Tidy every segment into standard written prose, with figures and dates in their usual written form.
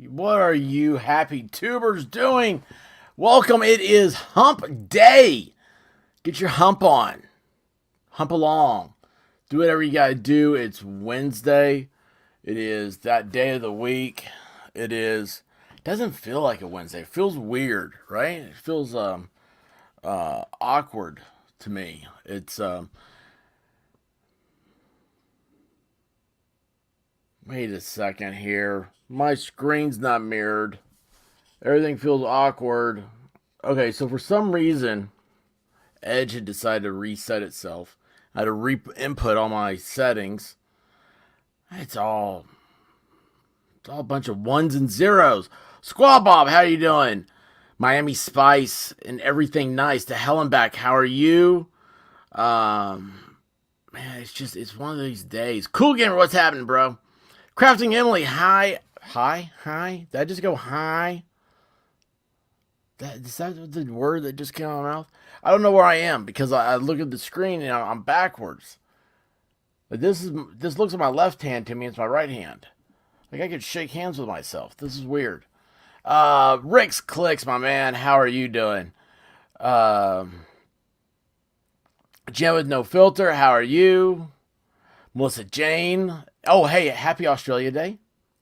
What are you happy tubers doing? Welcome. It is Hump Day. Get your hump on. Hump along. Do whatever you got to do. It's Wednesday. It is that day of the week. It doesn't feel like a Wednesday. It feels weird, right? It feels awkward to me. Wait a second here. My screen's not mirrored. Everything feels awkward. Okay, so for some reason, Edge had decided to reset itself. I had to input all my settings. It's all a bunch of ones and zeros. Squaw Bob, how you doing? Miami Spice and everything nice. To hell and back, how are you? Man, it's one of these days. Cool Gamer, what's happening, bro? Crafting Emily, hi. Hi? Did I just go hi? Is that the word that just came out of my mouth? I don't know where I am because I look at the screen and I'm backwards. But this looks like my left hand to me. It's my right hand. Like I could shake hands with myself. This is weird. Rick's Clicks, my man. How are you doing? Jen with No Filter. How are you? Melissa Jane. Oh, hey, happy Australia Day.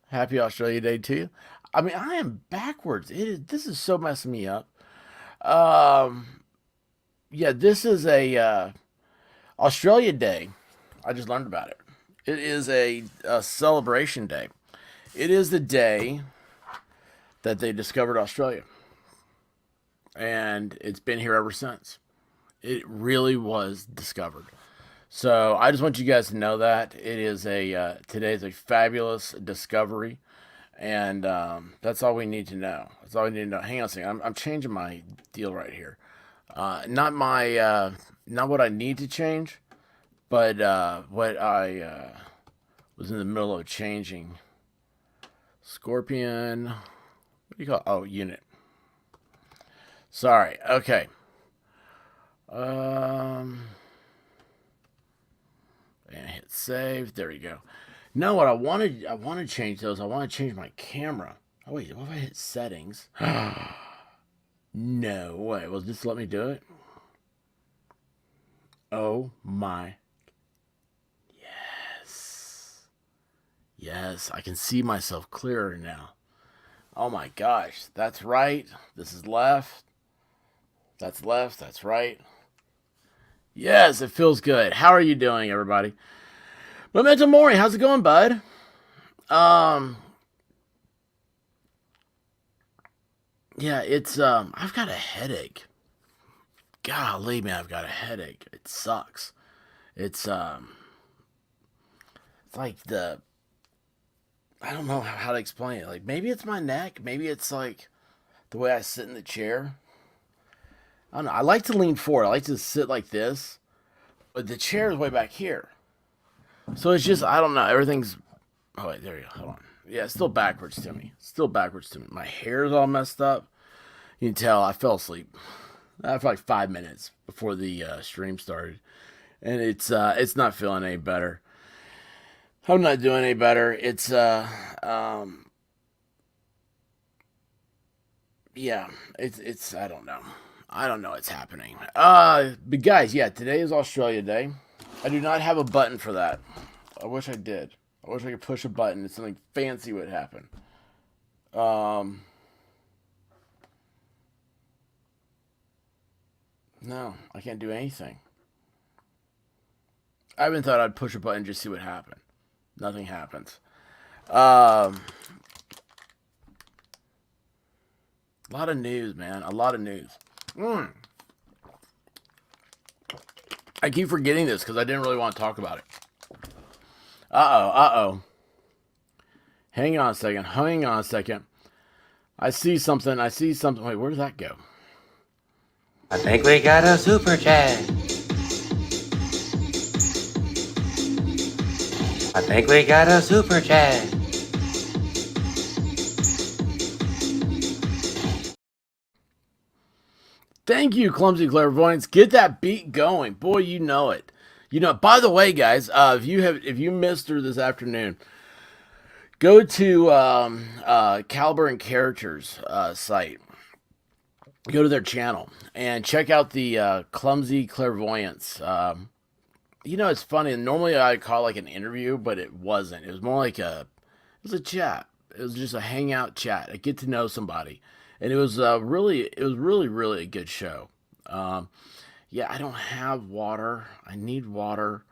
Happy Australia Day to you. I mean, I am backwards. This is so messing me up. Yeah, this is a Australia Day. I just learned about it. It is a celebration day. It is the day that they discovered Australia. And it's been here ever since. It really was discovered. So I just want you guys to know that it is today is a fabulous discovery, and that's all we need to know. That's all we need to know. Hang on a second. I'm changing my deal right here. Not what I need to change, but what I was in the middle of changing. Scorpion. What do you call it? Oh, unit. Sorry. Okay. And hit save. There we go. No, what I want to change those. I want to change my camera. Oh wait, what if I hit settings? No way. Well, just let me do it. Oh my. Yes, I can see myself clearer now. Oh my gosh, that's right. This is left. That's left. That's right. Yes, it feels good. How are you doing, everybody? Memento Mori, how's it going, bud? Yeah, I've got a headache. Golly, man, I've got a headache. It sucks. It's it's like I don't know how to explain it. Like maybe it's my neck, maybe it's like the way I sit in the chair. I don't know. I like to lean forward. I like to sit like this, but the chair is way back here. So it's just I don't know. Everything's oh wait, there you go. Hold on. Yeah, it's still backwards to me. My hair's all messed up. You can tell I fell asleep for like 5 minutes before the stream started, and it's not feeling any better. I'm not doing any better. Yeah, it's I don't know. I don't know what's happening. But guys, yeah, today is Australia Day. I do not have a button for that. I wish I did. I wish I could push a button and something fancy would happen. No, I can't do anything. I even thought I'd push a button just to see what happened. Nothing happens. A lot of news, man. A lot of news. I keep forgetting this because I didn't really want to talk about it. Uh-oh. Hang on a second. I see something. Wait, where did that go? I think we got a super chat. I think we got a super chat. Thank you, Clumsy Clairvoyance. Get that beat going. Boy, you know it. By the way, guys, if you missed her this afternoon, Go to Caliber and Characters site. Go to their channel and check out the Clumsy Clairvoyance. It's funny. Normally I call it like an interview, but it wasn't. It was more like it was a chat. It was just a hangout chat. I get to know somebody, and it was really, really a good show. Um, yeah, I don't have water. I need water.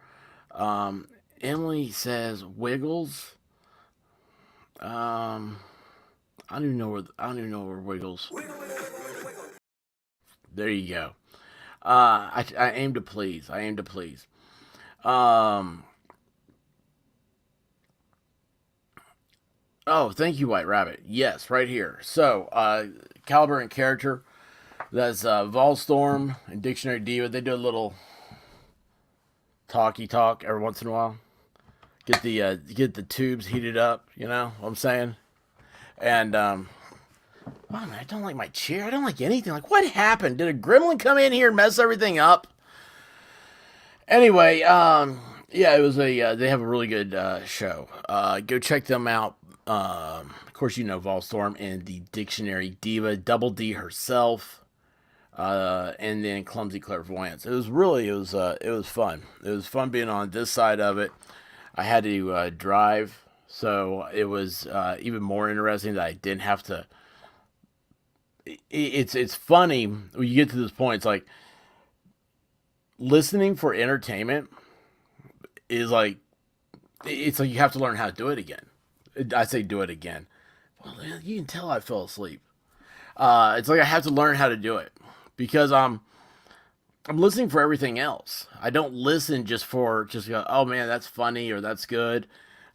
Um, Emily says Wiggles. Um, I don't even know where Wiggles. There you go. I aim to please. I aim to please. Um, oh, thank you, White Rabbit. Yes, right here. So, Caliber and Character. That's Volstorm and Dictionary Diva. They do a little talky talk every once in a while. Get the tubes heated up. You know what I'm saying? And oh man, I don't like my chair. I don't like anything. Like, what happened? Did a gremlin come in here and mess everything up? Anyway, yeah, it was a. They have a really good show. Go check them out. Of course, you know Volstorm and the Dictionary Diva, Double D herself, and then Clumsy Clairvoyance. It was fun. It was fun being on this side of it. I had to drive, so it was even more interesting that I didn't have to. It's funny when you get to this point. It's like listening for entertainment is like it's like you have to learn how to do it again. I say do it again. Well, you can tell I fell asleep. It's like I have to learn how to do it because I'm listening for everything else. I don't listen just go, oh man, that's funny or that's good.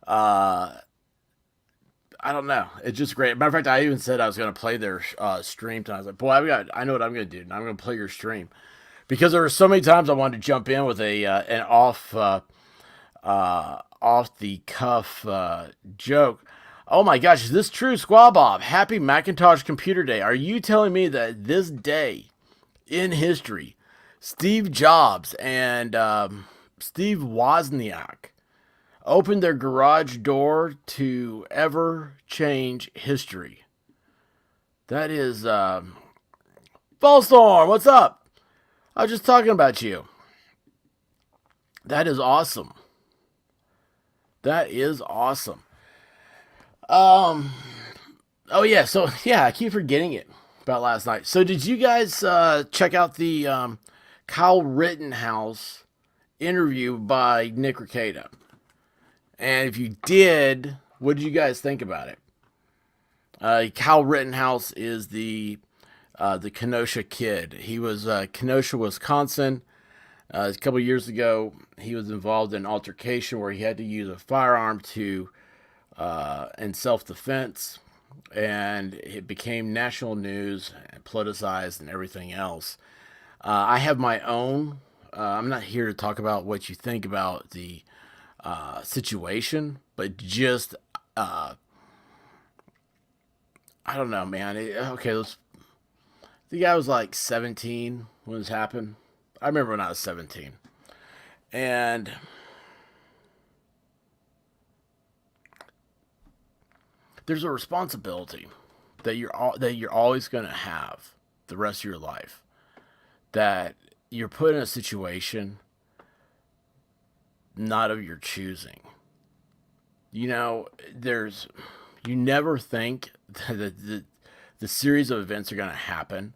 Uh, I don't know. It's just great. Matter of fact, I even said I was going to play their stream tonight. I was like, boy, I know what I'm going to do. And I'm going to play your stream because there were so many times I wanted to jump in with a an off the cuff joke. Oh my gosh, is this true, Squaw Bob? Happy Macintosh Computer Day. Are you telling me that this day in history, Steve Jobs and Steve Wozniak opened their garage door to ever change history? That is Ballstorm. What's up? I was just talking about you. That is awesome. That is awesome. Um. Oh yeah. So yeah, I keep forgetting it about last night. So did you guys check out the Kyle Rittenhouse interview by Nick Rekietta? And if you did, what did you guys think about it? Kyle Rittenhouse is the Kenosha kid. He was Kenosha, Wisconsin. A couple years ago, he was involved in an altercation where he had to use a firearm to in self-defense, and it became national news, and politicized, and everything else. I have my own. I'm not here to talk about what you think about the situation, but just I don't know, man. Okay, the guy was like 17 when this happened. I remember when I was 17, and there's a responsibility that you're always going to have the rest of your life. That you're put in a situation not of your choosing. There's you never think that the series of events are going to happen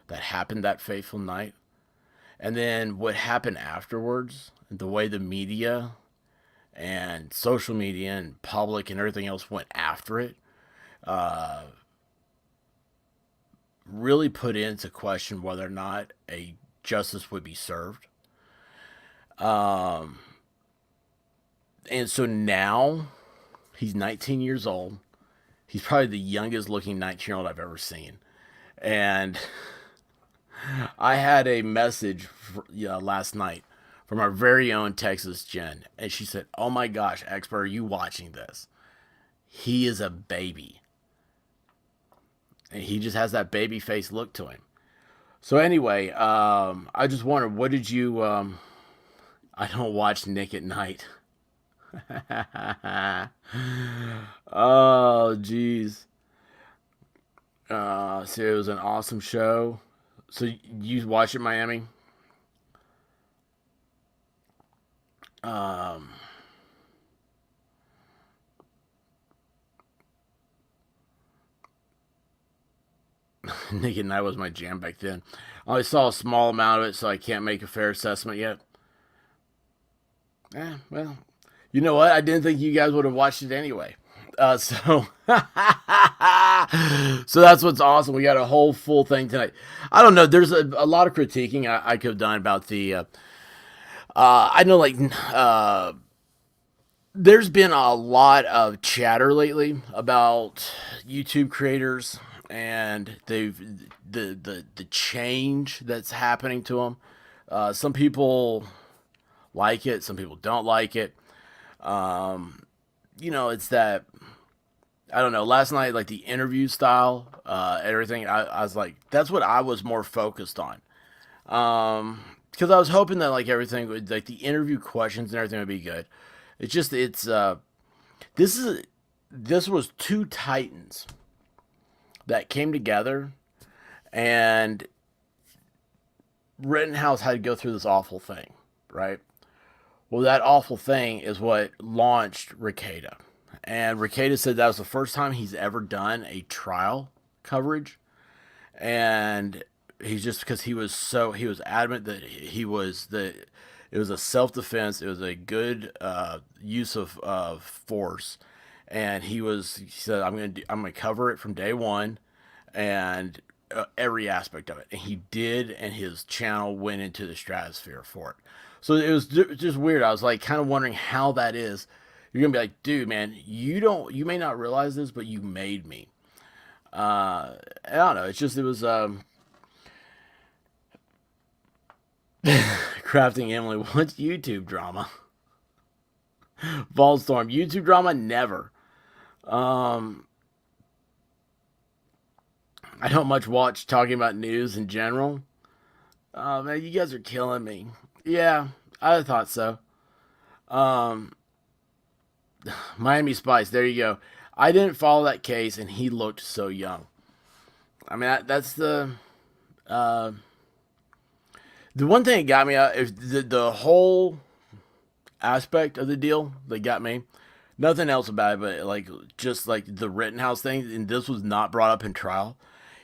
that happened that fateful night, and then what happened afterwards, the way the media and social media and public and everything else went after it, uh, really put into question whether or not a justice would be served. Um, and so now he's 19 years old. He's probably the youngest looking 19-year-old I've ever seen. And I had a message last night from our very own Texas Jen. And she said, oh my gosh, Expert, are you watching this? He is a baby. And he just has that baby face look to him. So anyway, I just wondered, what did you... I don't watch Nick at night. It was an awesome show. So you watch it, Miami? Um, Nick and I was my jam back then. I only saw a small amount of it, so I can't make a fair assessment yet. Well, you know what? I didn't think you guys would have watched it anyway. So, so that's what's awesome. We got a whole full thing tonight. I don't know. There's a lot of critiquing I could have done about the. I know, like, there's been a lot of chatter lately about YouTube creators and the change that's happening to them. Some people like it, some people don't like it. It's that I don't know. Last night, like the interview style, everything. I was like, that's what I was more focused on. Because I was hoping that like everything would like the interview questions and everything would be good. This is this was two titans that came together, and Rittenhouse had to go through this awful thing, right? Well, that awful thing is what launched Rekietta. And Rekietta said that was the first time he's ever done a trial coverage. And he's just because he was adamant that it was a self defense, it was a good use of force. And he said, I'm gonna cover it from day one and every aspect of it. And he did, and his channel went into the stratosphere for it. So it was just weird. I was like kind of wondering how that is. You're gonna be like, dude, man, you may not realize this, but you made me. I don't know. It was crafting Emily. What's YouTube drama? Volstorm, YouTube drama, never. I don't much watch talking about news in general. Oh man, you guys are killing me. Yeah, I thought so. Um, Miami Spice, there you go. I didn't follow that case, and he looked so young. I mean, that's uh, the one thing that got me out is the whole aspect of the deal that got me. Nothing else about it, but like just like the Rittenhouse thing, and this was not brought up in trial.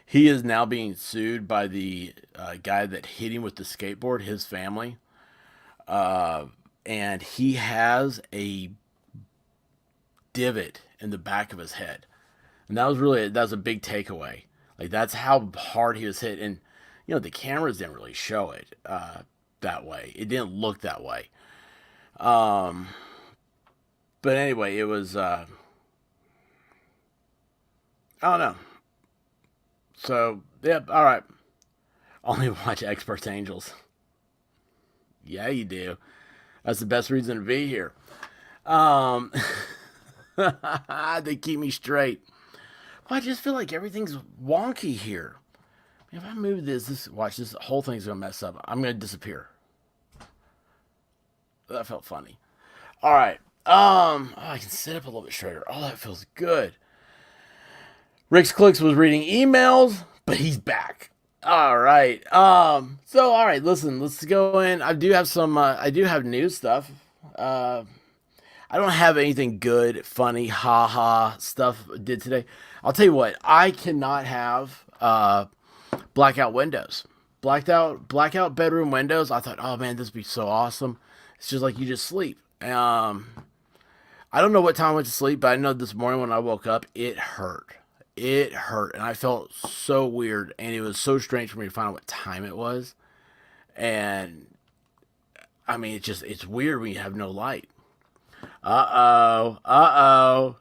He is now being sued by the guy that hit him with the skateboard, his family, and he has a divot in the back of his head, and that was a big takeaway. Like that's how hard he was hit, and the cameras didn't really show it that way. It didn't look that way. Um, but anyway, it was I don't know. So yep, all right. Only watch Experts Angels. Yeah, you do. That's the best reason to be here. Um, they keep me straight. Well, I just feel like everything's wonky here. If I move this whole thing's gonna mess up. I'm gonna disappear. That felt funny. All right. I can sit up a little bit straighter. Oh, that feels good. Rick's Clicks was reading emails, but he's back. All right. All right. Listen, let's go in. I do have some. I do have news stuff. I don't have anything good, funny, ha stuff did today. I'll tell you what. I cannot have blackout windows. Blackout bedroom windows. I thought, oh man, this would be so awesome. It's just like you just sleep. I don't know what time I went to sleep, but I know this morning when I woke up, it hurt. It hurt, and I felt so weird, and it was so strange for me to find out what time it was. And I mean, it's weird when you have no light. Uh oh.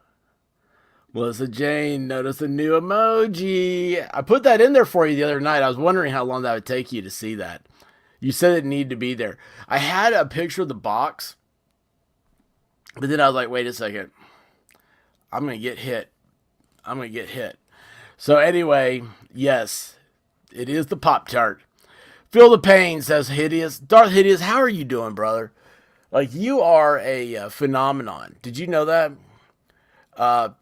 Melissa Jane, notice a new emoji. I put that in there for you the other night. I was wondering how long that would take you to see that. You said it needed to be there. I had a picture of the box, but then I was like, wait a second. I'm going to get hit. So anyway, yes, it is the Pop-Tart. Feel the pain, says Hideous. Darth Hideous, how are you doing, brother? Like, you are a phenomenon. Did you know that?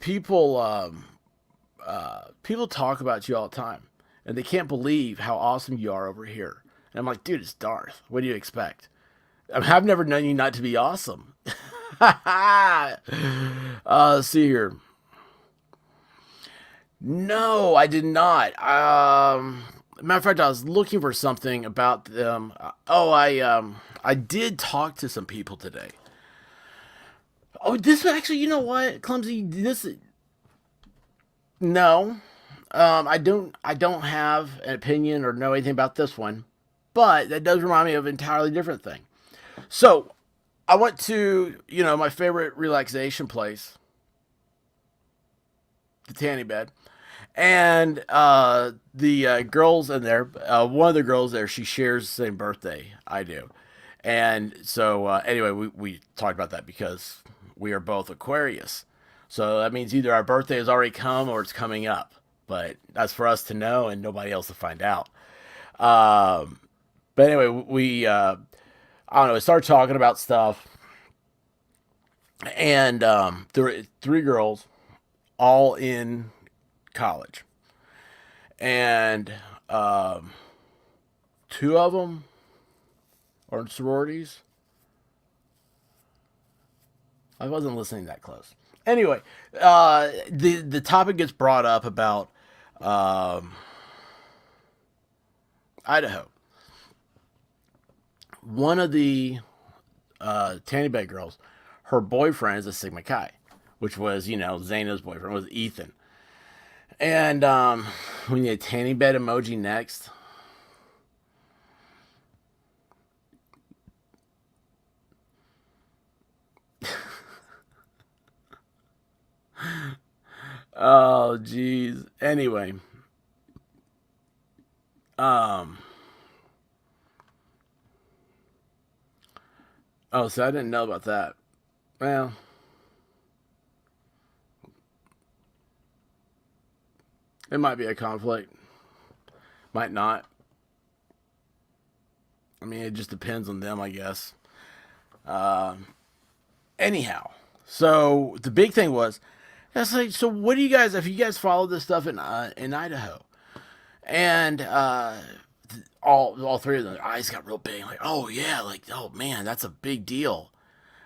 People talk about you all the time. and they can't believe how awesome you are over here. And I'm like, dude, it's Darth. What do you expect? I mean, I've never known you not to be awesome. Let's see here. No, I did not. Matter of fact, I was looking for something about them. I did talk to some people today. Oh, this actually, you know what, Clumsy? This no, I don't have an opinion or know anything about this one, but that does remind me of an entirely different thing. So I went to my favorite relaxation place, the tanning bed, and the girls in there. One of the girls there, she shares the same birthday I do, and so anyway, we talked about that because we are both Aquarius. So that means either our birthday has already come or it's coming up. But that's for us to know and nobody else to find out. Um, but anyway, I don't know, we started talking about stuff. And there were three girls all in college. And two of them are in sororities. I wasn't listening that close. Anyway, the topic gets brought up about um, Idaho. One of the Tanny Bay girls, her boyfriend is a Sigma Chi, which was Zaina's boyfriend was Ethan. And we need a tanny bed emoji next. Oh, jeez. Anyway, um, oh, so I didn't know about that. Well, it might be a conflict, might not. I mean, it just depends on them, I guess. Um, Anyhow, so the big thing was, that's like, so what do you guys, if you guys follow this stuff in Idaho, and all three of them, their eyes got real big, like, oh yeah, like, oh man, that's a big deal.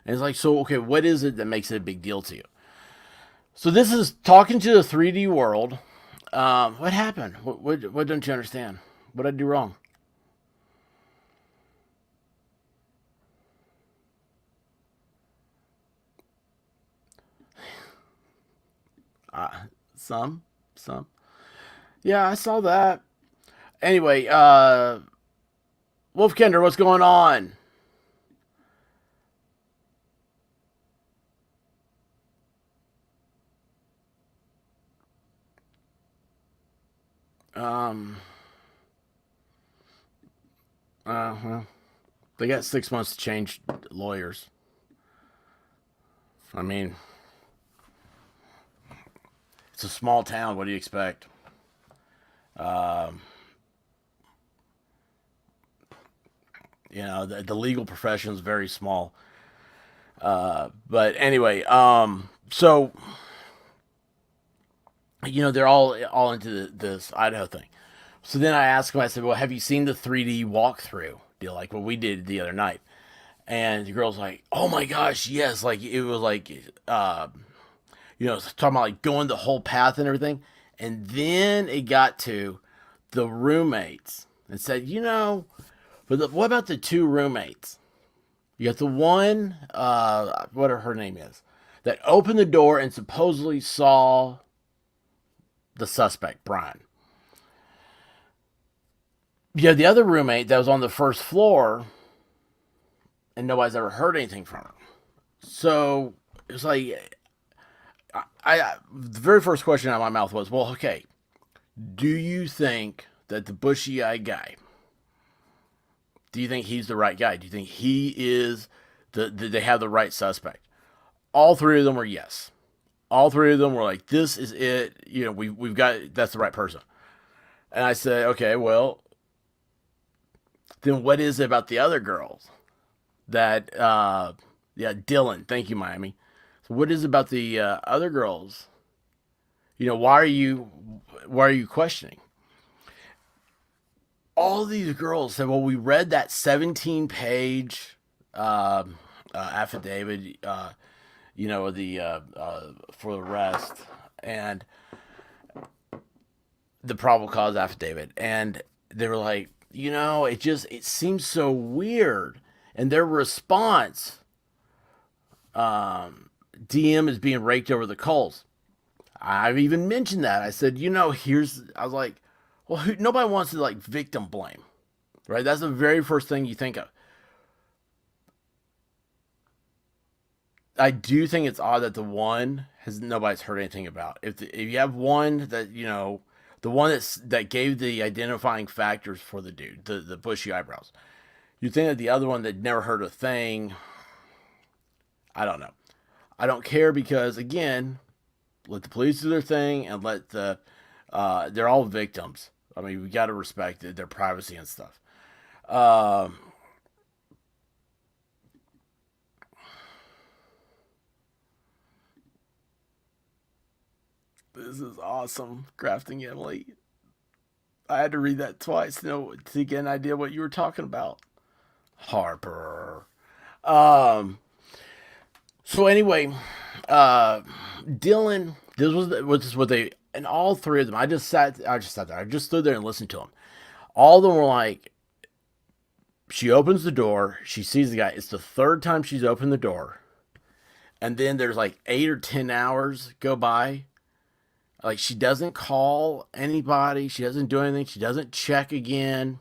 And it's like, so okay, what is it that makes it a big deal to you? So this is talking to the 3D world. What happened? What don't you understand? What did I do wrong? Uh, some, some. Yeah, I saw that. Anyway, Wolfkinder, what's going on? Um, well, they got 6 months to change lawyers. I mean, it's a small town. What do you expect? Um, the legal profession is very small. But anyway, so they're all into this Idaho thing. So then I asked him. I said, "Well, have you seen the 3D walkthrough deal like what we did the other night?" And the girl's like, "Oh my gosh, yes!" Like it was like, talking about like going the whole path and everything. And then it got to the roommates and said, what about the two roommates? You got the one, what her name is, that opened the door and supposedly saw the suspect, Brian. You have the other roommate that was on the first floor and nobody's ever heard anything from her. So it's like, the very first question out of my mouth was, well, okay, do you think that the bushy eyed guy, do you think he's the right guy? Do you think he is they have the right suspect? All three of them were yes. All three of them were like, this is it. We've got, that's the right person. And I said, okay, well, then what is it about the other girls that, yeah, Dylan, thank you, Miami. So what is it about the other girls? Why are you questioning? all these girls said, well, we read that 17-page affidavit, for the arrest and the probable cause affidavit. And they were like, it seems so weird. And their response, DM is being raked over the coals. I've even mentioned that. I said, I was like, well, nobody wants to like victim blame, right? That's the very first thing you think of. I do think it's odd that the one has nobody's heard anything about. If you have one that the one that gave the identifying factors for the dude, the bushy eyebrows, you think that the other one that never heard a thing. I don't know. I don't care because again, let the police do their thing and let they're all victims. I mean, we got to respect their privacy and stuff. Um, this is awesome, Crafting Emily. I had to read that twice to get an idea what you were talking about. Harper. Um. So anyway, Dylan. This is what they and all three of them. I just sat there. I just stood there and listened to them. All of them were like, she opens the door. She sees the guy. It's the third time she's opened the door. And then there's like 8 or 10 hours go by. Like she doesn't call anybody. She doesn't do anything. She doesn't check again.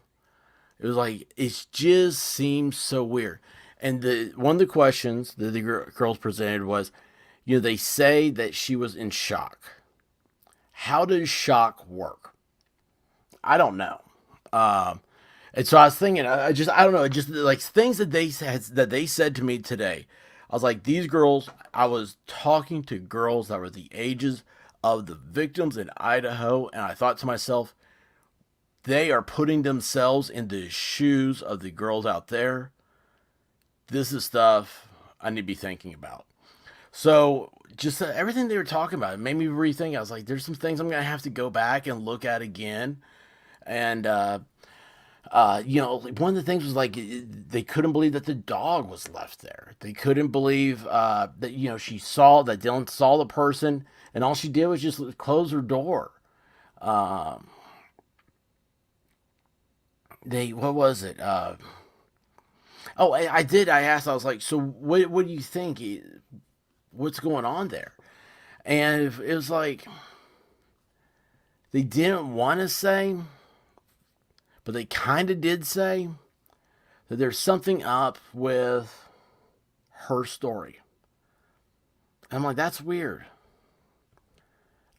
It was like, it just seems so weird. And one of the questions that the girls presented was, they say that she was in shock. How does shock work? I don't know. And so I was thinking, I don't know, just like things that they said to me today. I was like, these girls. I was talking to girls that were the ages of the victims in Idaho, and I thought to myself, they are putting themselves in the shoes of the girls out there. This is stuff I need to be thinking about. So just everything they were talking about, it made me rethink. I was like, there's some things I'm going to have to go back and look at again. And, one of the things was like, they couldn't believe that the dog was left there. They couldn't believe that, that Dylan saw the person and all she did was just close her door. Um, what was it? I did. I asked, I was like, so what do you think? What's going on there? And it was like, they didn't want to say, but they kind of did say that there's something up with her story. And I'm like, that's weird.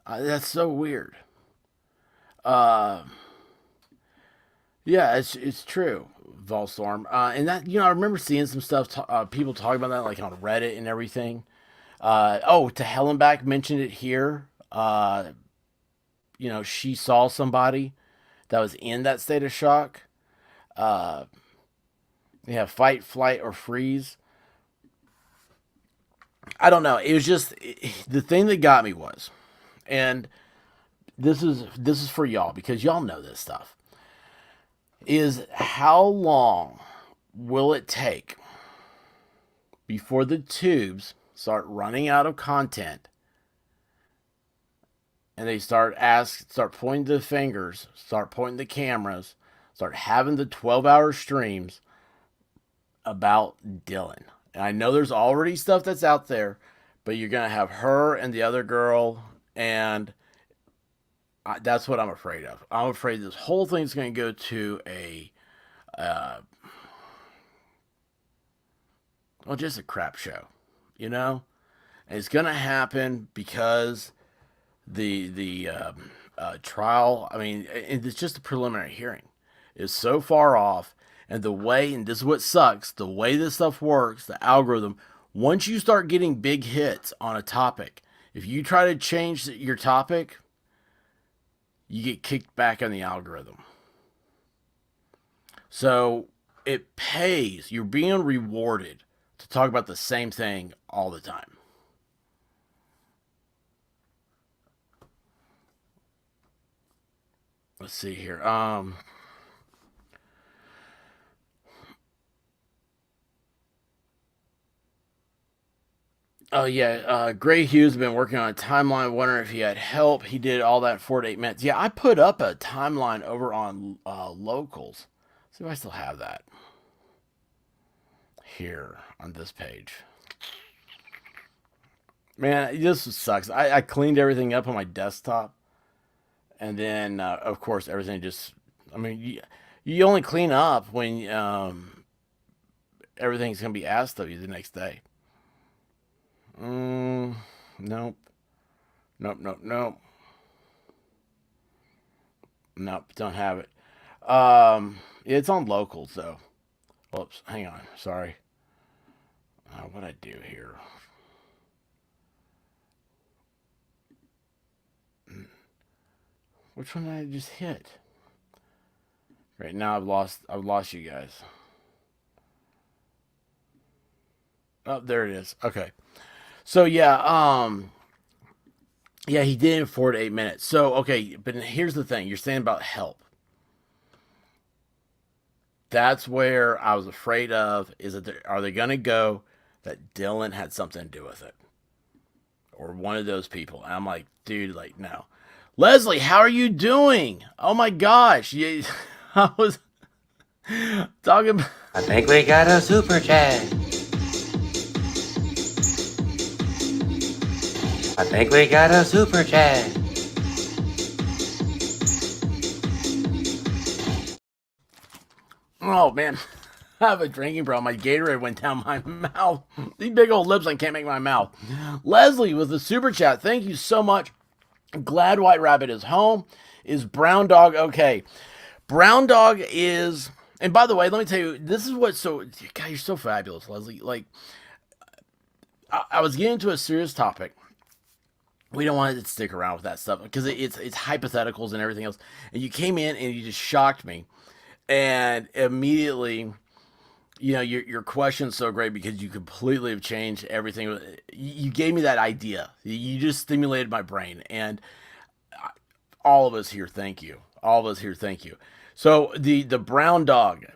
That's so weird. Uh, yeah, it's true, Volstorm. And that I remember seeing some stuff, people talking about that like on Reddit and everything. To Hellenbach mentioned it here. She saw somebody that was in that state of shock. Uh, fight, flight, or freeze. I don't know. It was just the thing that got me was, and this is for y'all because y'all know this stuff. Is how long will it take before the tubes start running out of content and they start pointing the fingers, start pointing the cameras, start having the 12-hour streams about Dylan. And I know there's already stuff that's out there, but you're going to have her and the other girl, and that's what I'm afraid of. I'm afraid this whole thing's going to go to just a crap show, And it's going to happen because the trial, I mean, it's just a preliminary hearing, is so far off. And this is what sucks, the way this stuff works, the algorithm, once you start getting big hits on a topic, if you try to change your topic, you get kicked back on the algorithm. So it pays. You're being rewarded to talk about the same thing all the time. Let's see here. Oh yeah, Gray Hughes has been working on a timeline. Wondering if he had help. He did all that in 4 to 8 minutes. Yeah, I put up a timeline over on locals. See if I still have that here on this page. Man, this sucks. I cleaned everything up on my desktop, and then of course everything just. I mean, you only clean up when everything's gonna be asked of you the next day. Nope, nope, nope, nope, nope. Don't have it. It's on locals though. Whoops, hang on. Sorry. What I do here? Which one did I just hit? Right now, I've lost you guys. Oh, there it is. Okay. So yeah, he did it in 4 to 8 minutes. So okay, but here's the thing: you're saying about help. That's where I was afraid of. Is that are they gonna go that Dylan had something to do with it, or one of those people? And I'm like, dude, like no. Leslie, how are you doing? Oh my gosh, I was talking. I think we got a super chat. I think we got a super chat. Oh man, I have a drinking problem. My Gatorade went down my mouth. These big old lips, I can't make my mouth. Leslie with the super chat. Thank you so much. Glad White Rabbit is home. Is Brown Dog okay? Brown Dog is. And by the way, let me tell you, this is what's so. God, you're so fabulous, Leslie. Like, I was getting into a serious topic. We don't want to stick around with that stuff because it's hypotheticals and everything else. And you came in and you just shocked me, and immediately, your question's so great because you completely have changed everything. You gave me that idea. You just stimulated my brain, and all of us here, thank you. All of us here, thank you. So the brown dog,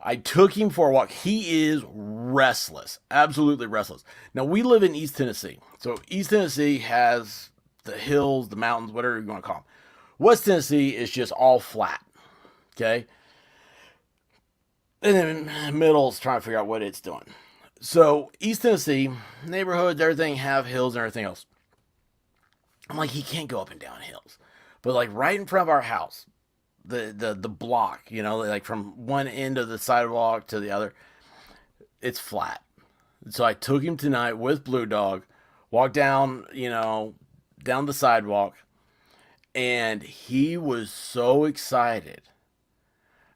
I took him for a walk. He is restless, absolutely restless. Now we live in East Tennessee, so East Tennessee has the hills, the mountains, whatever you want to call them. West Tennessee is just all flat. Okay, and then the middle is trying to figure out what it's doing. So East Tennessee neighborhoods, everything have hills and everything else. I'm like, he can't go up and down hills, but like right in front of our house, the block, like from one end of the sidewalk to the other, it's flat. So I took him tonight with Blue Dog, walked down, down the sidewalk, and he was so excited.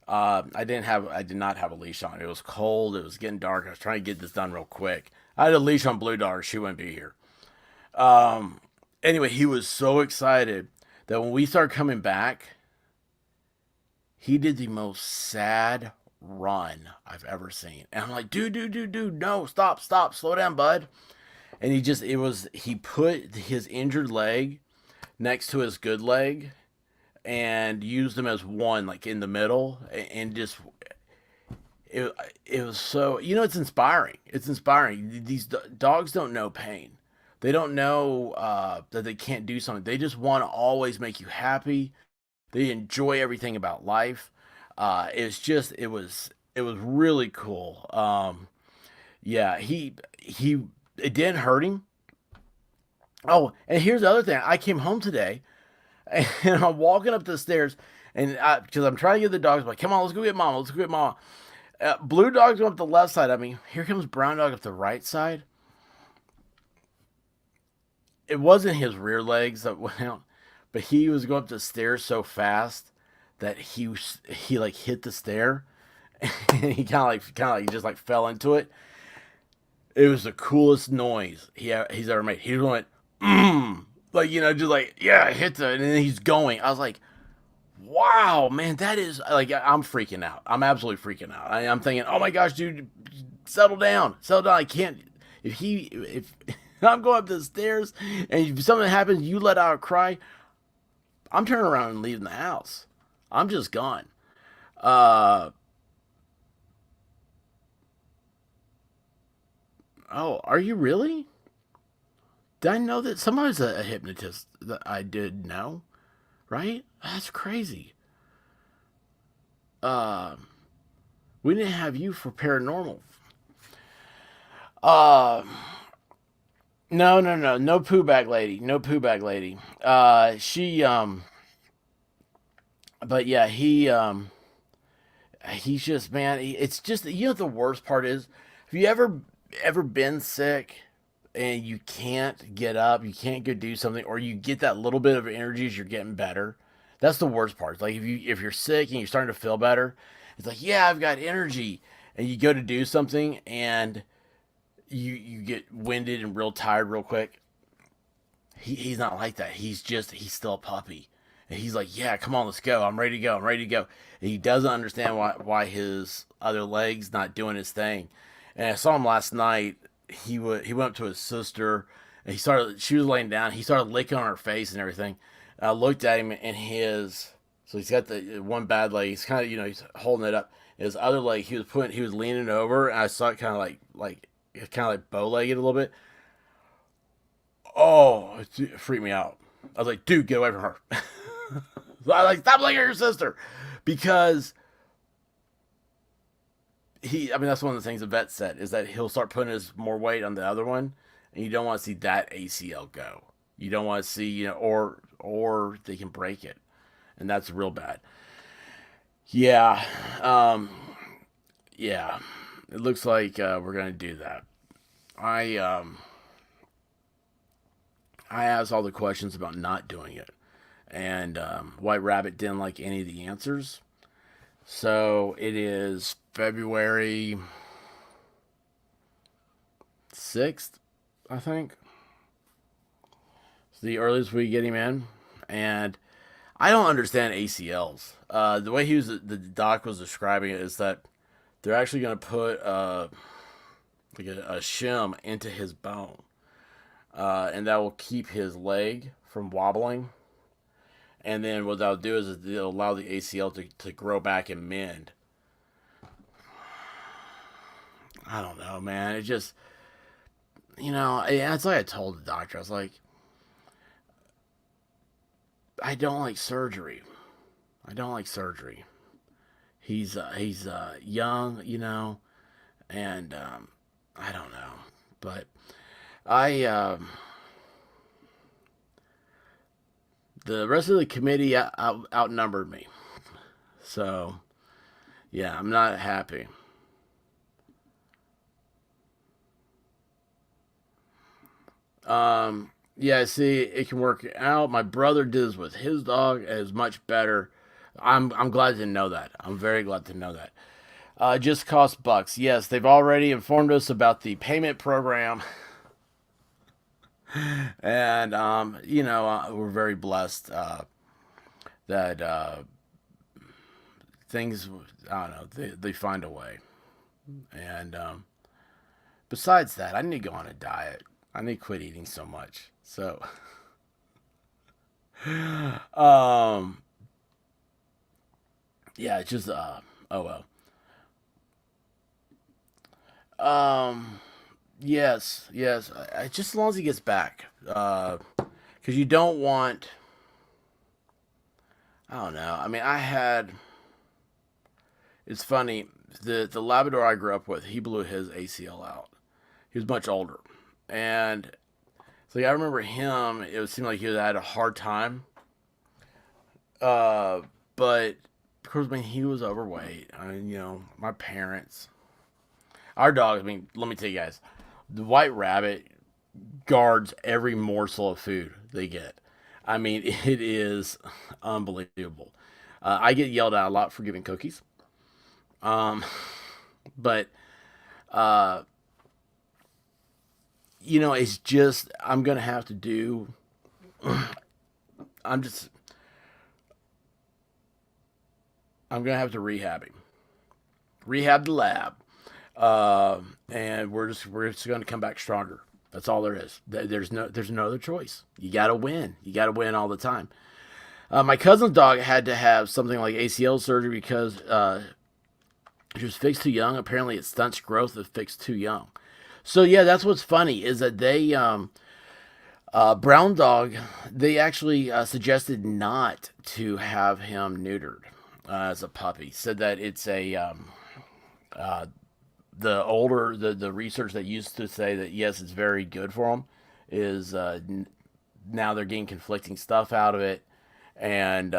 I did not have a leash on. It was cold. It was getting dark. I was trying to get this done real quick. I had a leash on Blue Dog. She wouldn't be here. Anyway, he was so excited that when we started coming back, he did the most sad run I've ever seen. And I'm like, dude, no, stop, slow down, bud. And he put his injured leg next to his good leg and used them as one, like in the middle, and just it, it was so it's inspiring. It's inspiring. These dogs don't know pain. They don't know that they can't do something. They just want to always make you happy. They enjoy everything about life. It was really cool. Yeah, he it didn't hurt him. Oh, and here's the other thing. I came home today, and I'm walking up the stairs, and because I'm trying to get the dogs, I'm like, come on, let's go get mama. Let's go get mama. Blue Dog's going up the left side of me. Here comes Brown Dog up the right side. It wasn't his rear legs that went out, but he was going up the stairs so fast that he like hit the stair, and he kind of like just like fell into it. It was the coolest noise he's ever made. He went like just like yeah, hit the, and then he's going. I was like, wow, man, that is like I'm freaking out. I'm absolutely freaking out. I'm thinking, oh my gosh, dude, settle down, settle down. I can't. If I'm going up the stairs and if something happens, you let out a cry, I'm turning around and leaving the house. I'm just gone. Uh oh, are you really? Did I know that somebody's a hypnotist that I did know? Right? That's crazy. Uh, we didn't have you for paranormal. Uh, no poo bag lady, no poo bag lady. But yeah, he's just man. It's just you know what the worst part is. Have you ever been sick and you can't get up, you can't go do something, or you get that little bit of energy as you're getting better? That's the worst part. Like if you're sick and you're starting to feel better, it's like yeah, I've got energy, and you go to do something and you get winded and real tired real quick. He's not like that. He's still a puppy. And he's like, yeah, come on, let's go. I'm ready to go. I'm ready to go. And he doesn't understand why his other leg's not doing his thing. And I saw him last night. He went up to his sister and she was laying down. He started licking on her face and everything. I looked at him and so he's got the one bad leg. He's kind of, he's holding it up. His other leg, he was leaning over and I saw it kind of like bow legged a little bit. Oh, it freaked me out. I was like, dude, get away from her. I was like, stop looking at your sister. Because I mean, that's one of the things the vet said is that he'll start putting his more weight on the other one. And you don't want to see that ACL go. You don't want to see, or they can break it. And that's real bad. Yeah. Yeah. It looks like we're going to do that. I, um, I asked all the questions about not doing it, and White Rabbit didn't like any of the answers. So it is February 6th, I think. It's the earliest we get him in, and I don't understand ACLs. The way the doc was describing it is that they're actually going to put like a shim into his bone, and that will keep his leg from wobbling. And then what they'll do is they'll allow the ACL to grow back and mend. I don't know, man. It just, it's like I told the doctor. I was like, I don't like surgery. I don't like surgery. He's young, and I don't know, but I the rest of the committee outnumbered me. So, yeah, I'm not happy. Yeah, see, it can work out. My brother did this with his dog, and it's much better. I'm glad to know that. I'm very glad to know that. Just cost bucks. Yes, they've already informed us about the payment program, and we're very blessed that things. I don't know. They find a way, and besides that, I need to go on a diet. I need to quit eating so much. So, um, yeah, it's just oh well. Um, yes. Just as long as he gets back, because you don't want. I don't know. I mean, I had. It's funny. The Labrador I grew up with, he blew his ACL out. He was much older, and so I remember him. It seemed like he had a hard time. Uh, but of course, I mean, he was overweight. I mean, my parents, our dog. I mean, let me tell you guys, the White Rabbit guards every morsel of food they get. I mean, it is unbelievable. I get yelled at a lot for giving cookies. Um, but uh, it's just I'm gonna have to do. I'm just I'm gonna have to rehab the lab, and we're just gonna come back stronger. That's all there is. There's no other choice. You gotta win. You gotta win all the time. My cousin's dog had to have something like ACL surgery because she was fixed too young. Apparently, it stunts growth if fixed too young. So yeah, that's what's funny is that Brown dog, they actually suggested not to have him neutered as a puppy. Said that it's uh, the research that used to say that yes, it's very good for them is now they're getting conflicting stuff out of it, and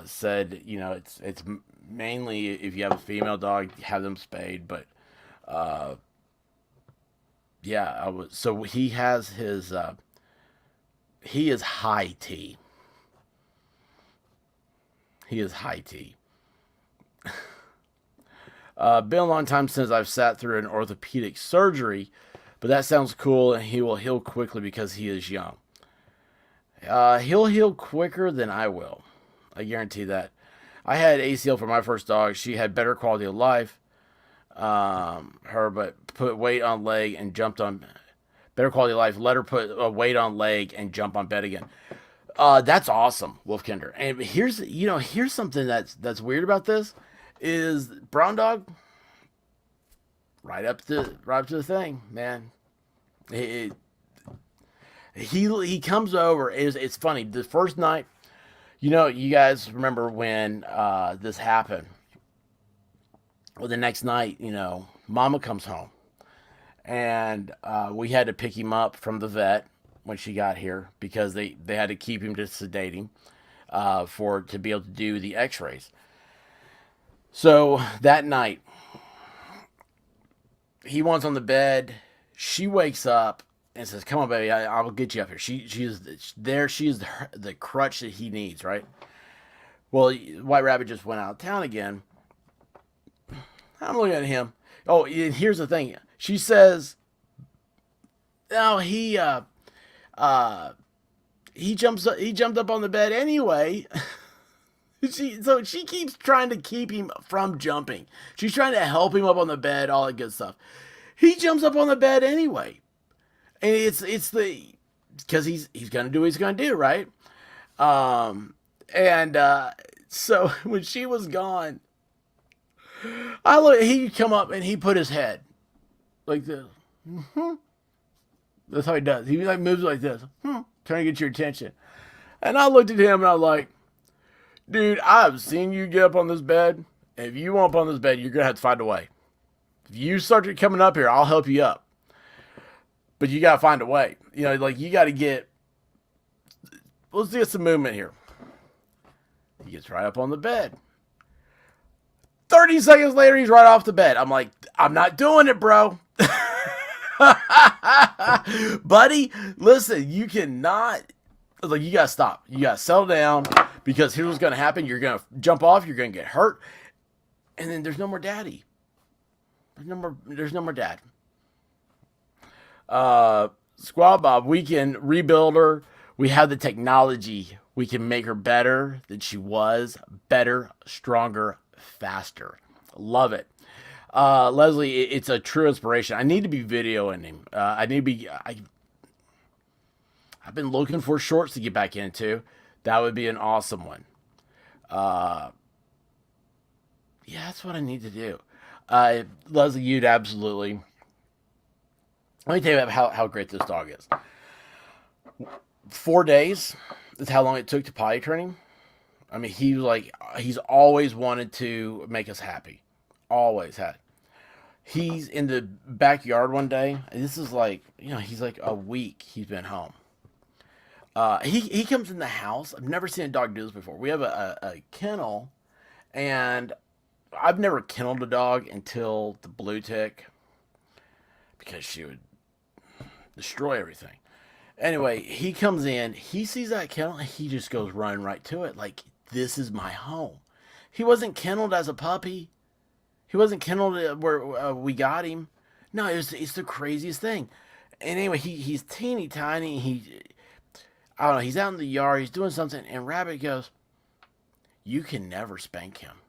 said it's mainly if you have a female dog, have them spayed, but yeah, I was so he has his he is high T. He is high T. Been a long time since I've sat through an orthopedic surgery, but that sounds cool, and he will heal quickly because he is young. He'll heal quicker than I will. I guarantee that. I had ACL for my first dog. She had better quality of life. But put weight on leg and jumped on better quality of life. Let her put a weight on leg and jump on bed again. That's awesome, Wolfkinder. And here's something that's weird about this is brown dog right up to the thing, man. He comes over. It's funny. The first night, you guys remember when this happened. Well, the next night, Mama comes home, and we had to pick him up from the vet when she got here because they had to keep him to sedating to be able to do the X-rays. So that night, he wants on the bed. She wakes up and says, "Come on, baby, I'll get you up here." She is there. She is the crutch that he needs, right? Well, White Rabbit just went out of town again. I'm looking at him. Oh, and here's the thing. She says, "No, he jumped up on the bed anyway." So she keeps trying to keep him from jumping. She's trying to help him up on the bed, all that good stuff. He jumps up on the bed anyway, and it's because he's gonna do what he's gonna do, right? So when she was gone, he'd come up and he put his head like this. Mm-hmm. That's how he does. He moves like this, trying to get your attention. And I looked at him and I was like, "Dude, I've seen you get up on this bed. And if you want up on this bed, you're gonna have to find a way. If you start coming up here, I'll help you up. But you gotta find a way. You gotta get. Let's get some movement here." He gets right up on the bed. 30 seconds later, he's right off the bed. I'm like, "I'm not doing it, bro." Buddy, listen, you cannot. You gotta stop. You gotta settle down because here's what's gonna happen. You're gonna jump off. You're gonna get hurt, and then there's no more daddy. There's no more dad. Squad Bob, we can rebuild her. We have the technology. We can make her better than she was. Better, stronger, faster. Love it. Leslie, it's a true inspiration. I need to be videoing him. I've been looking for shorts to get back into. That would be an awesome one. Yeah, that's what I need to do. Leslie, you'd absolutely. Let me tell you about how great this dog is. 4 days is how long it took to potty train him. I mean, he's always wanted to make us happy. Always had. He's in the backyard one day. And this is he's like a week he's been home. He comes in the house. I've never seen a dog do this before. We have a kennel, and I've never kenneled a dog until the blue tick because she would destroy everything. Anyway, he comes in, he sees that kennel, and he just goes running right to it like, "This is my home." He wasn't kenneled as a puppy. He wasn't kenneled where we got him. No, it's the craziest thing. And anyway, he's teeny tiny. I don't know, he's out in the yard, he's doing something, and Rabbit goes, "You can never spank him."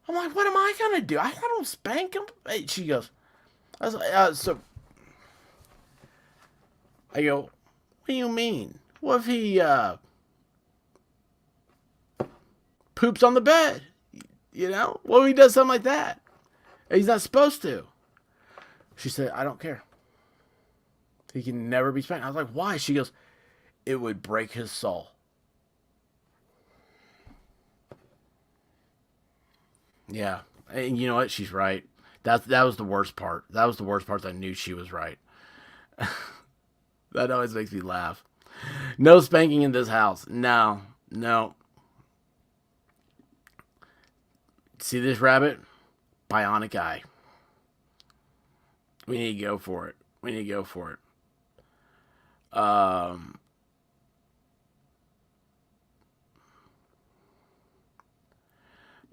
I'm like, "What am I going to do? I don't spank him." She goes, I go, "What do you mean? What if he poops on the bed? What if he does something like that? He's not supposed to." She said, "I don't care." He can never be spanked. I was like, why? She goes, it would break his soul. Yeah. And you know what? She's right. That was the worst part. That was the worst part. I knew she was right. That always makes me laugh. No spanking in this house. No. No. See this rabbit? Bionic eye. We need to go for it. We need to go for it.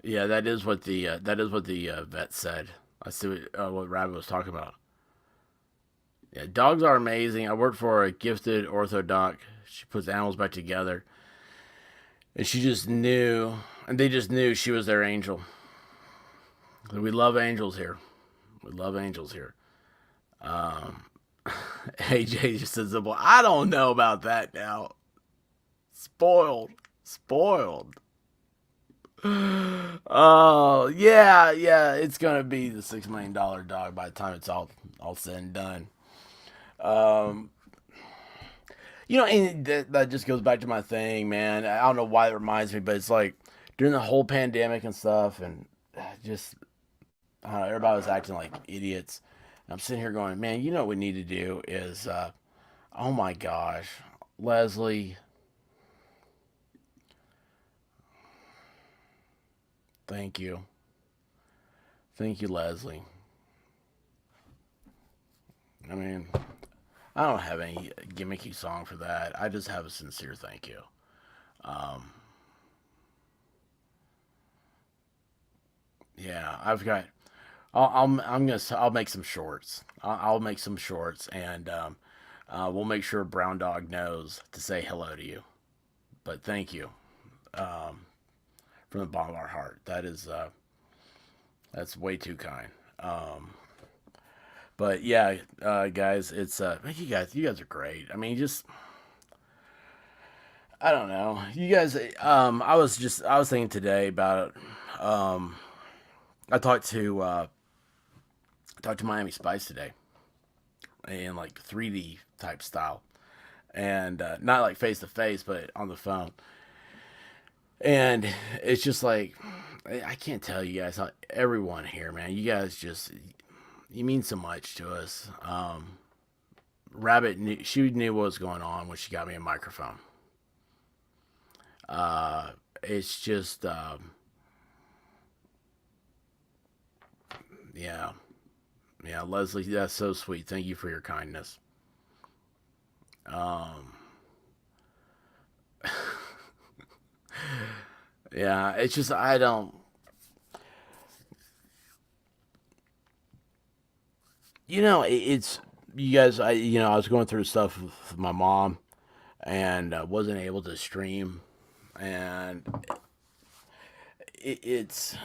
Yeah, that is what the vet said. I see what Rabbit was talking about. Yeah, dogs are amazing. I worked for a gifted orthodoc. She puts animals back together, and she just knew, and they just knew she was their angel. We love angels here. We love angels here. Um, AJ just says, "Well, I don't know about that now. Spoiled, spoiled." Oh yeah, yeah. It's gonna be the $6 million dog by the time it's all said and done. Um, and that just goes back to my thing, man. I don't know why it reminds me, but it's like during the whole pandemic and stuff, and just I don't know, everybody was acting like idiots. And I'm sitting here going, man, you know what we need to do is, oh my gosh, Leslie, thank you, thank you, Leslie. I mean, I don't have any gimmicky song for that. I just have a sincere thank you. Um, yeah, I've got. I'll make some shorts. I'll make some shorts, and we'll make sure Brown Dog knows to say hello to you. But thank you, um, from the bottom of our heart. That's way too kind. But yeah, guys, it's you guys are great. I mean, just I don't know, you guys. I was thinking today about it. I talked to Miami Spice today in like 3D type style, and not like face to face, but on the phone. And it's just like I can't tell you guys how everyone here, man. You guys just you mean so much to us. Rabbit knew she knew what was going on when she got me a microphone. It's just yeah, yeah, Leslie, that's so sweet. Thank you for your kindness. Um, yeah, it's just I don't. It's you guys. I was going through stuff with my mom and wasn't able to stream, and it's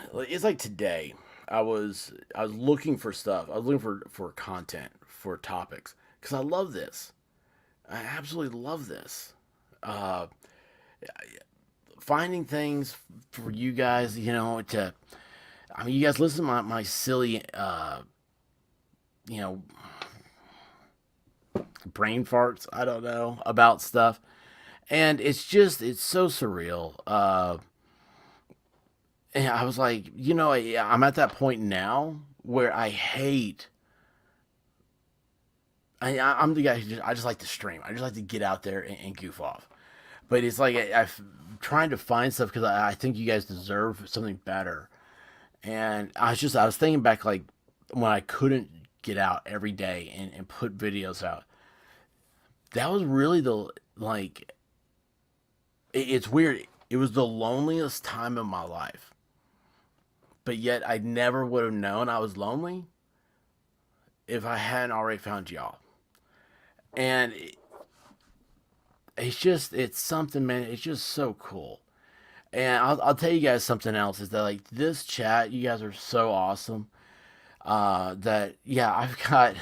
like today. I was looking for stuff. I was looking for content for topics because I love this. I absolutely love this. Uh, Finding things for you guys, to I mean, you guys listen to my silly, you know, brain farts. I don't know about stuff, and it's so surreal. And I was like, I'm at that point now where I hate. I'm the guy I just like to stream. I just like to get out there and goof off. But it's like I'm trying to find stuff because I think you guys deserve something better. And I was thinking back like when I couldn't get out every day and put videos out. That was really the like it's weird. It was the loneliest time of my life. But yet I never would have known I was lonely if I hadn't already found y'all. And it's something, man. It's just so cool. And I'll tell you guys something else is that like this chat, you guys are so awesome. That yeah, I've got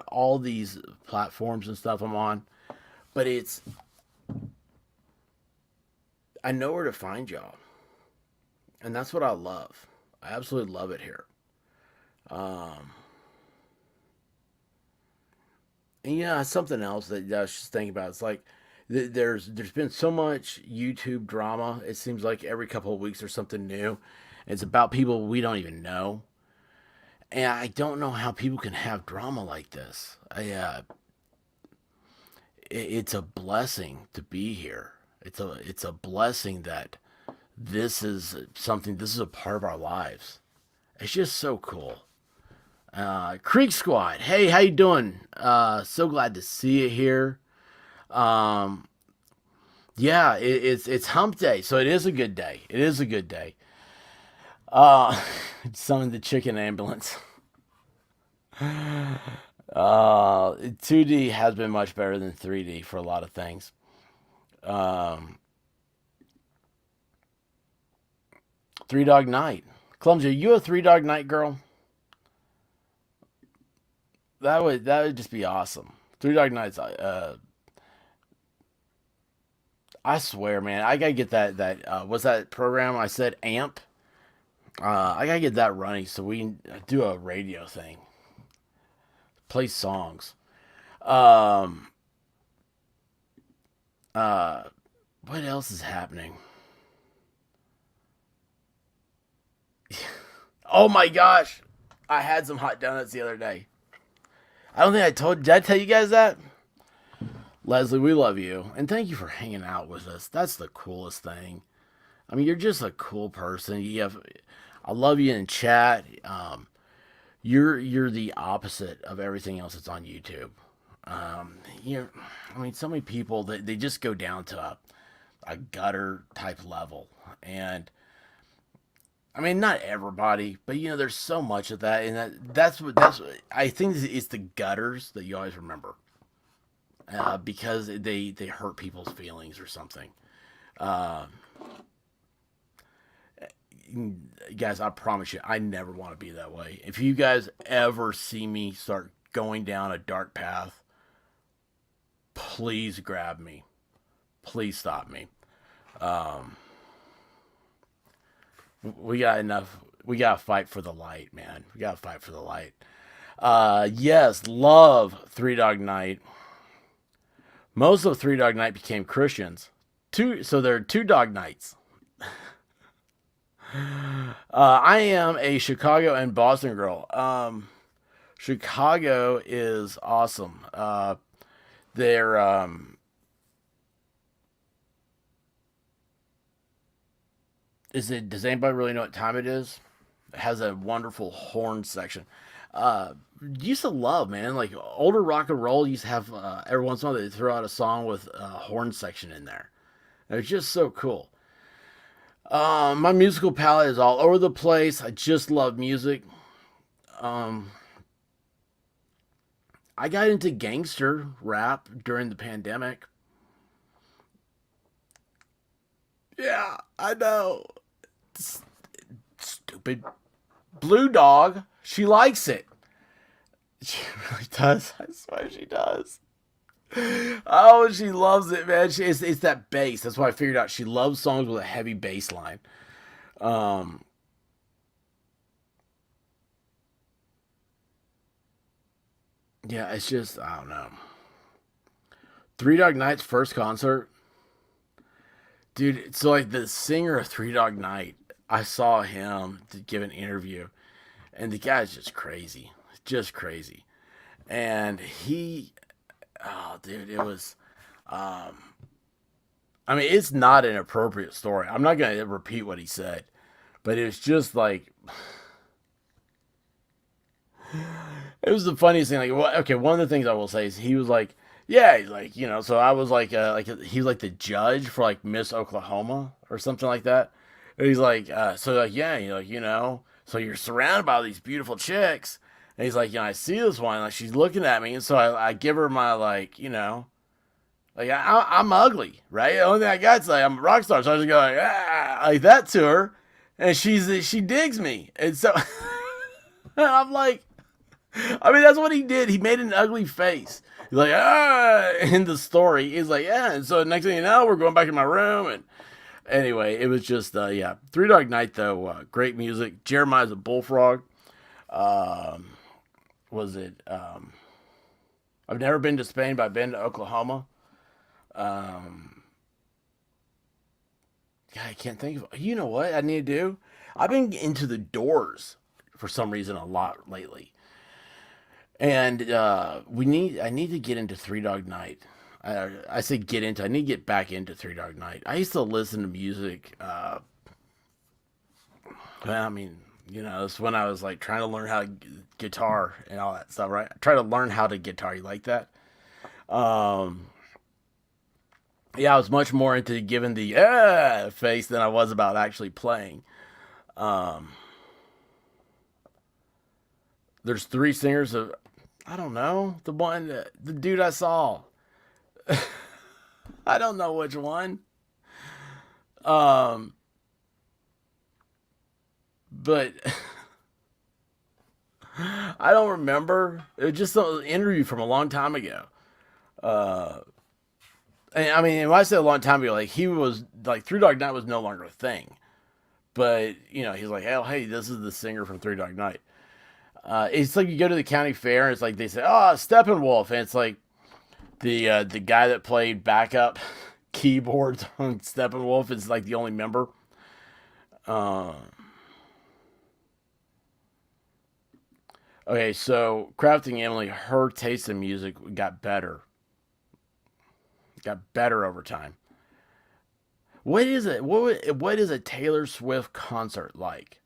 all these platforms and stuff I'm on, but I know where to find y'all, and that's what I love. I absolutely love it here. Um, And yeah, something else that I was just thinking about. It's like there's been so much YouTube drama. It seems like every couple of weeks there's something new. It's about people we don't even know, and I don't know how people can have drama like this. It's a blessing to be here. It's a blessing that this is something. This is a part of our lives. It's just so cool. Creek Squad, hey, how you doing? So glad to see you here. Um, yeah, it's Hump Day, so it is a good day. It is a good day. Uh, Summon the chicken ambulance. 2D has been much better than 3D for a lot of things. Um, Three Dog Night. Clumsy, are you a Three Dog Night girl? That would just be awesome. Three Dog Nights. I swear, man, I gotta get that. What's that program? I said Amp. I gotta get that running so we can do a radio thing, play songs. Um, uh, what else is happening? Oh my gosh, I had some hot donuts the other day. I don't think I told. Did I tell you guys that? Leslie, we love you and thank you for hanging out with us. That's the coolest thing. I mean, you're just a cool person. I love you in chat. You're the opposite of everything else that's on YouTube. You, I mean, so many people they just go down to a gutter type level, and I mean, not everybody, but there's so much of that, and that's what I think it's the gutters that you always remember, because they hurt people's feelings or something. Uh, Guys, I promise you, I never want to be that way. If you guys ever see me start going down a dark path, please grab me. Please stop me. Um, we got enough. We got to fight for the light, man. We got to fight for the light. Yes, love Three Dog Night. Most of Three Dog Night became Christians. So there are two Dog Nights. I am a Chicago and Boston girl. Chicago is awesome. They're is it? Does anybody really know what time it is? It has a wonderful horn section. Used to love, man, like older rock and roll used to have every once in a while they throw out a song with a horn section in there. It's just so cool. My musical palette is all over the place. I just love music. Um, I got into gangster rap during the pandemic. Yeah, I know. S- Stupid blue dog. She likes it. She really does. I swear she does. Oh, she loves it, man. It's that bass. That's why I figured out she loves songs with a heavy bass line. Um, yeah, it's just I don't know. Three Dog Night's first concert, dude. So like the singer of Three Dog Night, I saw him to give an interview, and the guy's just crazy. And oh, dude, it was. Um, I mean, it's not an appropriate story. I'm not gonna repeat what he said, but it was just like it was the funniest thing. Like, okay, one of the things I will say is he was like, yeah, he's like, So I was like he was like the judge for like Miss Oklahoma or something like that. And he's like, so like, yeah, you're like, so you're surrounded by all these beautiful chicks. And he's like, I see this one, like she's looking at me, and so I give her my like, like I'm ugly, right? The only thing I got is like I'm a rock star, so I just go like that to her, and she digs me, and so I'm like, I mean, that's what he did. He made an ugly face. He's like, in the story. He's like, yeah. And so next thing you know, we're going back in my room. And anyway, it was just, yeah. Three Dog Night, though, great music. Jeremiah's a Bullfrog. Um, was it? I've never been to Spain, but I've been to Oklahoma. Um, God, I can't think of. You know what I need to do? I've been into the Doors for some reason a lot lately, and I need to get into Three Dog Night. I say get into. I need to get back into Three Dog Night. I used to listen to music. Well, I mean, it's when I was like trying to learn how to guitar and all that stuff, right? I try to learn how to guitar. You like that? Um, yeah, I was much more into giving the face than I was about actually playing. Um, there's three singers of, I don't know, the dude I saw. I don't know which one. Um, but I don't remember. It was just an interview from a long time ago. Uh, and I mean, when I say a long time ago, like he was like Three Dog Night was no longer a thing. But he's like, oh, hey, this is the singer from Three Dog Night. It's like you go to the county fair, and it's like they say, oh, Steppenwolf, and it's like the guy that played backup keyboards on Steppenwolf is like the only member. Uh, okay, so crafting Emily, her taste in music got better over time. What is it? What is a Taylor Swift concert like?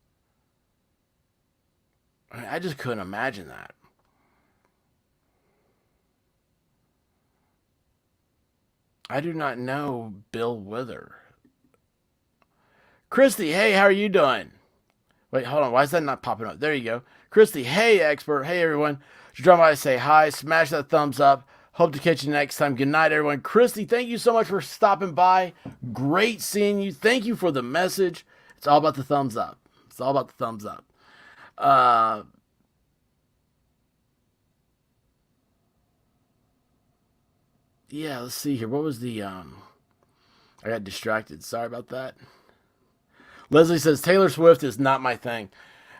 I mean, I just couldn't imagine that. I do not know Bill Wither. Christy, hey, how are you doing? Wait, hold on. Why is that not popping up? There you go. Christy, hey, expert. Hey, everyone. Just drop by to say hi. Smash that thumbs up. Hope to catch you next time. Good night, everyone. Christy, thank you so much for stopping by. Great seeing you. Thank you for the message. It's all about the thumbs up. It's all about the thumbs up. Uh, yeah, let's see here. What was I got distracted. Sorry about that. Leslie says Taylor Swift is not my thing.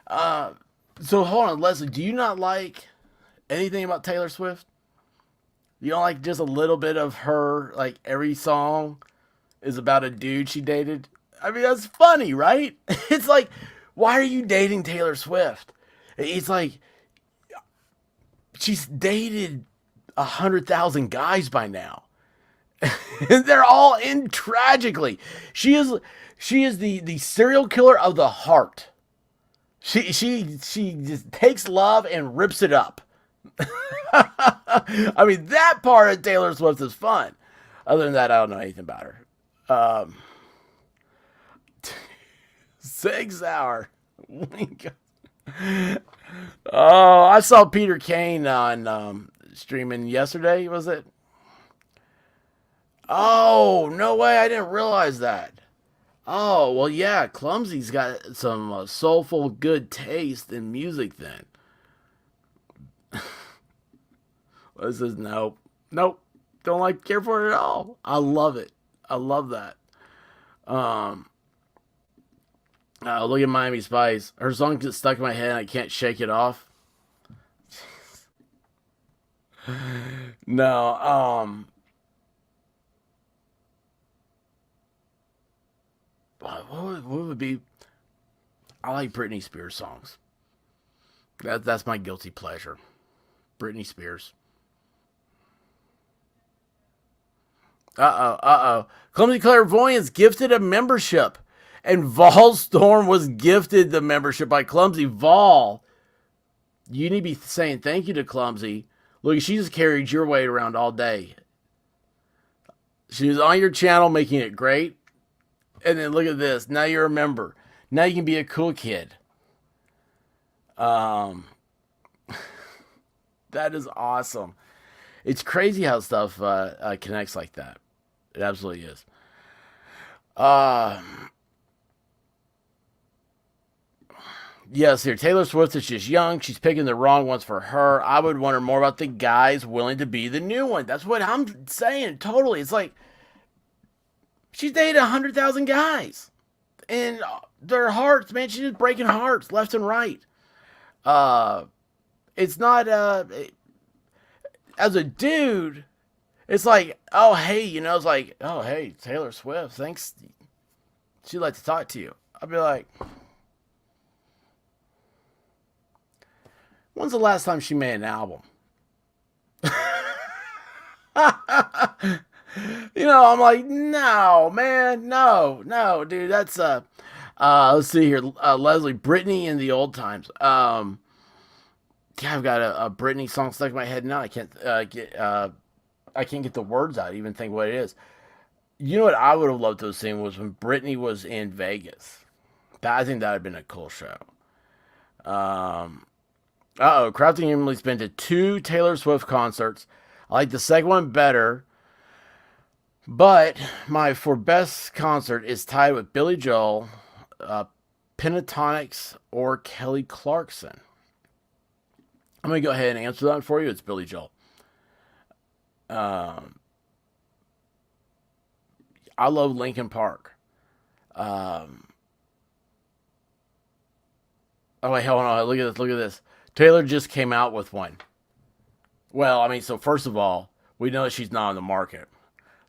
Uh, so hold on, Leslie. Do you not like anything about Taylor Swift? You don't like just a little bit of her? Like every song is about a dude she dated. I mean, that's funny, right? It's like, why are you dating Taylor Swift? It's like she's dated 100,000 guys by now. They're all in tragically. She is the serial killer of the heart. She just takes love and rips it up. I mean, that part of Taylor Swift is fun. Other than that, I don't know anything about her. Um, 6 hour. Oh, I saw Peter Kane on streaming yesterday. Was it? Oh, no way! I didn't realize that. Oh, well, yeah. Clumsy's got some soulful, good taste in music. Then this is nope, nope. Don't care for it at all. I love it. I love that. Um, look at Miami Spice. Her song gets stuck in my head and I can't shake it off. No, what would be? I like Britney Spears songs. That's my guilty pleasure. Britney Spears. Clumsy Clairvoyance gifted a membership, and Vol Storm was gifted the membership by Clumsy. Vol, you need to be saying thank you to Clumsy. Look, she just carried your weight around all day. She was on your channel making it great. And then look at this. Now you're a member. Now you can be a cool kid. Um, that is awesome. It's crazy how stuff connects like that. It absolutely is. Uh, yes, here. Taylor Swift is just young. She's picking the wrong ones for her. I would wonder more about the guys willing to be the new one. That's what I'm saying. Totally. It's like she's dated 100,000 guys. And their hearts, man, she's just breaking hearts left and right. Uh, it's not, as a dude, it's like, oh hey, it's like, oh hey, Taylor Swift, thanks. She'd like to talk to you. I'd be like, when's the last time she made an album? I'm like, no, man, no, no, dude, that's let's see here, Leslie, Britney in the old times. Yeah, I've got a Britney song stuck in my head now. I can't get the words out. Even think what it is. You know what I would have loved to have seen was when Britney was in Vegas. I think that would have been a cool show. Um, Crafting Emily's been to two Taylor Swift concerts. I like the second one better, but my for best concert is tied with Billy Joel, uh, Pentatonics, or Kelly Clarkson. I'm gonna go ahead and answer that for you. It's Billy Joel. Um, I love Linkin Park. Um, oh wait, hold on. Look at this. Look at this. Taylor just came out with one. Well, I mean, so first of all, we know that she's not on the market.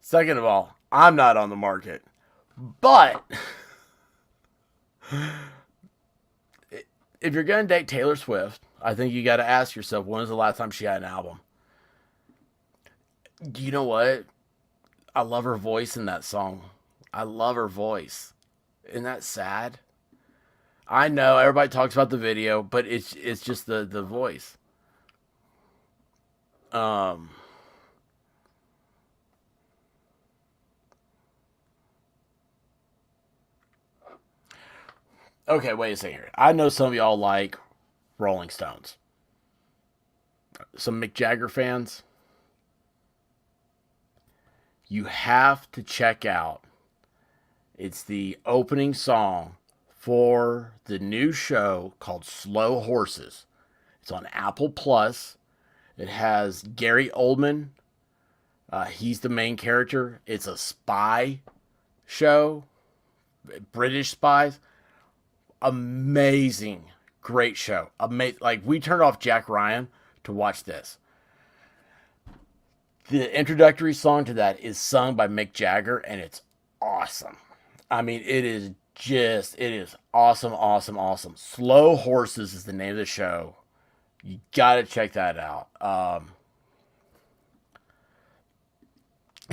Second of all, I'm not on the market. But if you're gonna date Taylor Swift, I think you got to ask yourself, when was the last time she had an album? You know what? I love her voice in that song. I love her voice. Isn't that sad? I know everybody talks about the video, but it's just the voice. Um. Okay, wait a second here. I know some of y'all like Rolling Stones. Some Mick Jagger fans. You have to check out. It's the opening song for the new show called Slow Horses. It's on Apple Plus. It has Gary Oldman. He's the main character. It's a spy show, British spies. Amazing, great show. Like we turned off Jack Ryan to watch this. The introductory song to that is sung by Mick Jagger, and it's awesome. I mean, it is awesome, awesome, awesome. Slow Horses is the name of the show. You gotta check that out.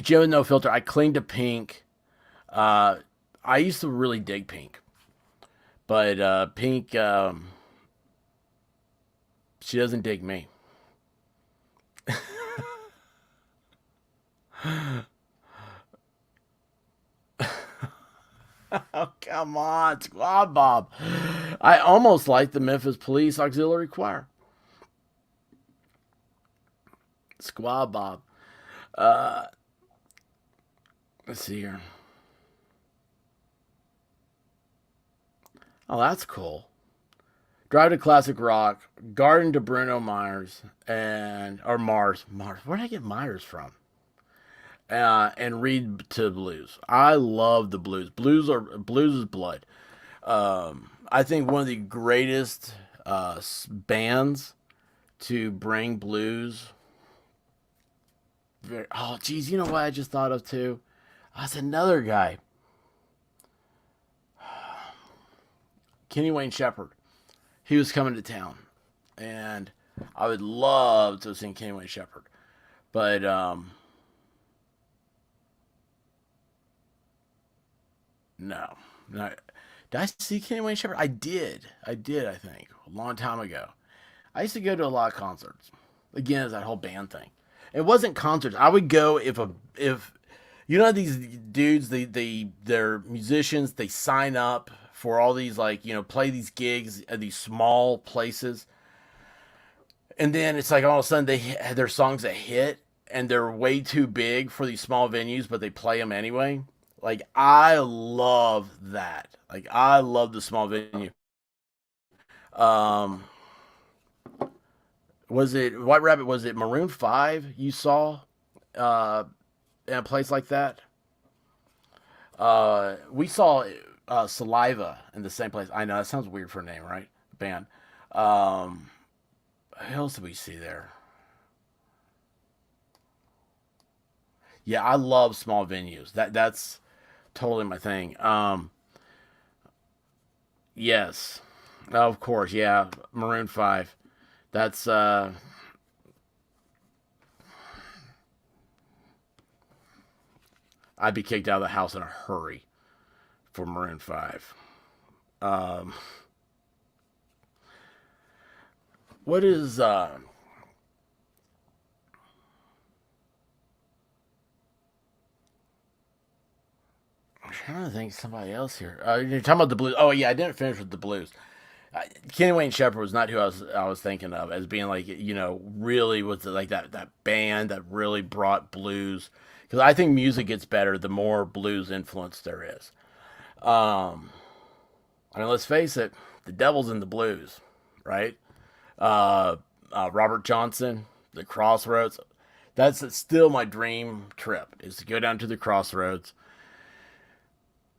Joe No Filter. I cling to Pink. Uh, I used to really dig Pink, but Pink, she doesn't dig me. Oh, come on, Squad Bob. I almost like the Memphis Police Auxiliary Choir. Squad Bob. Uh, let's see here. Oh, that's cool. Drive to Classic Rock, Garden to Bruno Myers, or Mars. Mars. Where did I get Myers from? And Read to Blues. I love the blues. Blues is blood. I think one of the greatest bands to bring blues. Oh, geez, you know what I just thought of too? That's another guy, Kenny Wayne Shepherd. He was coming to town, and I would love to have seen Kenny Wayne Shepherd, but no, no. Did I see Kenny Wayne Shepherd? I did. I did. I think a long time ago. I used to go to a lot of concerts. Again, it's that whole band thing. It wasn't concerts. I would go if these dudes, they're musicians. They sign up for all these, like, play these gigs at these small places, and then it's like all of a sudden they had their songs that hit, and they're way too big for these small venues, but they play them anyway. Like, I love that. Like, I love the small venue. Um, was it White Rabbit? Was it Maroon 5 you saw uh, in a place like that? We saw Saliva in the same place. I know that sounds weird for a name, right? Band. Um, who else did we see there? Yeah, I love small venues. That's totally my thing. Yes, of course. Yeah, Maroon Five. That's I'd be kicked out of the house in a hurry for Maroon Five. Um, what is I'm trying to think of somebody else here. You're talking about the blues. Oh yeah, I didn't finish with the blues. Kenny Wayne Shepherd was not who I was thinking of as being like really was like that band that really brought blues because I think music gets better the more blues influence there is. Um, I mean, let's face it, the devil's in the blues, right? Uh, Robert Johnson, the Crossroads. That's still my dream trip is to go down to the Crossroads.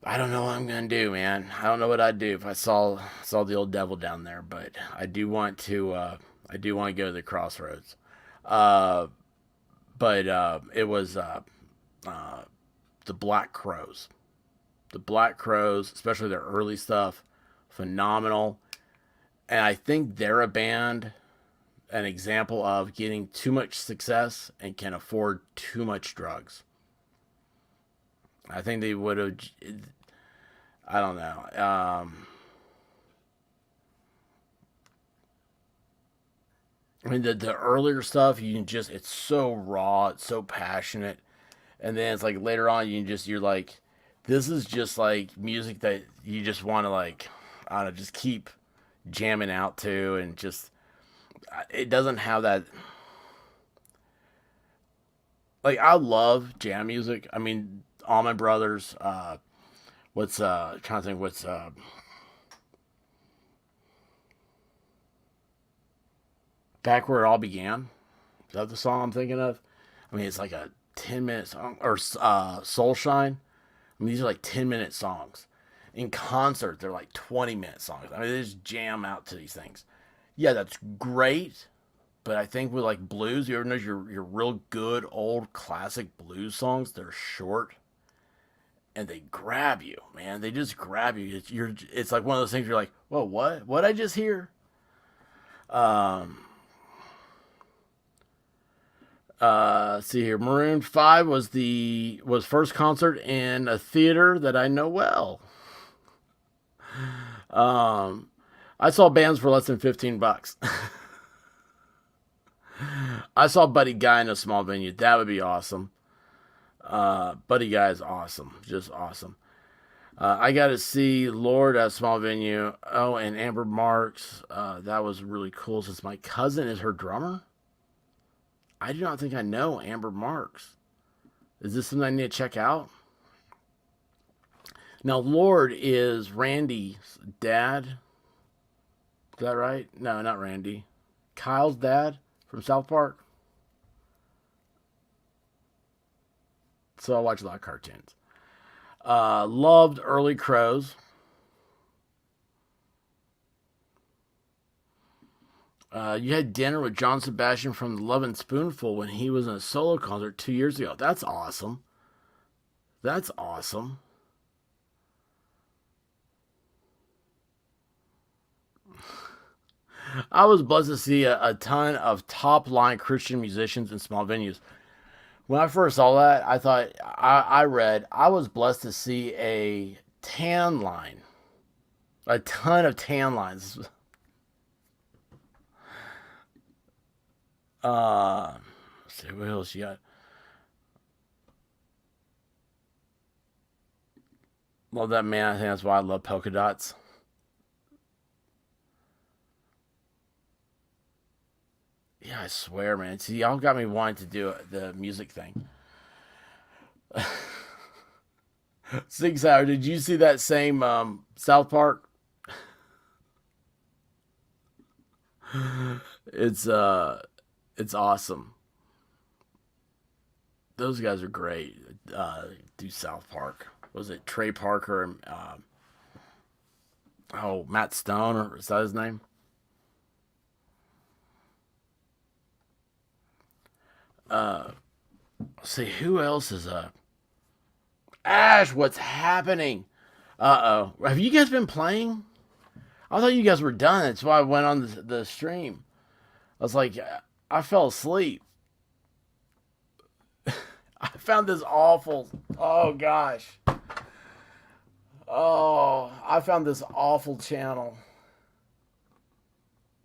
I don't know what I'm gonna do, man. I don't know what I'd do if I saw the old devil down there, but I do want to go to the Crossroads. Uh, but it was uh, the Black Crows. The Black Crows, especially their early stuff, phenomenal. And I think they're a band, an example of getting too much success and can afford too much drugs. I think they would have. I don't know. I mean, the earlier stuff, you can just, it's so raw, it's so passionate. And then it's like later on, you're like, this is just like music that you just want to, like, I don't know, just keep jamming out to. And just, it doesn't have that, like, I love jam music. I mean, all my brothers, trying to think back where it all began. Is that the song I'm thinking of? I mean, it's like a 10-minute song or Soul Shine. I mean, these are like 10-minute songs. In concert, they're like 20-minute songs. I mean, they just jam out to these things. Yeah, that's great. But I think with like blues, you ever know your real good old classic blues songs, they're short and they grab you, man. They just grab you. It's like one of those things you're like, whoa, what? What I just hear? Um, see here, Maroon Five was first concert in a theater that I know well. Um, I saw bands for less than $15. I saw Buddy Guy in a small venue. That would be awesome. Buddy Guy is awesome, just awesome. I got to see Lord at a small venue. Oh, and Amber Marks. That was really cool. Since my cousin is her drummer, I do not think I know Amber Marks. Is this something I need to check out? Now, Lord is Randy's dad. Is that right? No, not Randy. Kyle's dad from South Park. So I watch a lot of cartoons. Loved Early Crows. You had dinner with John Sebastian from the Love and Spoonful when he was in a solo concert 2 years ago. That's awesome. That's awesome. I was blessed to see a ton of top line Christian musicians in small venues. When I first saw that, I thought I read I was blessed to see a tan line, a ton of tan lines. Let's see what else you got. Love that man. I think that's why I love polka dots. Yeah, I swear, man. See, y'all got me wanting to do the music thing. Six Hour. Did you see that same South Park? It's it's awesome. Those guys are great. Do South Park. Was it Trey Parker and oh Matt Stone or is that his name? Let's see, who else is up? Ash, what's happening? Uh-oh. Have you guys been playing? I thought you guys were done. That's why I went on the stream. I was like, I fell asleep. I found this awful. Oh, gosh. Oh, I found this awful channel.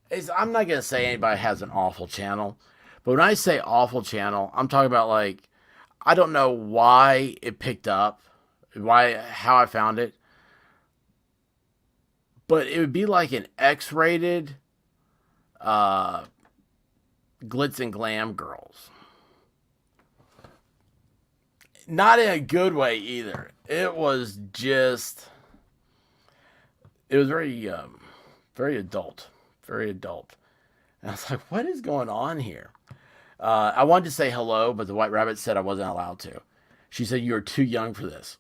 I'm not going to say anybody has an awful channel. But when I say awful channel, I'm talking about like, I don't know why it picked up, how I found it. But it would be like an X-rated glitz and glam girls. Not in a good way either. It was very, very adult. Very adult. And I was like, what is going on here? I wanted to say hello, but the White Rabbit said I wasn't allowed to. She said, you are too young for this.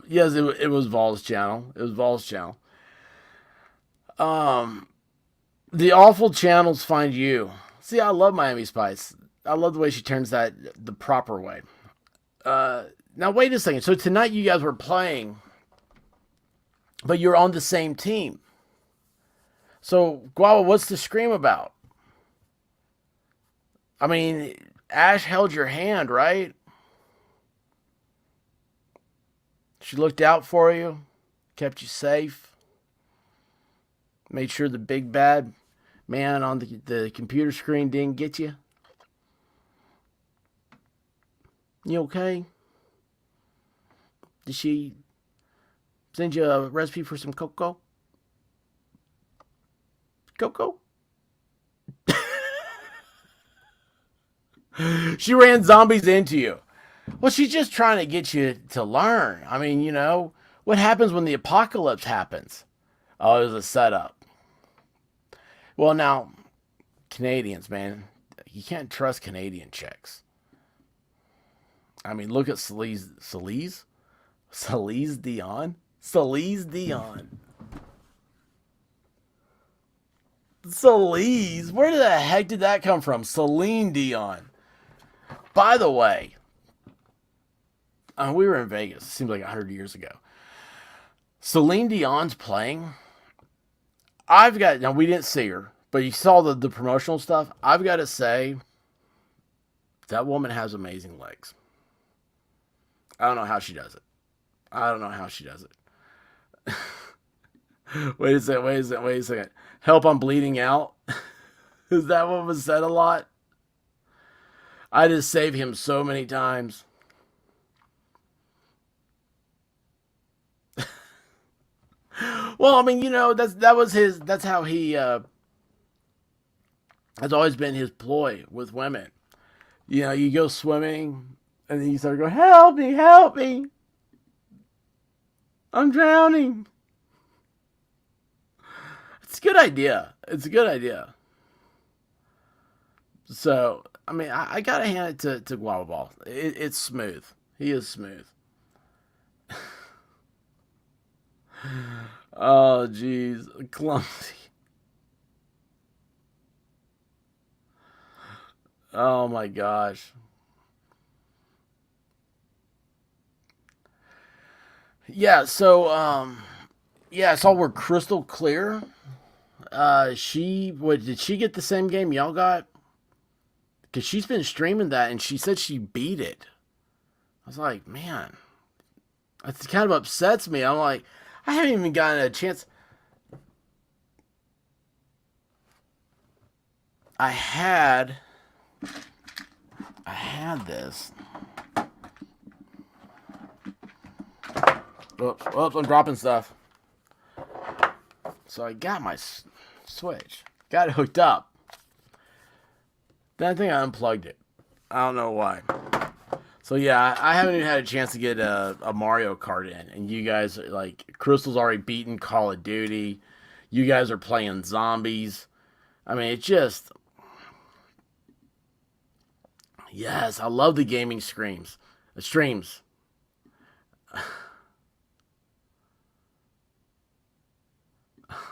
Yes, it was Vol's channel. It was Vol's channel. The awful channels find you. See, I love Miami Spice. I love the way she turns that the proper way. Now, wait a second. So tonight you guys were playing, but you're on the same team. So, Guava, what's the scream about? I mean, Ash held your hand, right? She looked out for you, kept you safe, made sure the big bad man on the computer screen didn't get you. You okay? Did she send you a recipe for some cocoa? Cocoa? She ran zombies into you. Well, she's just trying to get you to learn. I mean, what happens when the apocalypse happens? Oh, it was a setup. Well, now, Canadians, man, you can't trust Canadian chicks. I mean, look at Celise Dion. Celise Dion. Celise? Where the heck did that come from? Celine Dion. By the way, we were in Vegas. It seems like 100 years ago. Celine Dion's playing. Now we didn't see her, but you saw the promotional stuff. I've got to say, that woman has amazing legs. I don't know how she does it. Wait a second. Help, I'm bleeding out. Is that what was said a lot? I just saved him so many times. Well, I mean, that's how he, that's always been his ploy with women. You go swimming, and then you start going, help me. I'm drowning. It's a good idea. So, I mean, I gotta hand it to Guava Ball. It's smooth. He is smooth. Oh, jeez. Clumsy. Oh, my gosh. Yeah, so, I saw we're crystal clear. Did she get the same game y'all got? Because she's been streaming that, and she said she beat it. I was like, man, that kind of upsets me. I'm like, I haven't even gotten a chance. I had this. Oops, I'm dropping stuff. So I got my Switch. Got it hooked up. Then I think I unplugged it. I don't know why. So yeah, I haven't even had a chance to get a Mario Kart in. And you guys, like, Crystal's already beaten Call of Duty. You guys are playing zombies. I mean, it's just... Yes, I love the gaming streams.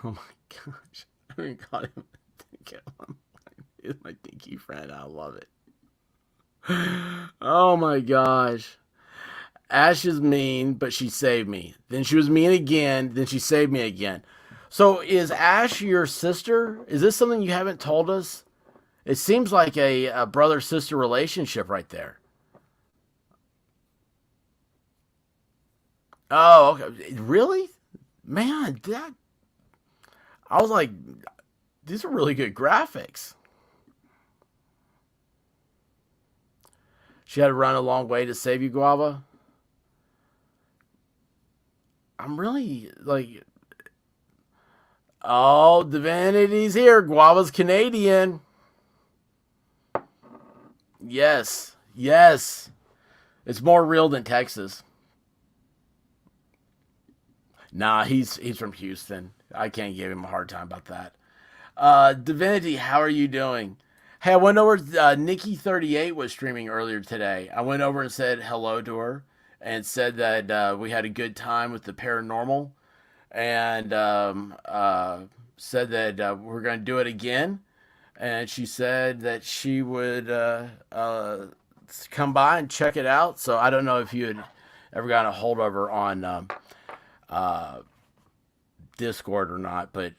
Oh my gosh. I haven't got him. My dinky friend. I love it. Oh my gosh. Ash is mean, but she saved me. Then she was mean again. Then she saved me again. So is Ash your sister? Is this something you haven't told us? It seems like a brother sister relationship right there. Oh, okay. Really? Man, that I was like, these are really good graphics. She had to run a long way to save you, Guava. I'm really like, oh, Divinity's here. Guava's Canadian. Yes, yes. It's more real than Texas. Nah, he's from Houston. I can't give him a hard time about that. Divinity, how are you doing? Hey, I went over. Nikki38 was streaming earlier today. I went over and said hello to her, and said that we had a good time with the paranormal, and said that we're going to do it again. And she said that she would come by and check it out. So I don't know if you had ever gotten a hold of her on uh, Discord or not, but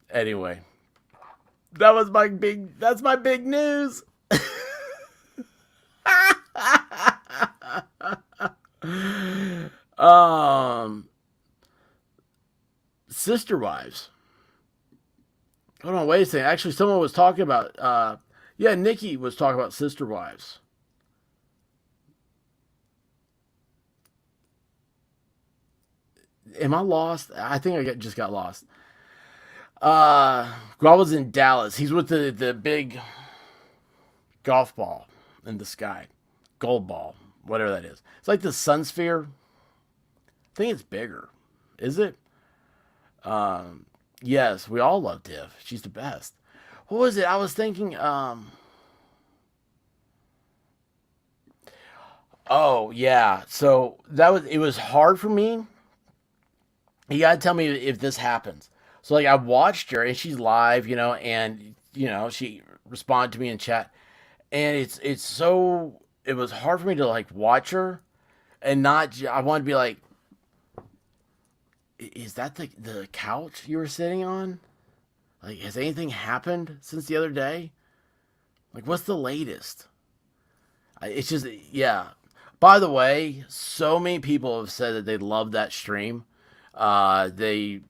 anyway, that's my big news. um, Sister wives. Hold on, wait a second. Actually, someone was talking about. Yeah, Nikki was talking about sister wives. Am I lost? I think just got lost. Gual was in Dallas. He's with the big golf ball in the sky, gold ball, whatever that is. It's like the sun sphere. I think it's bigger. Is it? Yes, we all love Div. She's the best. What was it? I was thinking. Oh yeah. So that was. It was hard for me. You gotta tell me if this happens. So like I watched her and she's live, and she responded to me in chat, and it's so it was hard for me to like watch her and not. I wanted to be like, is that the couch you were sitting on? Like, has anything happened since the other day? Like, what's the latest? It's just, yeah. By the way, so many people have said that they love that stream. They,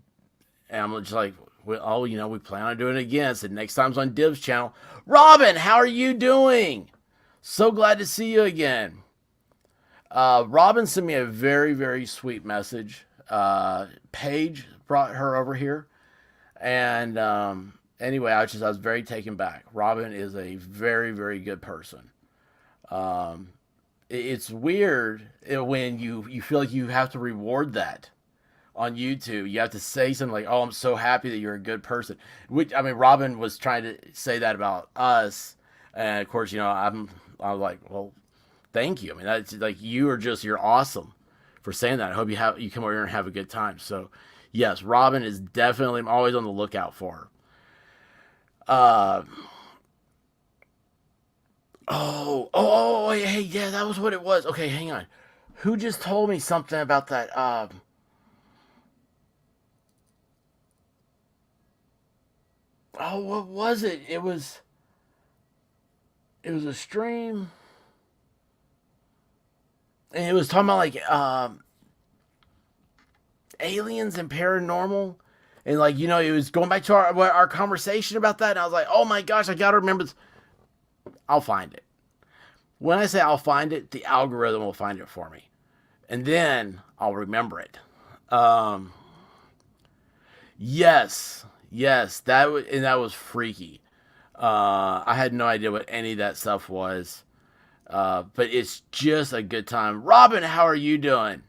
and I'm just like, well, oh, we plan on doing it again. I said next time's on Div's channel. Robin, how are you doing? So glad to see you again. Robin sent me a very, very sweet message. Paige brought her over here, and anyway, I was very taken back. Robin is a very, very good person. Um, it's weird when you feel like you have to reward that on YouTube. You have to say something like, "Oh, I'm so happy that you're a good person." Which, I mean, Robin was trying to say that about us, and of course, I'm like, well, thank you. I mean, that's like you're awesome for saying that. I hope you come over here and have a good time. So, yes, Robin is definitely. I'm always on the lookout for her. Uh, oh, hey, yeah, that was what it was. Okay, hang on. Who just told me something about that? Oh, what was it? It was a stream, and it was talking about like aliens and paranormal, and like it was going back to our conversation about that, and I was like, oh my gosh, I gotta remember this. I'll find it. When I say I'll find it, the algorithm will find it for me, and then I'll remember it. Um, yes, yes, that was freaky. I had no idea what any of that stuff was. But it's just a good time. Robin, how are you doing?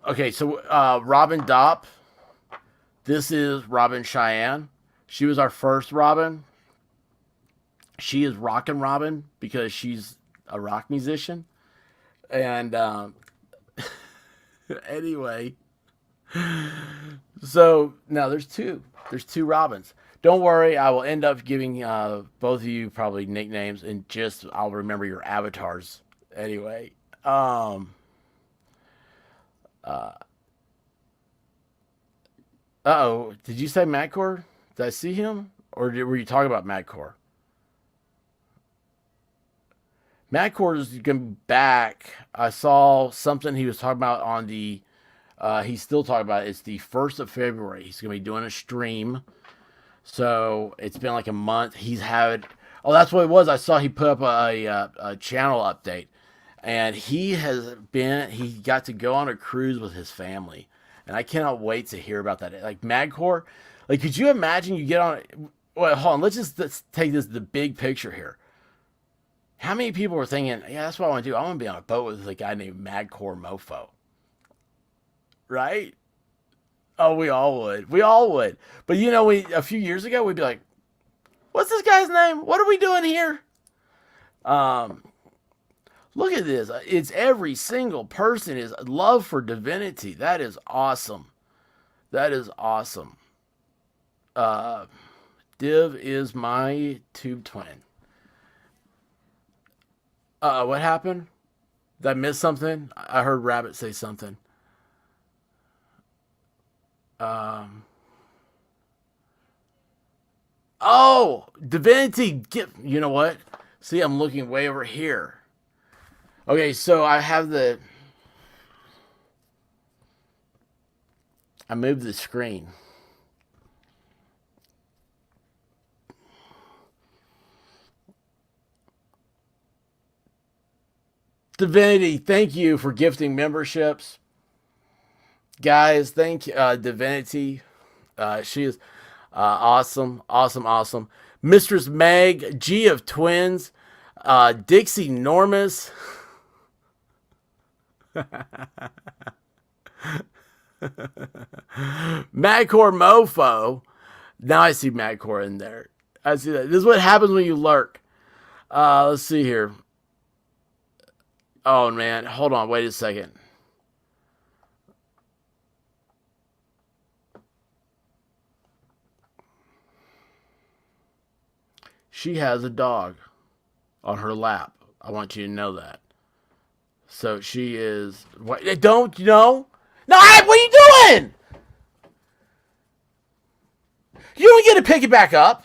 Okay, so Robin Dopp. This is Robin Cheyenne. She was our first Robin. She is Rockin' Robin because she's a rock musician. And anyway, so now there's two. There's two Robins. Don't worry, I will end up giving both of you probably nicknames, and just I'll remember your avatars anyway. Um, oh, did you say Madcore? Did I see him, or were you talking about Madcore? Madcore is gonna be back. I saw something he was talking about on the. He's still talking about it. It's the 1st of February. He's gonna be doing a stream. So it's been like a month. He's had. Oh, that's what it was. I saw he put up a channel update, and he has been. He got to go on a cruise with his family, and I cannot wait to hear about that. Like Madcore, like could you imagine you get on? Well, hold on. Let's take this the big picture here. How many people were thinking, yeah, that's what I want to do. I want to be on a boat with a guy named Madcore Mofo, right? Oh, we all would. We all would. But a few years ago, we'd be like, "What's this guy's name? What are we doing here?" Um, Look at this. It's every single person is love for divinity. That is awesome. That is awesome. Uh, Div is my tube twin. What happened? Did I miss something? I heard Rabbit say something. Um, oh, divinity. You know what? See, I'm looking way over here. Okay, so I moved the screen. Divinity, thank you for gifting memberships. Guys, thank you, Divinity. She is awesome, awesome, awesome. Mistress Meg, G of Twins, Dixie Normus. Madcore Mofo. Now I see Madcore in there. I see that. This is what happens when you lurk. Let's see here. Oh man, hold on, wait a second. She has a dog on her lap. I want you to know that. So she is. What? Don't you know? No, what are you doing? You don't get to pick it back up.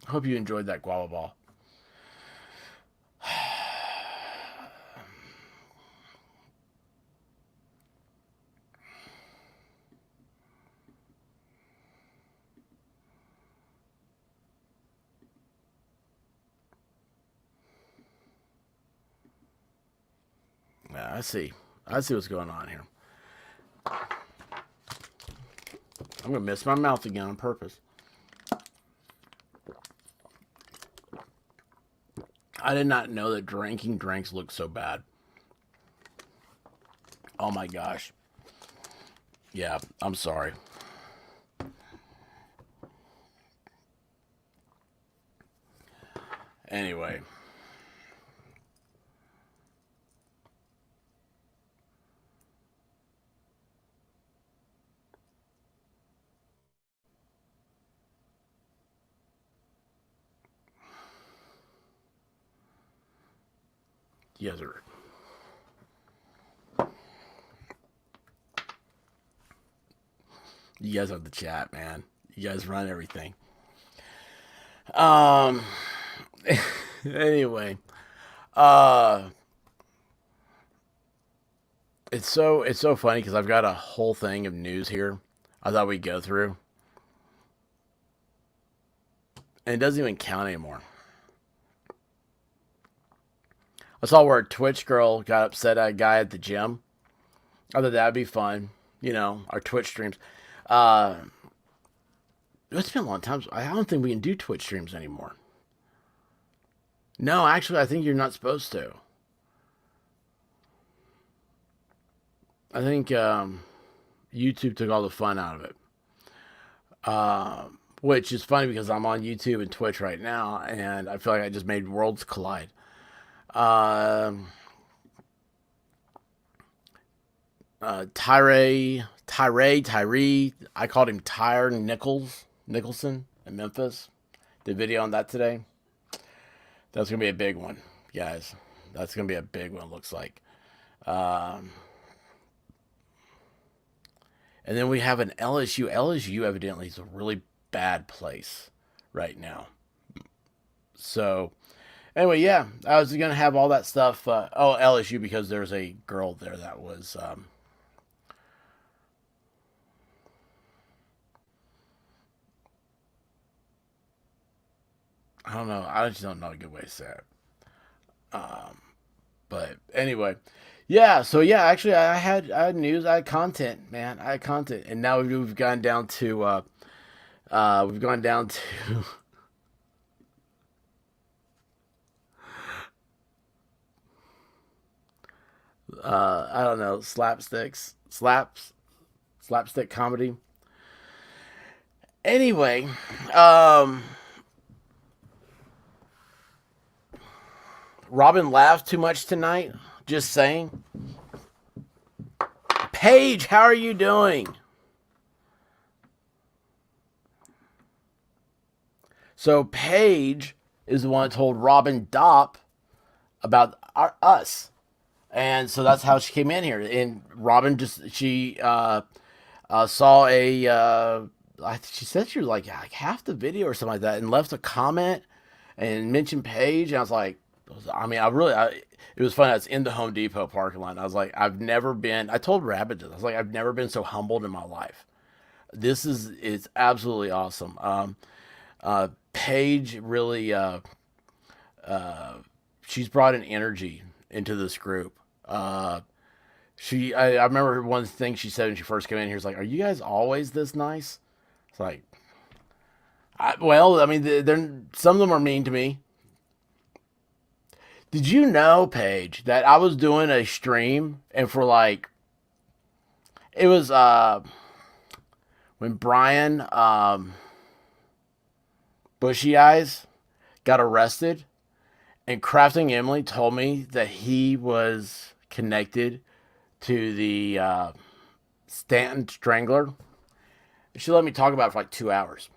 I hope you enjoyed that guava ball. Yeah, I see. I see what's going on here. I'm going to miss my mouth again on purpose. I did not know that drinking drinks look so bad. Oh my gosh. Yeah, I'm sorry. Anyway. Yes, sir. You guys have the chat, man. You guys run everything. Um. Anyway, uh, it's so funny because I've got a whole thing of news here. I thought we'd go through, and it doesn't even count anymore. I saw where a Twitch girl got upset at a guy at the gym. I thought that'd be fun. Our Twitch streams. Uh, it's been a long time. I don't think we can do Twitch streams anymore. No, actually, I think you're not supposed to. I think YouTube took all the fun out of it. Which is funny because I'm on YouTube and Twitch right now, and I feel like I just made worlds collide. Um, Tyree. I called him Nicholson in Memphis. Did video on that today. That's gonna be a big one, guys. That's gonna be a big one. Looks like. Um, and then we have an LSU. LSU evidently is a really bad place right now. So anyway, yeah, I was gonna have all that stuff. LSU because there's a girl there that was. I don't know. I just don't know a good way to say it. But anyway, yeah. So yeah, actually, I had news. I had content, man. I had content, and now we've gone down to we've gone down to I don't know slapstick comedy. Anyway, um, Robin laughed too much tonight. Just saying. Paige, how are you doing? So Paige is the one that told Robin Dopp about us, and so that's how she came in here. And Robin just saw a she said she was like half the video or something like that, and left a comment and mentioned Paige. And I was like, I mean, it was funny. I was in the Home Depot parking lot. And I was like, I've never been. I told Rabbit this. I was like, I've never been so humbled in my life. This is it's absolutely awesome. Paige really she's brought an energy into this group. I remember one thing she said when she first came in here was like, "Are you guys always this nice?" It's like, well, I mean, some of them are mean to me. Did you know, Paige, that I was doing a stream and for like, it was when Brian Bushy Eyes got arrested, and Crafting Emily told me that he was connected to the Stanton Strangler. She let me talk about it for like 2 hours.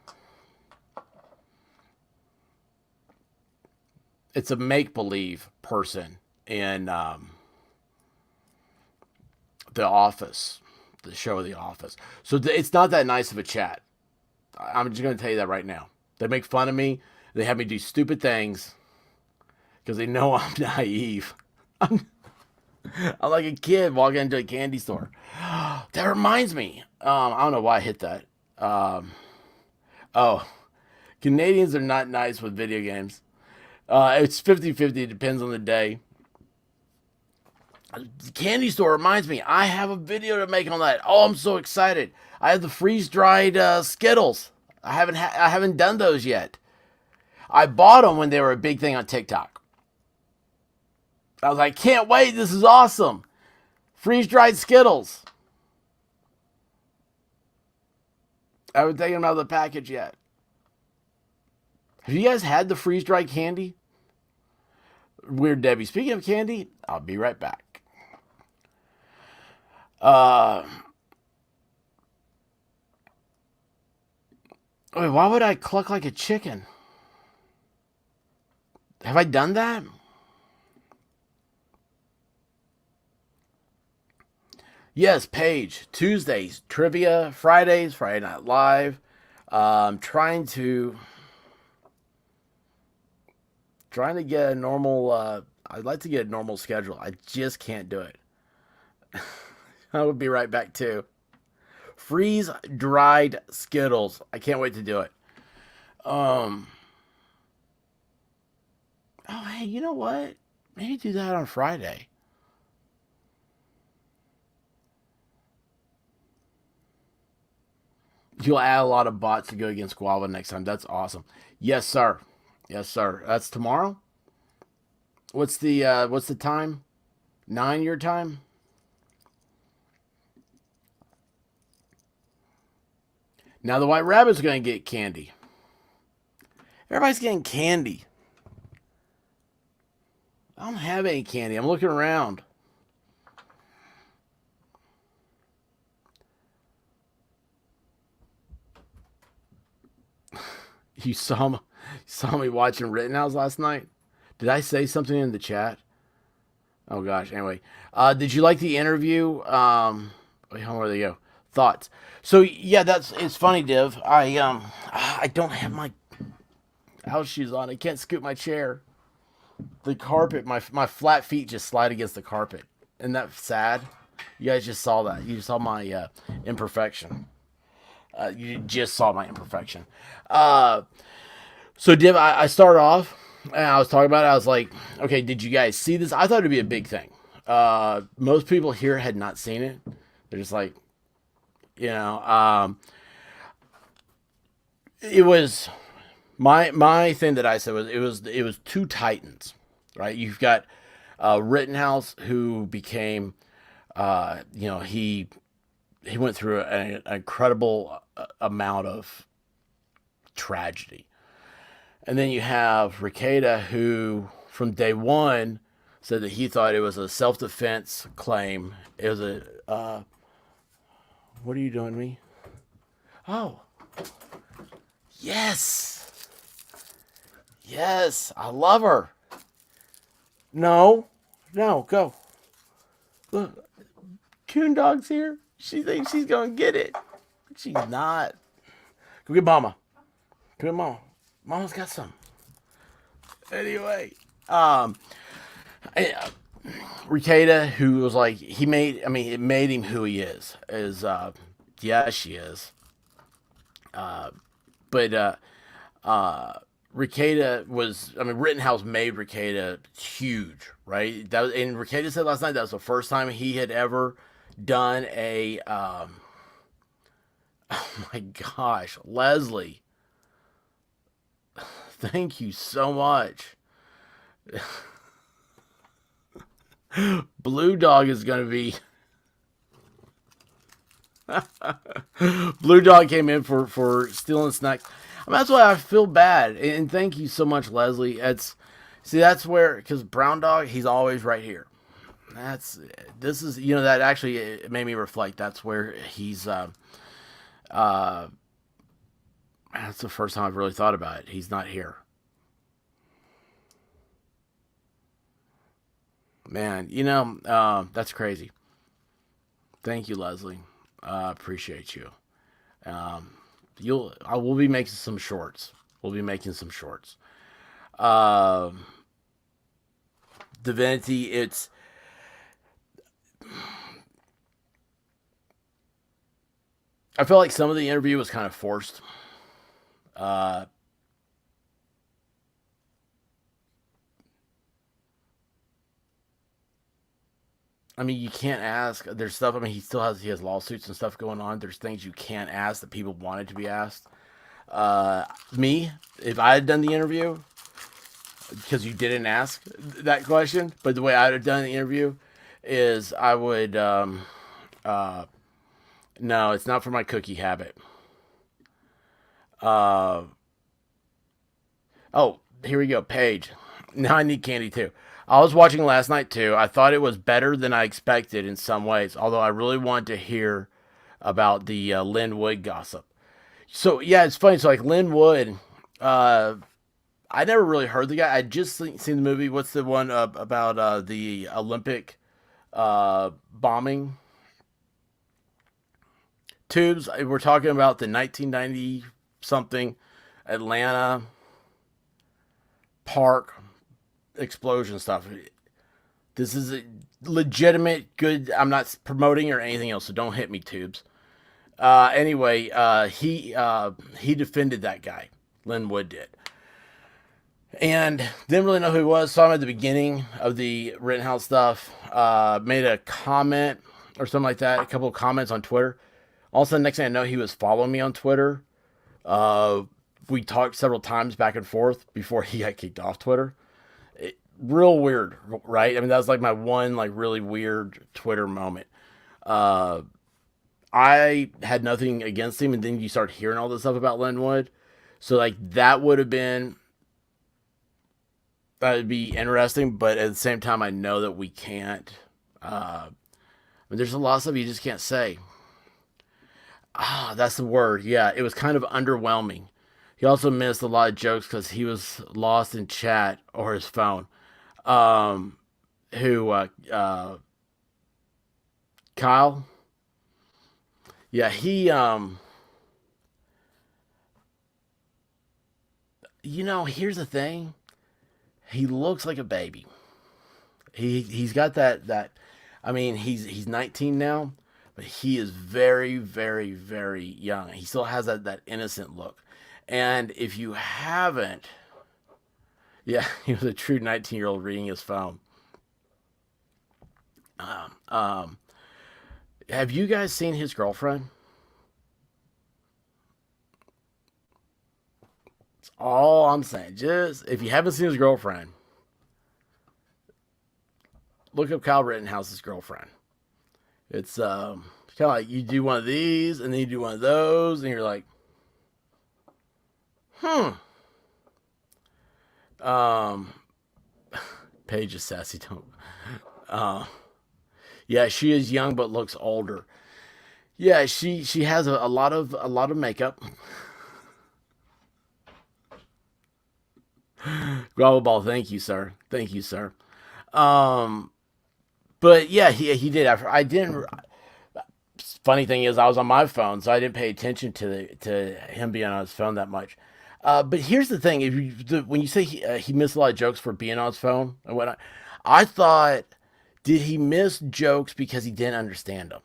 It's a make believe person in The Office, the show The Office. So it's not that nice of a chat. I'm just going to tell you that right now. They make fun of me. They have me do stupid things because they know I'm naive. I'm like a kid walking into a candy store. That reminds me. I don't know why I hit that. Oh, Canadians are not nice with video games. It's 50-50. It depends on the day. The candy store reminds me. I have a video to make on that. Oh, I'm so excited. I have the freeze dried Skittles. I haven't done those yet. I bought them when they were a big thing on TikTok. I was like, can't wait. This is awesome. Freeze dried Skittles. I haven't taken them out of the package yet. Have you guys had the freeze dried candy? Weird Debbie. Speaking of candy, I'll be right back. Wait, why would I cluck like a chicken? Have I done that? Yes, Paige. Tuesdays, trivia. Fridays, Friday Night Live. Trying to get a normal. I'd like to get a normal schedule. I just can't do it. I would be right back too. Freeze dried Skittles. I can't wait to do it. Um. Oh, hey, you know what? Maybe do that on Friday. You'll add a lot of bots to go against Guava next time. That's awesome. Yes, sir. Yes, sir. That's tomorrow. What's the time? 9 your time? Now the White Rabbit's gonna get candy. Everybody's getting candy. I don't have any candy. I'm looking around. You saw me watching Rittenhouse last night. Did I say something in the chat? Oh gosh. Anyway, did you like the interview? Wait, where they go? Thoughts. So yeah, it's funny, Div. I don't have my house shoes on. I can't scoot my chair. The carpet, my flat feet just slide against the carpet. Isn't that sad? You guys just saw that. You saw my imperfection. You just saw my imperfection. So Div, I started off and I was talking about it. I was like, okay, did you guys see this? I thought it'd be a big thing. Most people here had not seen it. They're just like, it was my thing that I said was it was two titans, right? You've got Rittenhouse, who became, he went through an incredible amount of tragedy. And then you have Rekietta, who from day one said that he thought it was a self-defense claim. It was what are you doing to me? Oh, yes. Yes, I love her. No, go. Look, Coon Dog's here. She thinks she's going to get it. She's not. Go get Mama. Come here, Mama. Mama's got some. Anyway, Rekietta, who was like, it made him who he is. Yeah, she is. But Rekietta Rittenhouse made Rekietta huge, right? And Rekietta said last night that was the first time he had ever done a, oh my gosh, Leslie, thank you so much. Blue Dog is going to be, Blue Dog came in for stealing snacks. That's why I feel bad. And thank you so much, Leslie. That's where, because Brown Dog, he's always right here. That actually it made me reflect. That's where he's, that's the first time I've really thought about it. He's not here. Man, that's crazy. Thank you, Leslie. Appreciate you. We'll be making some shorts. Divinity, I feel like some of the interview was kind of forced. You can't ask. There's stuff. He he has lawsuits and stuff going on. There's things you can't ask that people wanted to be asked. Me, if I had done the interview, because you didn't ask that question, but the way I'd have done the interview is I would, no, it's not for my cookie habit. Oh, here we go. Paige. Now I need candy too. I was watching last night too. I thought it was better than I expected in some ways, although I really wanted to hear about the Lynn Wood gossip. So yeah, it's funny. So like Lynn Wood, I never really heard the guy. I just seen the movie. What's the one about the Olympic bombing? Tubes. We're talking about the 1990 something Atlanta park explosion stuff. This is a legitimate good. I'm not promoting or anything else, so don't hit me, Tubes. Anyway, he defended that guy. Lynn Wood did. And didn't really know who he was. Saw him at the beginning of the Rittenhouse stuff. Made a comment or something like that. A couple of comments on Twitter. All of a sudden, next thing I know, he was following me on Twitter. We talked several times back and forth before he got kicked off Twitter. Real weird, right? That was like my one really weird Twitter moment. I had nothing against him, and then you start hearing all this stuff about Linwood. So that'd be interesting, but at the same time, I know that we can't. There's a lot of stuff you just can't say. That's the word. Yeah, it was kind of underwhelming He also missed a lot of jokes because he was lost in chat or his phone. Um, who Kyle? Yeah, here's the thing. He looks like a baby. He's got that. I mean, he's 19 now, but he is very very very young. He still has that innocent look. And if you haven't, yeah, he was a true 19-year-old reading his phone. Um, um, have you guys seen his girlfriend? That's all I'm saying. Just if you haven't seen his girlfriend, look up Kyle Rittenhouse's girlfriend. It's kind of like you do one of these and then you do one of those, and you're like, hmm. Um, Paige is sassy. Don't. Uh, yeah, she is young but looks older. Yeah, she has a lot of makeup. Gravel ball, thank you, sir. Thank you, sir. Um, but yeah, he did. I didn't. Funny thing is, I was on my phone, so I didn't pay attention to him being on his phone that much. But here's the thing: if when you say he missed a lot of jokes for being on his phone and whatnot, I thought, did he miss jokes because he didn't understand them?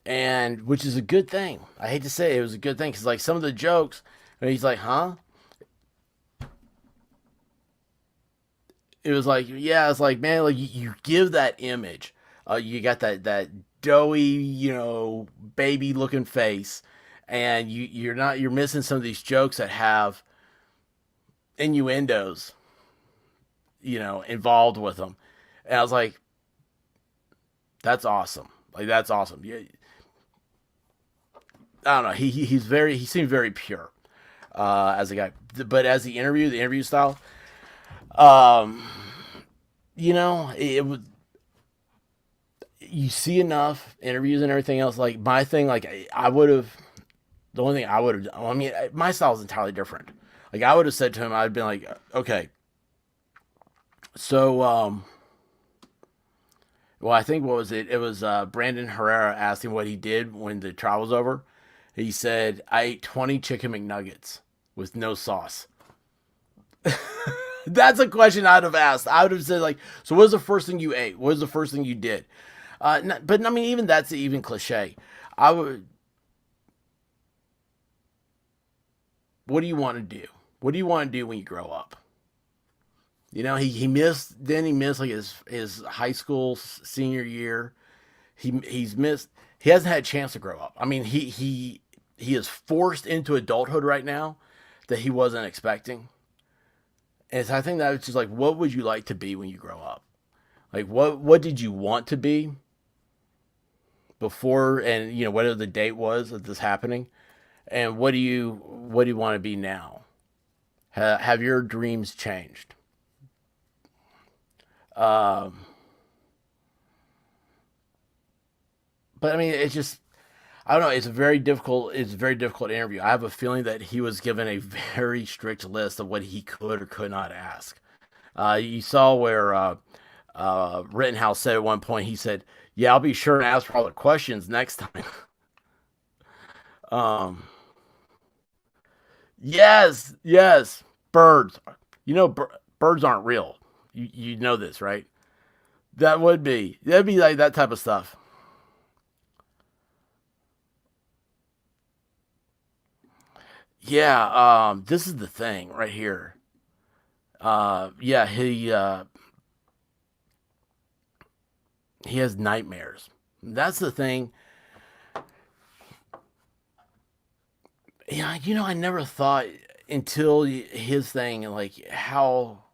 And which is a good thing. I hate to say it was a good thing because like some of the jokes, he's like, huh? It was like, yeah, it's like, man, like you give that image. You got that doughy, baby looking face, and you're missing some of these jokes that have innuendos, involved with them. And I was like, that's awesome. Like that's awesome. Yeah, I don't know. He seemed very pure as a guy, but as the interview style, um, it would you see enough interviews and everything else. Like my thing, like I would have. The only thing I would have. I mean, my style is entirely different. Like I would have said to him, I'd been like, okay, so well, I think what was it? It was Brandon Herrera asked him what he did when the trial was over. He said, "I ate 20 chicken McNuggets with no sauce." That's a question I'd have asked. I would have said like, "So what was the first thing you ate? What was the first thing you did?" But I mean, even that's even cliche. I would. What do you want to do? What do you want to do when you grow up? He missed like his high school senior year. He's missed. He hasn't had a chance to grow up. I mean, he is forced into adulthood right now that he wasn't expecting. And so I think that it's just like, what would you like to be when you grow up? Like, what did you want to be before, and whatever the date was of this happening, and what do you want to be now? Have your dreams changed? Um, but I mean, it's just I don't know. It's a very difficult interview. I have a feeling that he was given a very strict list of what he could or could not ask. You saw where Rittenhouse said at one point, he said, "Yeah, I'll be sure and ask for all the questions next time." um, yes, yes, birds. Birds aren't real. You know this, right? That'd be like that type of stuff. Yeah, this is the thing right here. Yeah, he has nightmares. That's the thing. Yeah, I never thought until his thing, like how.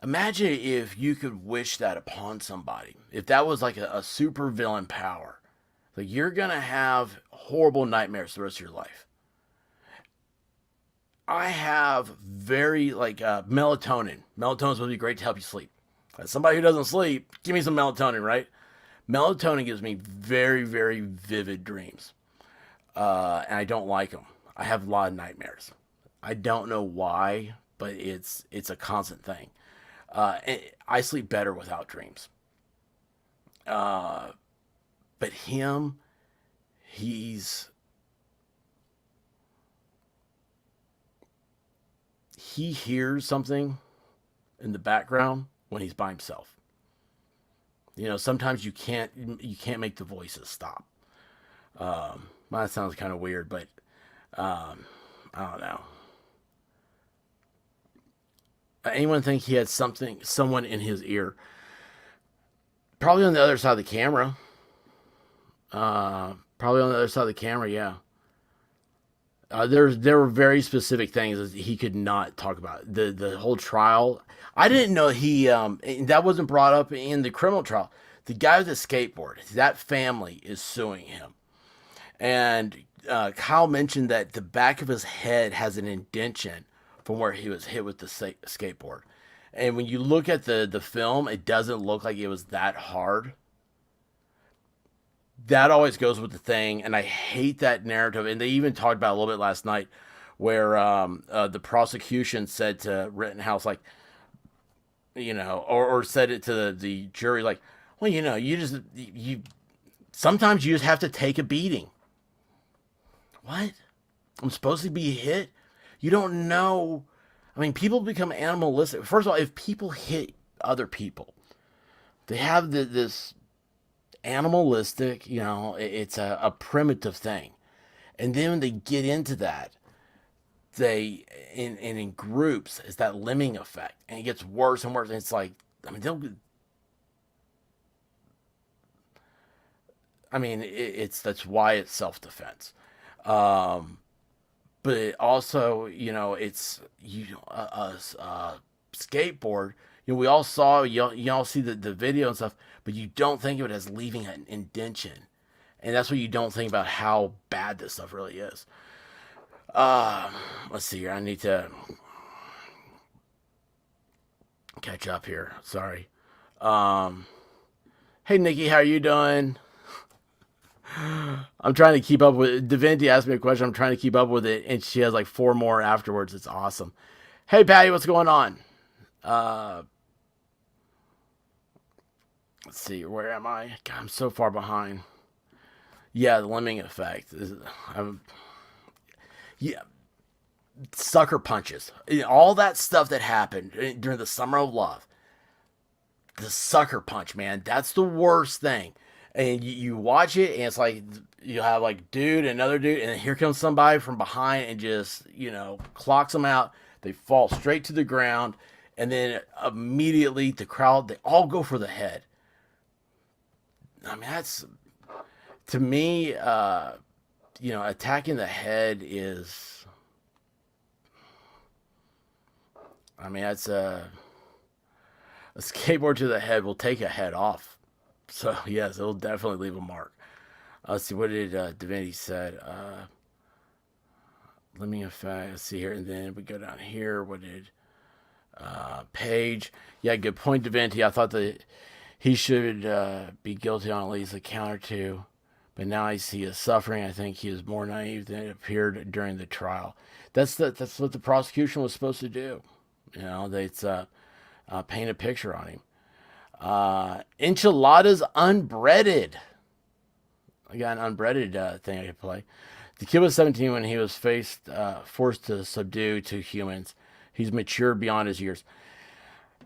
Imagine if you could wish that upon somebody. If that was like a super villain power, like you're gonna have horrible nightmares the rest of your life. I have very like melatonin. Melatonin is supposed to be great to help you sleep. As somebody who doesn't sleep, give me some melatonin, right? Melatonin gives me very, very vivid dreams. and I don't like them. I have a lot of nightmares. I don't know why, but it's a constant thing. I sleep better without dreams. Uh, but him, he's he hears something in the background when he's by himself. Sometimes you can't make the voices stop. That sounds kind of weird, but I don't know. Anyone think he had someone in his ear? Probably on the other side of the camera. Probably on the other side of the camera. Yeah. There were very specific things that he could not talk about. The whole trial. I didn't know that wasn't brought up in the criminal trial. The guy with the skateboard, that family is suing him, and Kyle mentioned that the back of his head has an indentation from where he was hit with the skateboard. And when you look at the film, it doesn't look like it was that hard. That always goes with the thing, and I hate that narrative. And they even talked about it a little bit last night, where the prosecution said to Rittenhouse, like, or said it to the jury, like, well, you sometimes you just have to take a beating. What? I'm supposed to be hit? You don't know. I mean, people become animalistic. First of all, if people hit other people, they have this animalistic, it's a primitive thing. And then when they get into that, in groups, it's that lemming effect. And it gets worse and worse. And it's like, that's why it's self-defense. But it also, it's skateboard. We all saw, you all see the video and stuff, but you don't think of it as leaving an indentation, and that's what you don't think about how bad this stuff really is. Let's see here. I need to catch up here. Sorry. Hey Nikki, how are you doing? I'm trying to keep up with Divinity asked me a question. I'm trying to keep up with it, and she has like 4 more afterwards. It's awesome. Hey Patty, what's going on? Let's see, where am I? God, I'm so far behind. Yeah, the lemming effect. Yeah, sucker punches. All that stuff that happened during the Summer of Love. The sucker punch, man. That's the worst thing. And you watch it, and it's like you have like dude, another dude, and then here comes somebody from behind and just clocks them out. They fall straight to the ground, and then immediately the crowd, they all go for the head. I mean, that's to me, attacking the head is. I mean, that's a skateboard to the head will take a head off. So, yes, it'll definitely leave a mark. Let's see, what did Divinity said? Let me let's see here. And then we go down here. What did Paige? Yeah, good point, Divinity. I thought that he should be guilty on at least a count or two. But now I see his suffering. I think he is more naive than it appeared during the trial. That's what the prosecution was supposed to do. They paint a picture on him. Enchiladas unbreaded. I got an unbreaded thing I could play. The kid was 17 when he was forced to subdue 2 humans. He's mature beyond his years.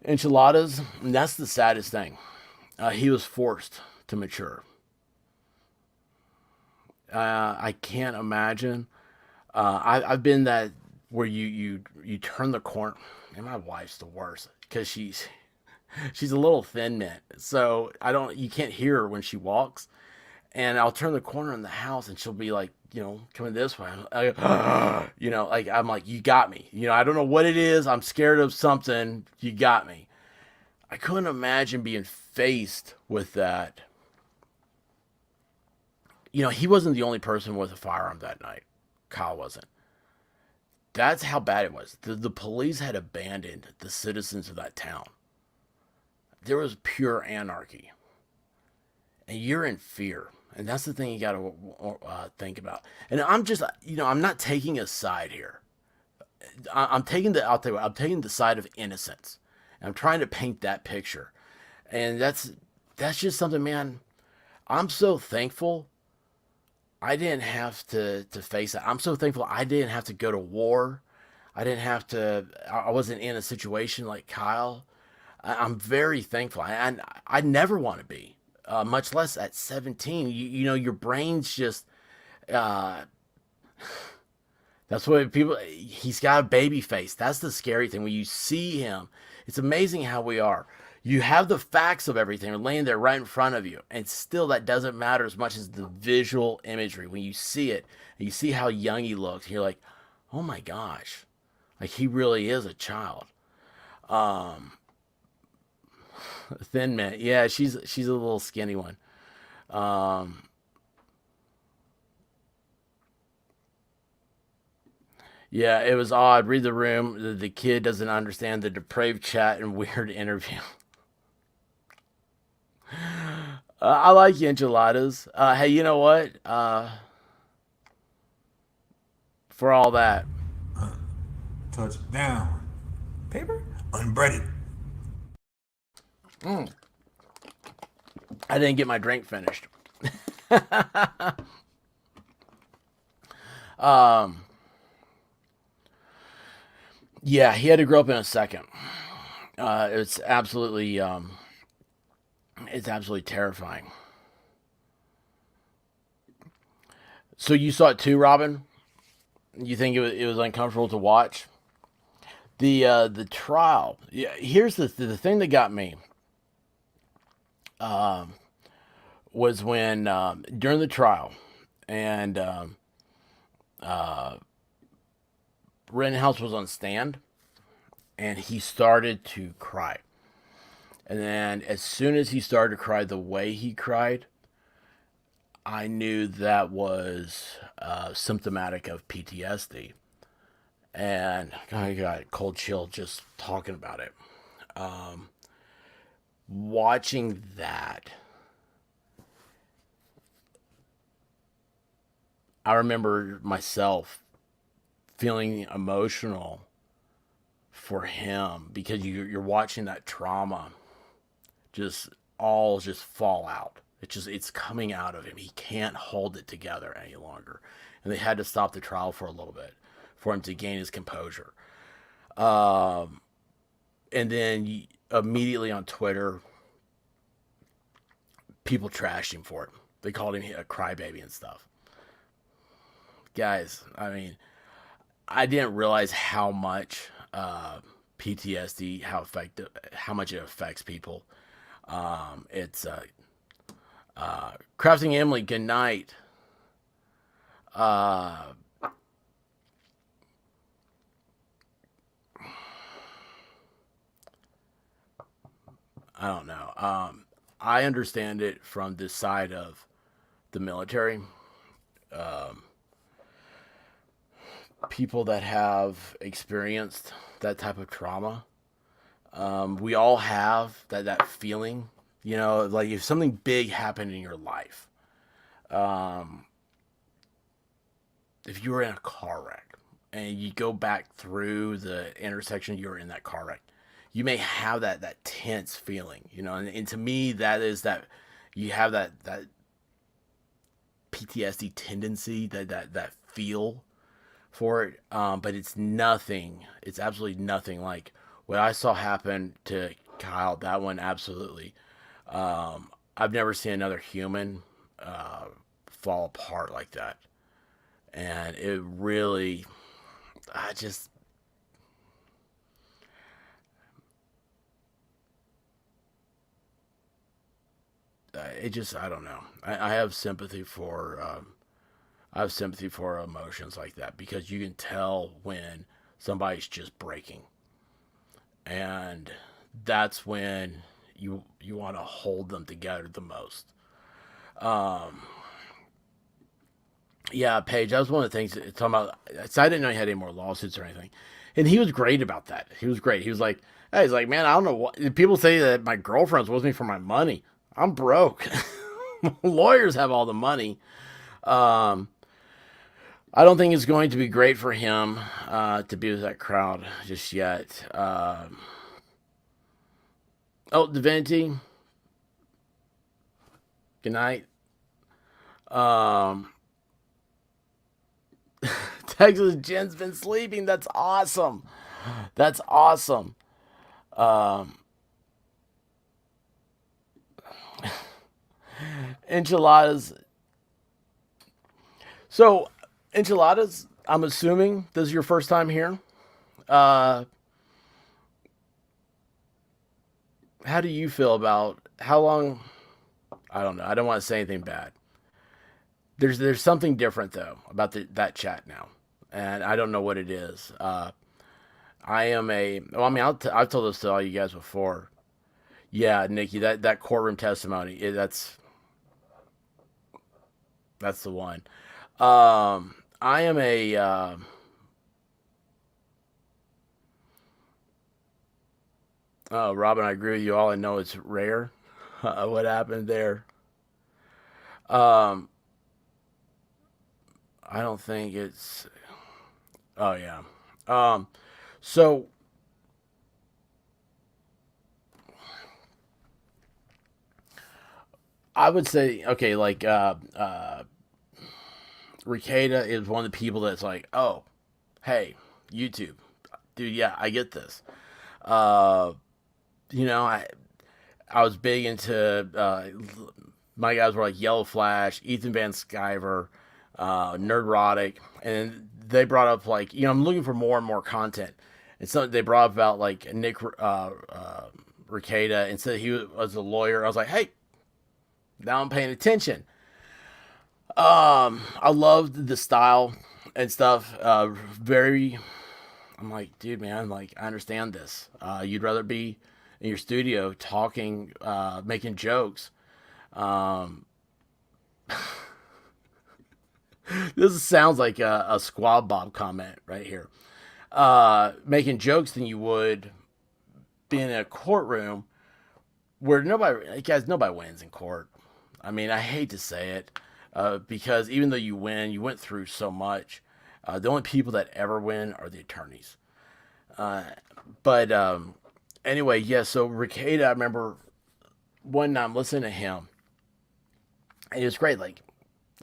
Enchiladas, that's the saddest thing. He was forced to mature. I can't imagine. I've been that where you turn the corner. And my wife's the worst because she's a little thin mint, so you can't hear her when she walks. And I'll turn the corner in the house, and she'll be like, coming this way. I'm like, you got me. I don't know what it is. I'm scared of something. You got me. I couldn't imagine being faced with that. He wasn't the only person with a firearm that night. Kyle wasn't. That's how bad it was. The police had abandoned the citizens of that town. There was pure anarchy. And you're in fear. And that's the thing you got to think about. And I'm just, I'm not taking a side here. I'm taking the out there. I'm taking the side of innocence. I'm trying to paint that picture, and that's just something, man. I'm so thankful I didn't have to face that. I'm so thankful I didn't have to go to war. I didn't have to. I wasn't in a situation like Kyle. I'm very thankful. I never want to be, much less at 17. Your brain's just. Uh, that's what people. He's got a baby face. That's the scary thing. When you see him, it's amazing how we are. You have the facts of everything laying there right in front of you, and still that doesn't matter as much as the visual imagery. When you see it, and you see how young he looks, and you're like, oh my gosh, like he really is a child. Um, Thin man, yeah, she's a little skinny one. Um, yeah, it was odd. Read the room. The kid doesn't understand the depraved chat and weird interview. I like enchiladas. Hey, you know what? For all that, Touchdown. Paper? Unbreaded. mm, I didn't get my drink finished. um, yeah, he had to grow up in a second. It's absolutely terrifying. So you saw it too, Robin? You think it was uncomfortable to watch the trial? Yeah, here's the thing that got me um, was when during the trial and uh, Rittenhouse was on stand and he started to cry. And then as soon as he started to cry, the way he cried, I knew that was symptomatic of PTSD. And I got a cold chill just talking about it. Um, Watching that, I remember myself feeling emotional for him because you're watching that trauma just all just fall out. It's coming out of him. He can't hold it together any longer, and they had to stop the trial for a little bit for him to gain his composure. Um, and then immediately on Twitter, people trashed him for it. They called him a crybaby and stuff. Guys, I mean, I didn't realize how much PTSD, how much it affects people. It's Crafting Emily. Good night. Uh, I don't know. I understand it from this side of the military. Um, People that have experienced that type of trauma. We all have that feeling. Like if something big happened in your life, um, if you were in a car wreck and you go back through the intersection you were in that car wreck, you may have that tense feeling, and to me that is that you have that PTSD tendency, that feel for it. But it's nothing. It's absolutely nothing like what I saw happen to Kyle. That one absolutely. I've never seen another human uh, fall apart like that, and it really, I just, it just, I don't know. I have sympathy for, I have sympathy for emotions like that because you can tell when somebody's just breaking, and that's when you want to hold them together the most. Um, yeah, Paige, that was one of the things talking about. So I didn't know he had any more lawsuits or anything, and he was great about that. He was great. He was like, hey, he's like, man, I don't know what people say that my girlfriend's with me for my money. I'm broke. Lawyers have all the money. Um, I don't think it's going to be great for him to be with that crowd just yet. Divinity, good night. Um, Texas Jen's been sleeping. That's awesome. That's awesome. Um, enchiladas. So, enchiladas, I'm assuming this is your first time here. Uh, how do you feel about how long? I don't know. I don't want to say anything bad. There's something different though about that chat now, and I don't know what it is. I am a. Well, I mean, I've told this to all you guys before. Yeah, Nikki, that courtroom testimony. That's the one. I am a. Oh, Robin, I agree with you. All I know it's rare. What happened there? Um, I don't think it's. Oh yeah. Um, so I would say okay, like Rekietta is one of the people that's like, oh, hey, YouTube, dude, yeah, I get this. Uh, you know, I was big into my guys were like Yellow Flash, Ethan Van Sciver, Nerdrotic, and they brought up like I'm looking for more and more content. And so they brought up about like Nick Rekietta and said he was a lawyer. I was like, hey, now I'm paying attention. I loved the style and stuff. Very, I'm like, dude, man, like I understand this. You'd rather be in your studio talking, making jokes. Um, this sounds like a Squad Bob comment right here. Making jokes than you would be in a courtroom where nobody wins in court. I mean, I hate to say it, because even though you win, you went through so much. The only people that ever win are the attorneys. Uh, but anyway, yeah. So Rekieta, I remember one night I'm listening to him, and it was great. Like,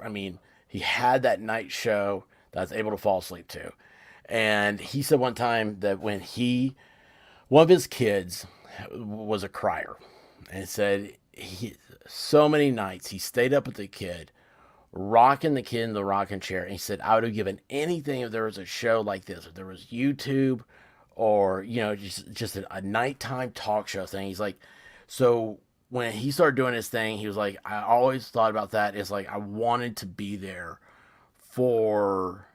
I mean, he had that night show that I was able to fall asleep to, and he said one time that one of his kids was a crier, and said so many nights he stayed up with the kid, rocking the kid in the rocking chair. And he said, I would have given anything if there was a show like this, if there was YouTube or, just a nighttime talk show thing. He's like, so when he started doing his thing, he was like, I always thought about that. It's like, I wanted to be there for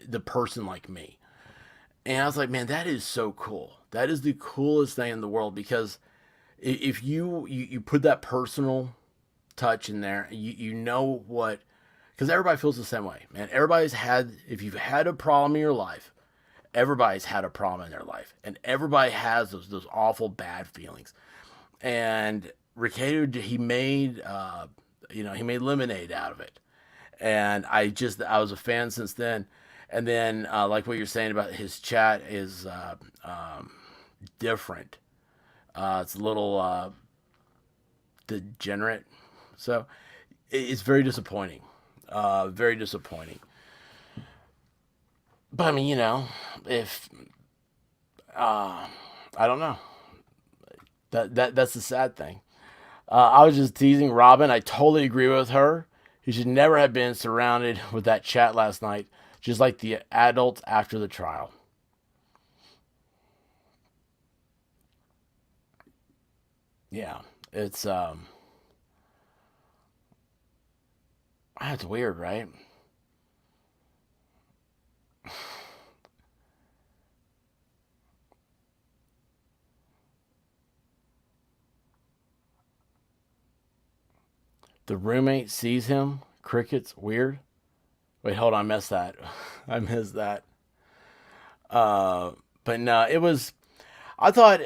the person like me. And I was like, man, that is so cool. That is the coolest thing in the world, because if you put that personal touch in there, you know what, because everybody feels the same way, man. If you've had a problem in your life, everybody's had a problem in their life, and everybody has those awful bad feelings. And Ricardo, he made lemonade out of it, and I was a fan since then. And then like what you're saying about his chat is different. It's a little degenerate. So it's very disappointing. Very disappointing. But I mean, if I don't know, that's the sad thing. I was just teasing Robin. I totally agree with her. He should never have been surrounded with that chat last night, just like the adults after the trial. Yeah, it's that's weird, right? The roommate sees him. Crickets. Weird. Wait, hold on. I missed that. I missed that. But no, it was. I thought.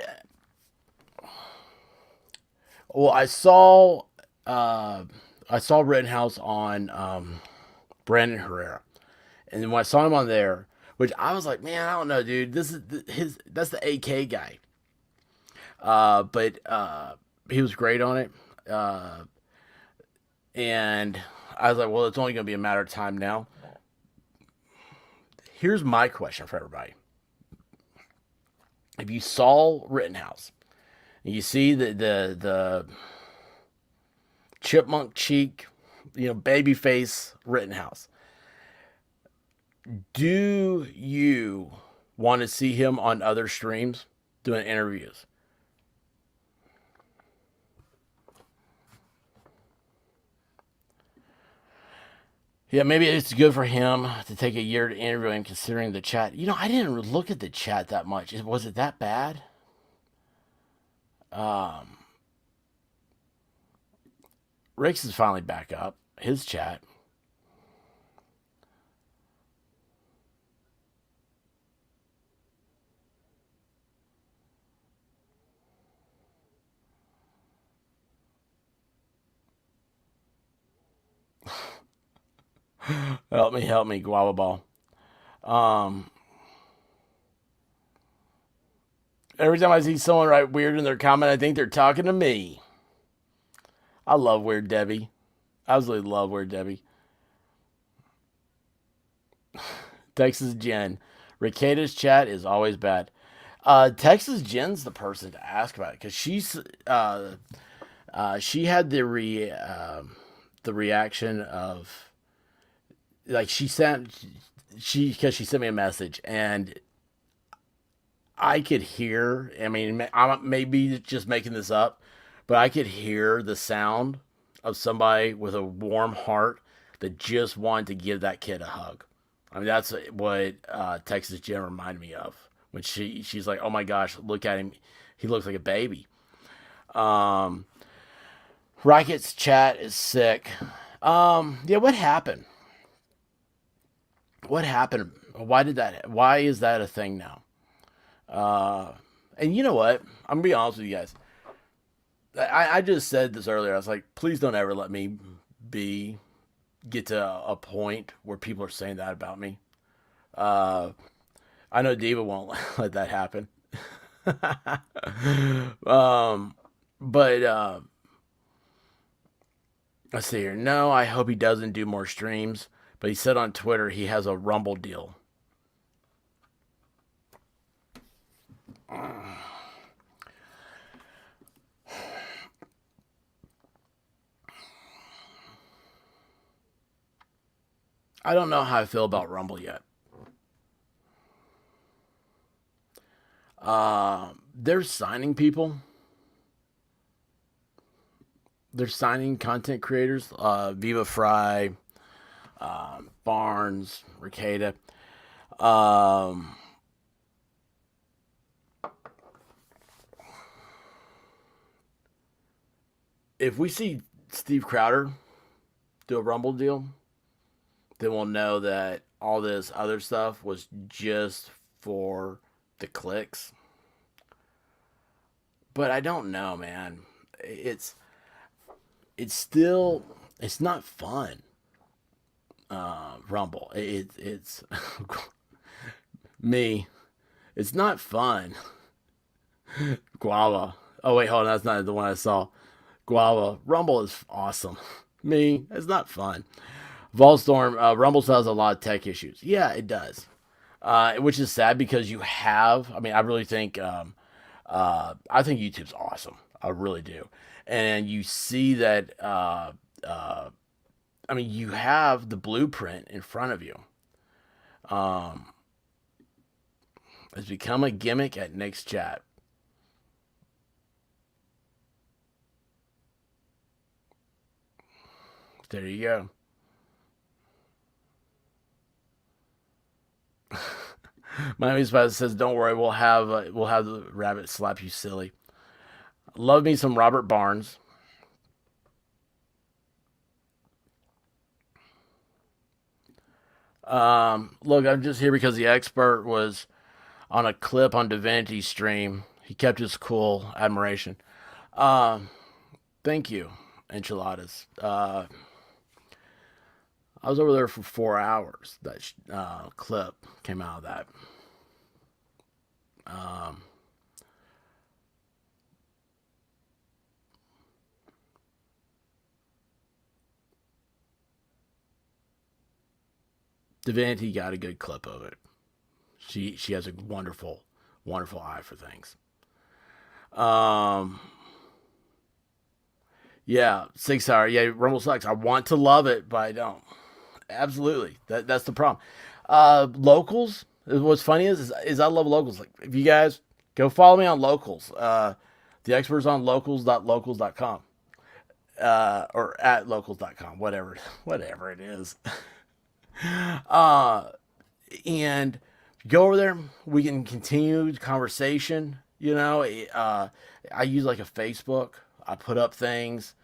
Well, I saw Rittenhouse on Brandon Herrera, and when I saw him on there, which I was like, man, I don't know, dude. This is his. That's the AK guy. But he was great on it. Uh, and I was like, well, it's only going to be a matter of time now. Here's my question for everybody: if you saw Rittenhouse, and you see the chipmunk cheek, baby face Rittenhouse, do you want to see him on other streams doing interviews? Yeah, maybe it's good for him to take a year to interview him, considering the chat. I didn't look at the chat that much. Was it that bad? Um, Rix is finally back up. His chat. Help me, Guava Ball. Um, every time I see someone write weird in their comment, I think they're talking to me. I love Weird Debbie. I absolutely love Weird Debbie. Texas Jen. Rekieta's chat is always bad. Texas Jen's the person to ask about it because she had the reaction of, like, because she sent me a message and I could hear. I mean, I'm maybe just making this up, but I could hear the sound of somebody with a warm heart that just wanted to give that kid a hug. I mean, that's what Texas Jen reminded me of when she's like, "Oh my gosh, look at him, he looks like a baby." Um, Rocket's chat is sick. Yeah, what happened? What happened? Why is that a thing now? Uh, and you know what? I'm gonna be honest with you guys. I just said this earlier. I was like, please don't ever let me be get to a point where people are saying that about me. Uh, I know Diva won't let that happen. um, but let's see here. No, I hope he doesn't do more streams. But he said on Twitter he has a Rumble deal. I don't know how I feel about Rumble yet. They're signing people. They're signing content creators. Viva Fry, Barnes, Rekieta. Um, if we see Steve Crowder do a Rumble deal, then we'll know that all this other stuff was just for the clicks. But I don't know, man. It's still it's not fun. Rumble. It's me. It's not fun. Guava. Oh wait, hold on. That's not the one I saw. Guava. Rumble is awesome. Me. It's not fun. Volstorm. Rumble still has a lot of tech issues. Yeah, it does. Which is sad because you have. I mean, I really think. I think YouTube's awesome. I really do. And you see that. I mean, you have the blueprint in front of you. Um, it's become a gimmick at Nick's chat. There you go. Miami Spice says, "Don't worry, we'll have the rabbit slap you silly." Love me some Robert Barnes. Look, I'm just here because the expert was on a clip on Divinity's stream. He kept his cool. Admiration. Um, Thank you, enchiladas. I was over there for 4 hours. That clip came out of that. Um, Divinity got a good clip of it. She has a wonderful eye for things. Um, yeah, 6 hour. Yeah, Rumble sucks. I want to love it, but I don't. Absolutely, that's the problem. Locals. What's funny is I love locals. Like if you guys go follow me on locals. The experts on locals.locals.com. Or at locals.com, whatever it is. uh, and go over there. We can continue the conversation. I use like a Facebook. I put up things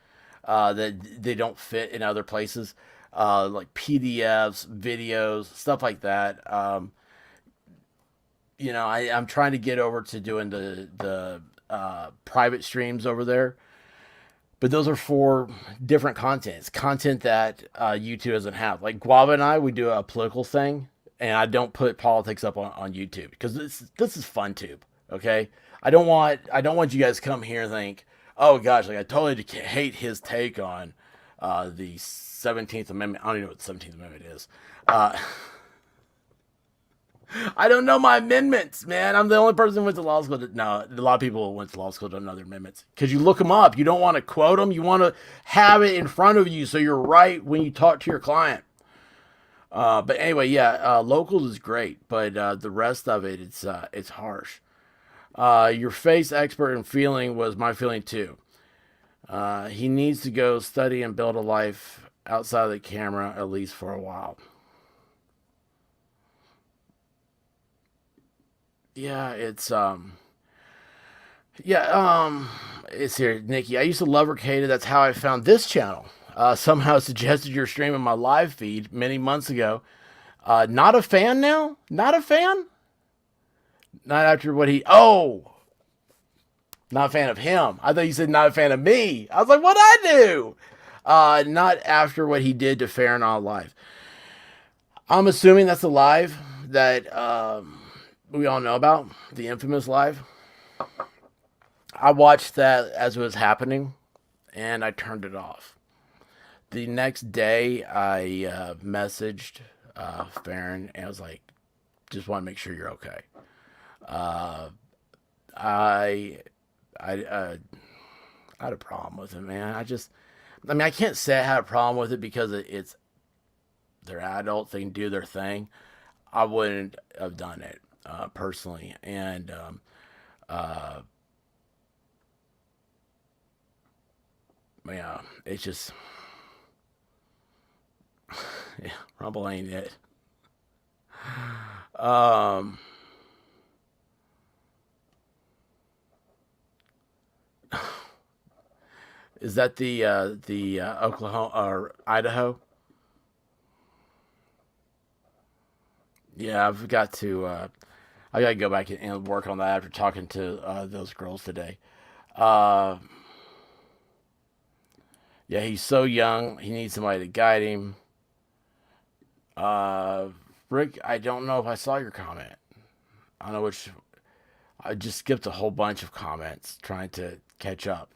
that they don't fit in other places, like PDFs, videos, stuff like that. I'm trying to get over to doing the private streams over there. But those are for different content. It's content that YouTube doesn't have. Like Guava and I, we do a political thing, and I don't put politics up on YouTube because this is FunTube. Okay, I don't want you guys to come here and think, oh gosh, like I totally hate his take on the 17th Amendment. I don't even know what the 17th Amendment is. I don't know my amendments, man. I'm the only person who went to law school. No, a lot of people went to law school don't know their amendments because you look them up. You don't want to quote them. You want to have it in front of you so you're right when you talk to your client. But anyway, yeah, locals is great, but the rest of it, it's harsh. Your face expert and feeling was my feeling too. He needs to go study and build a life outside of the camera at least for a while. Yeah, it's here, Nikki. I used to love Rekietta. That's how I found this channel. Somehow suggested your stream in my live feed many months ago. Not a fan now? Not a fan? Not after what he. Oh! Not a fan of him. I thought you said not a fan of me. I was like, what'd I do? Not after what he did to Fair and All Live. I'm assuming that's a live that we all know about. The infamous live. I watched that as it was happening, and I turned it off. The next day, I messaged Farron, and I was like, just want to make sure you're okay. I had a problem with it, man. I can't say I had a problem with it because it's they're adults, they can do their thing. I wouldn't have done it personally, and yeah, it's just yeah, Rumble ain't it. Um, is that the Oklahoma or Idaho? Yeah, I got to go back and work on that after talking to those girls today. Uh, yeah, he's so young. He needs somebody to guide him. Rick, I don't know if I saw your comment. I don't know which. I just skipped a whole bunch of comments trying to catch up.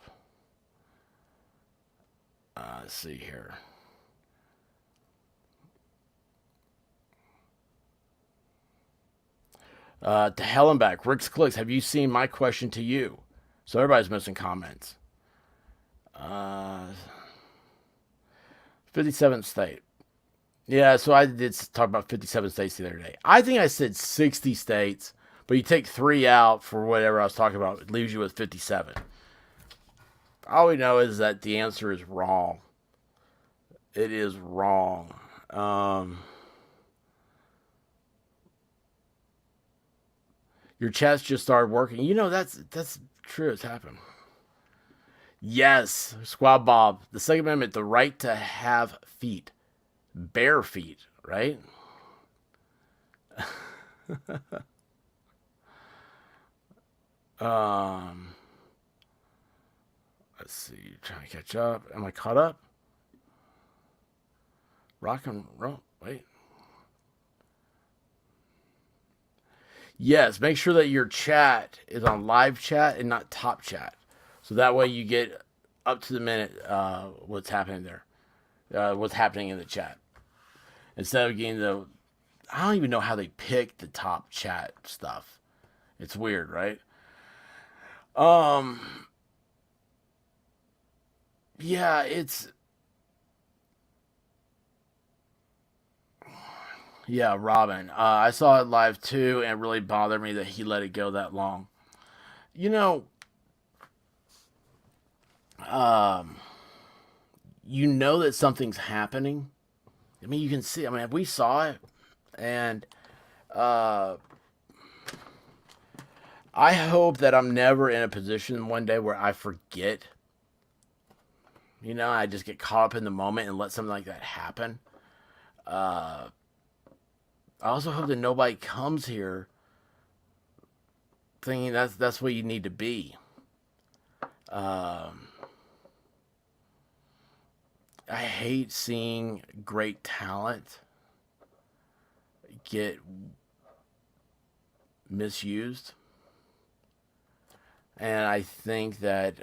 Let's see here. To hell and back. Rick's Clicks, have you seen my question to you? So everybody's missing comments. 57th state. Yeah, so I did talk about 57 states the other day. I think I said 60 states, but you take 3 out for whatever I was talking about. It leaves you with 57. All we know is that the answer is wrong. It is wrong. Your chest just started working. That's true. It's happened. Yes, Squad Bob. The Second Amendment, the right to have feet. Bare feet, right? Let's see. Trying to catch up. Am I caught up? Rock and roll. Wait. Yes, make sure that your chat is on live chat and not top chat. So that way you get up to the minute what's happening there. What's happening in the chat. Instead of getting the... I don't even know how they pick the top chat stuff. It's weird, right? Yeah, it's... Yeah, Robin. I saw it live too, and it really bothered me that he let it go that long. You know, that something's happening. I mean, you can see. I mean, we saw it, and I hope that I'm never in a position one day where I forget. I just get caught up in the moment and let something like that happen. I also hope that nobody comes here thinking that's what you need to be. I hate seeing great talent get misused. And I think that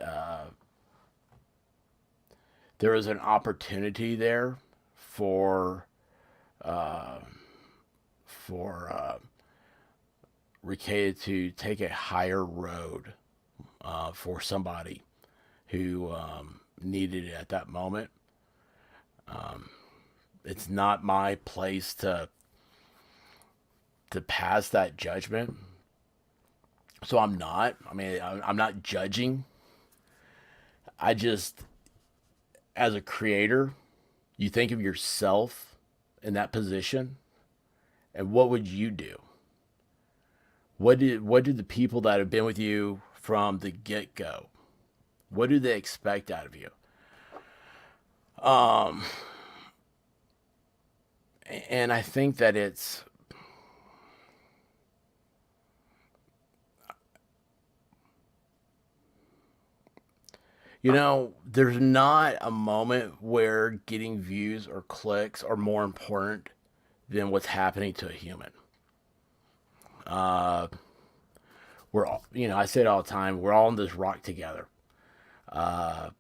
there is an opportunity there for Rekietta to take a higher road for somebody who needed it at that moment. It's not my place to pass that judgment. So I'm not. I mean, I'm not judging. I just, as a creator, you think of yourself in that position, and what would you do? What do the people that have been with you from the get-go, what do they expect out of you? And I think that it's, there's not a moment where getting views or clicks are more important than what's happening to a human. We're all, I say it all the time, we're all in this rock together. And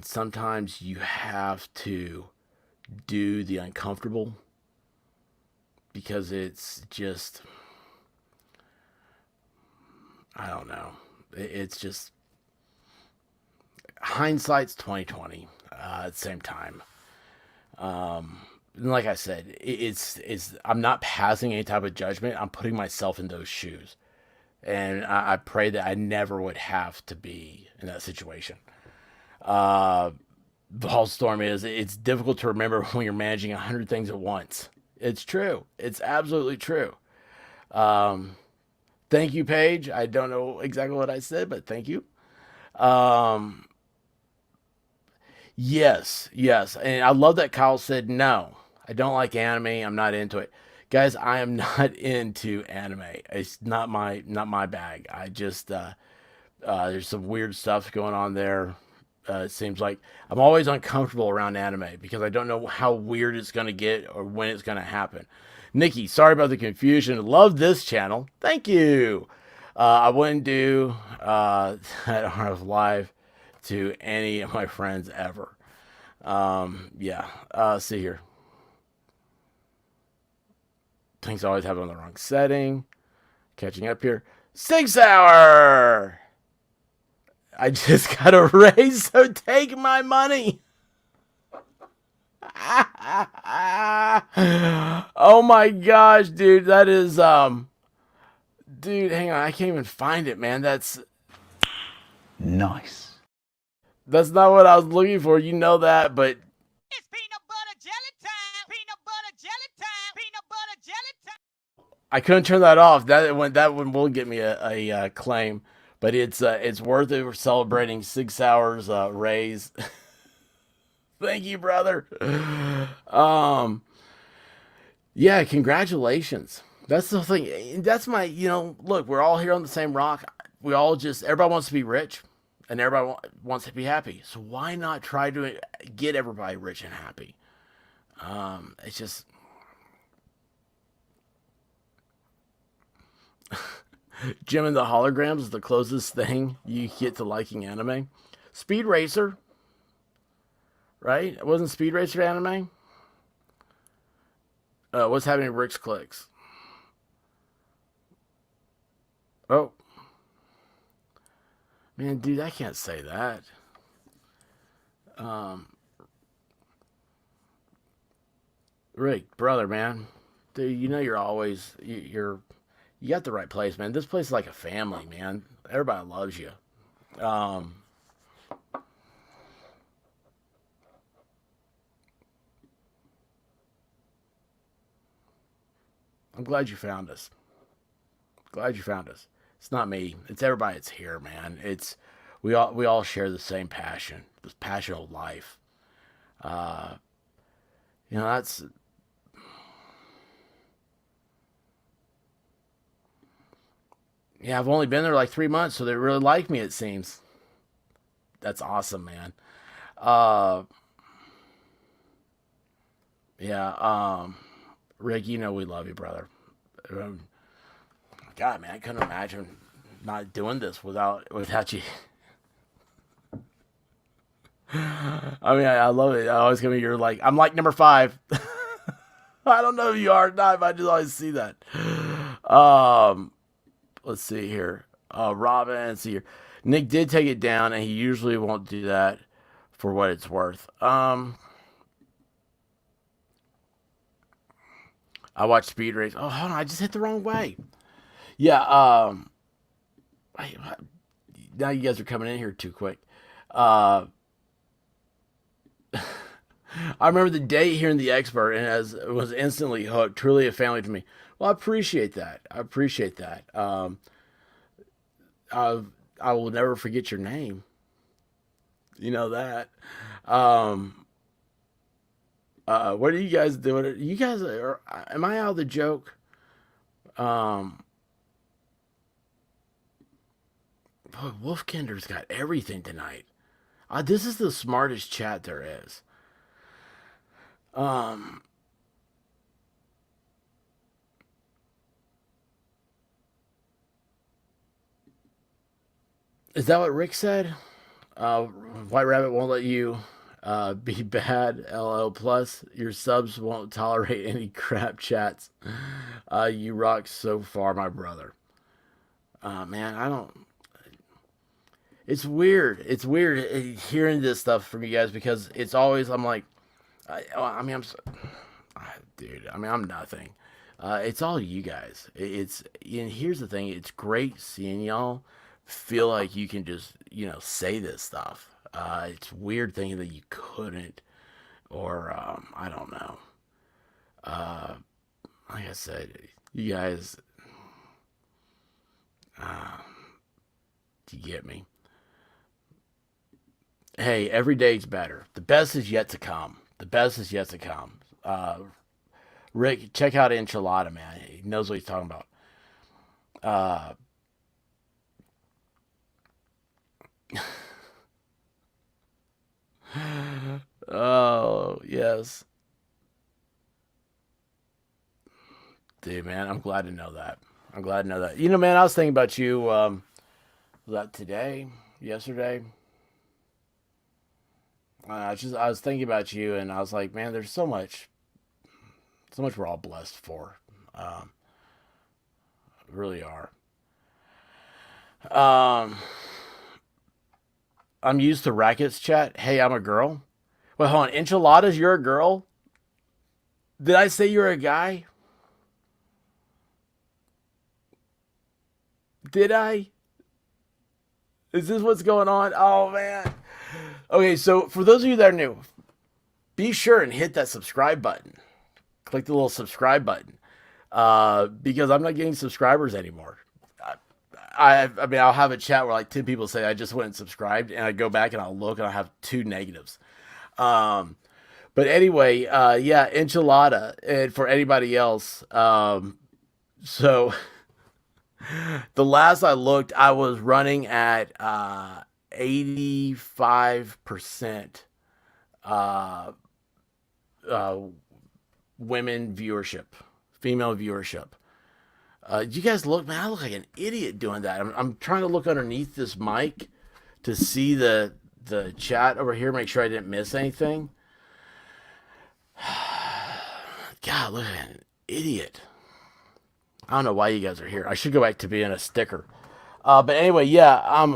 sometimes you have to do the uncomfortable because it's just, I don't know. It's just, hindsight's 2020 at the same time. And like I said, it's I'm not passing any type of judgment. I'm putting myself in those shoes. And I pray that I never would have to be in that situation. Ballstorm is, it's difficult to remember when you're managing 100 things at once. It's true. It's absolutely true. Thank you, Paige. I don't know exactly what I said, but thank you. Yes. And I love that Kyle said, no, I don't like anime. I'm not into it. Guys, I am not into anime. It's not my bag. I just, there's some weird stuff going on there. It seems like I'm always uncomfortable around anime because I don't know how weird it's going to get or when it's going to happen. Nikki, sorry about the confusion. Love this channel. Thank you. I wouldn't do that RF Live to any of my friends ever. See here. Things always happen on the wrong setting. Catching up here. 6 hour! I just got a raise, so take my money. Oh my gosh, dude. That is, dude, hang on. I can't even find it, man. That's Nice. That's not what I was looking for. You know that, but It's peanut butter jelly time. Peanut butter jelly time. Peanut butter jelly time. I couldn't turn that off. That one will get me a claim, but it's worth it. We're celebrating 6 hours raise. Thank you, brother. Yeah, congratulations. That's the thing. That's my, look, we're all here on the same rock. Everybody wants to be rich. and everybody wants to be happy. So why not try to get everybody rich and happy? It's just Jim and the Holograms is the closest thing you get to liking anime. Speed Racer, right? It wasn't Speed Racer anime? What's happening to Rick's Clicks? Oh. Man, dude, I can't say that. Rick, brother, man. Dude, you know you're always... You got the right place, man. This place is like a family, man. Everybody loves you. I'm glad you found us. Glad you found us. It's not me. It's everybody that's here, man. It's we all share the same passion. This passion of life. Uh, that's yeah. I've only been there like 3 months, so they really like me. It seems. That's awesome, man. Uh, yeah. Rick, we love you, brother. Um, God, man, I couldn't imagine not doing this without you. I mean, I love it. I always come here like I'm like number 5. I don't know if you are or not, but I just always see that. Um, let's see here. Robin, let's see here. Nick did take it down, and he usually won't do that for what it's worth. I watched Speed Race. Oh, hold on, I just hit the wrong way. Yeah. Now you guys are coming in here too quick. Uh, I remember the date hearing the expert and was instantly hooked. Truly a family to me. Well, I appreciate that. I appreciate that. I I will never forget your name. You know that. Um, what are you guys doing? You guys are. Am I out of the joke? Um, boy, Wolfkinder's got everything tonight. This is the smartest chat there is. Um, is that what Rick said? White Rabbit won't let you be bad. LL plus your subs won't tolerate any crap chats. You rock so far, my brother. Man, I don't. It's weird. It's weird hearing this stuff from you guys because it's always I'm like, I mean dude. I mean I'm nothing. It's all you guys. And here's the thing. It's great seeing y'all feel like you can just say this stuff. It's weird thinking that you couldn't, or I don't know. Uh, like I said, you guys, uh, you get me. Hey, every day's better. The best is yet to come. The best is yet to come. Rick, check out Enchilada, man. He knows what he's talking about. Uh, oh, yes. Dude, man, I'm glad to know that. I'm glad to know that. Man, I was thinking about you, was that today? Yesterday? I was thinking about you and I was like, man, there's so much we're all blessed for. Um, really are. Um, I'm used to rackets chat. Hey, I'm a girl. Wait, hold on. Enchiladas, you're a girl? Did I say you're a guy? Did I? Is this what's going on? Oh, man. Okay, so for those of you that are new, be sure and hit that subscribe button. Click the little subscribe button. Because I'm not getting subscribers anymore. I mean, I'll have a chat where like 10 people say I just went and subscribed, and I go back and I'll look and I'll have 2 negatives. Um, but anyway, yeah, enchilada. And for anybody else, so the last I looked, I was running at 85% uh, uh, women viewership, female viewership. You guys look, man, I look like an idiot doing that. I'm trying to look underneath this mic to see the chat over here, make sure I didn't miss anything. God, look at an idiot. I don't know why you guys are here. I should go back to being a sticker. But anyway, yeah,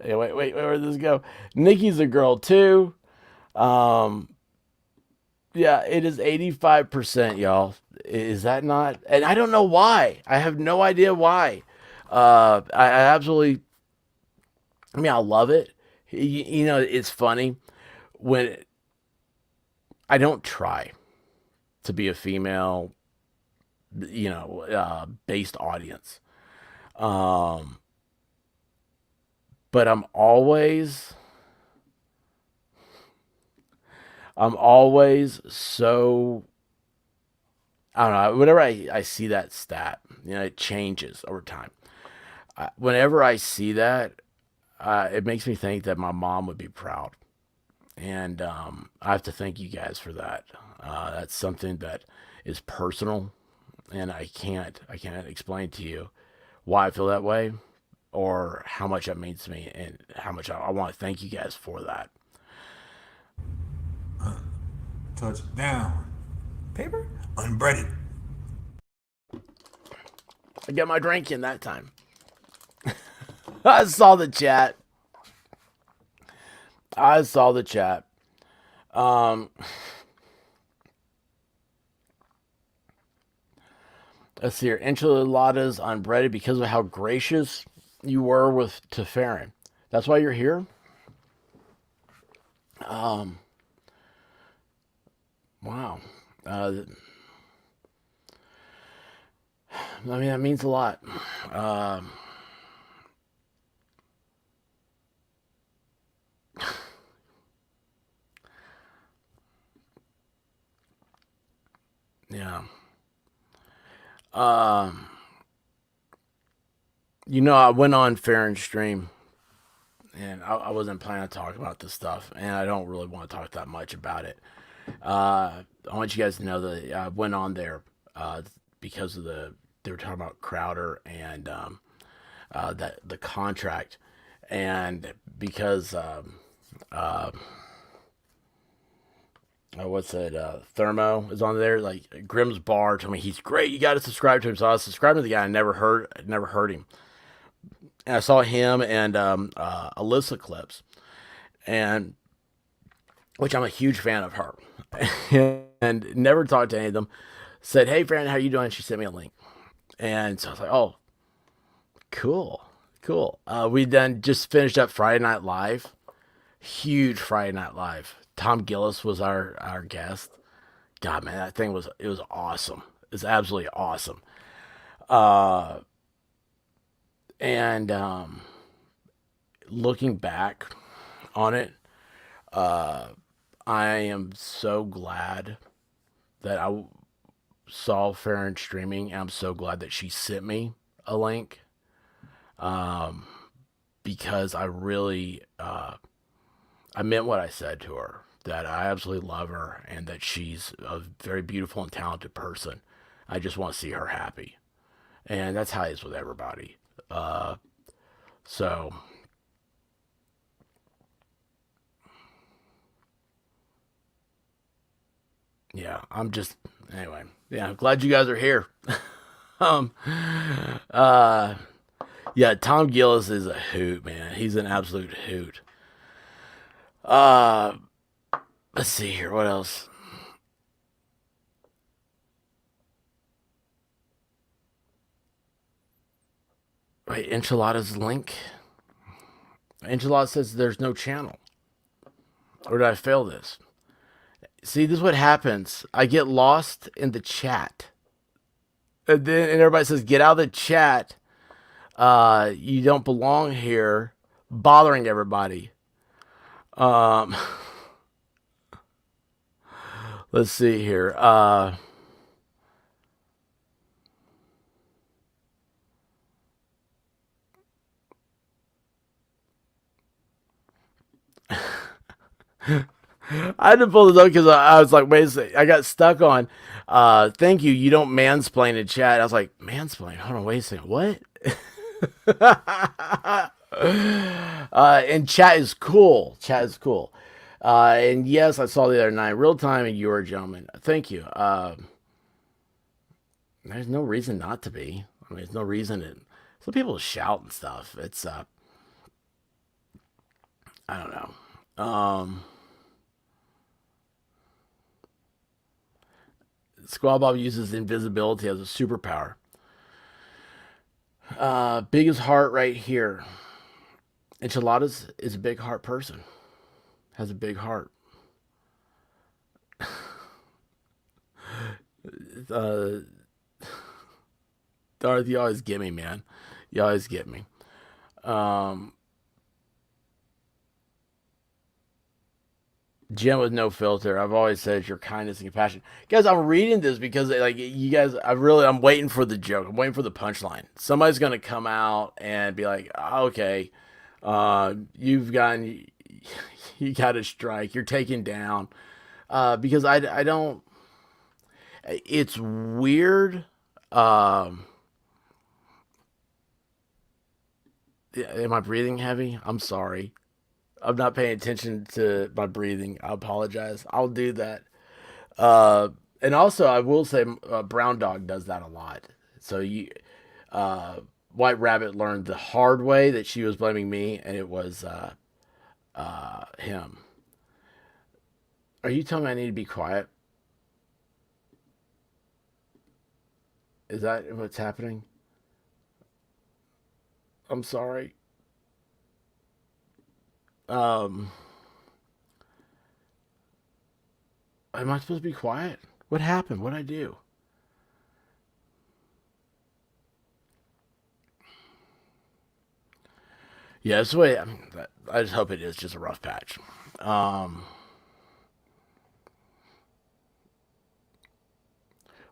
hey, wait, where did this go? Nikki's a girl too. Yeah, it is 85%, y'all. Is that not? And I don't know why. I have no idea why. I absolutely. I mean, I love it. You know, it's funny when I don't try to be a female, based audience. But I'm always so, I don't know, whenever I see that stat, it changes over time. Whenever I see that, it makes me think that my mom would be proud. And I have to thank you guys for that. That's something that is personal, and I can't explain to you why I feel that way or how much that means to me, and how much I want to thank you guys for that. Touchdown. Paper? Unbreaded. I got my drink in that time. I saw the chat. Let's see here. Enchiladas unbreaded because of how gracious you were to Farron. That's why you're here? Wow. I mean, that means a lot. Yeah. I went on Farron's stream, and I wasn't planning on talking about this stuff, and I don't really want to talk that much about it. I want you guys to know that I went on there because of they were talking about Crowder and that the contract, and because what's it? Thermo is on there. Like Grimm's Bar told me he's great. You got to subscribe to him. So I was subscribing to the guy. I never heard him, and I saw him and Alyssa clips, and which I'm a huge fan of her, and never talked to any of them. Said, "Hey, friend, how you doing?" She sent me a link, and so I was like, "Oh, cool." We then just finished up Friday Night Live. Huge Friday Night Live. Tom Gillis was our guest. God, man, that thing was awesome. It's absolutely awesome. And looking back on it, I am so glad that I saw Farron streaming, and I'm so glad that she sent me a link. Because I really, I meant what I said to her, that I absolutely love her and that she's a very beautiful and talented person. I just want to see her happy. And that's how it is with everybody. So, yeah, anyway, yeah, I'm glad you guys are here. um, yeah, Tom Gillis is a hoot, man. He's an absolute hoot. Let's see here. What else? Wait, Enchilada's link? Enchilada says there's no channel. Or did I fail this? See, this is what happens. I get lost in the chat. And everybody says, get out of the chat. You don't belong here, bothering everybody. Let's see here. I had to pull this up because I was like, wait a second. I got stuck on, thank you. You don't mansplain in chat. I was like, mansplain? Hold on, wait a second. What? And chat is cool. Chat is cool. And yes, I saw the other night, real time, and you were a gentleman. Thank you. There's no reason not to be. I mean, there's no reason to. Some people shout and stuff. It's I don't know. Squad Bob uses invisibility as a superpower. Biggest heart right here. Enchiladas is a big heart person. Has a big heart. Darth, you always get me, man. You always get me. Jim with no filter. I've always said it's your kindness and compassion. Guys, I'm reading this because like you guys, I'm waiting for the joke. I'm waiting for the punchline. Somebody's gonna come out and be like, okay, you got a strike. You're taken down. Because I don't. It's weird. Am I breathing heavy? I'm sorry. I'm not paying attention to my breathing. I apologize. I'll do that. And also, I will say, Brown Dog does that a lot. So White Rabbit learned the hard way that she was blaming me, and it was him. Are you telling me I need to be quiet? Is that what's happening? I'm sorry. Am I supposed to be quiet? What happened? What'd I do? Yeah, that's the way. I just hope it is just a rough patch.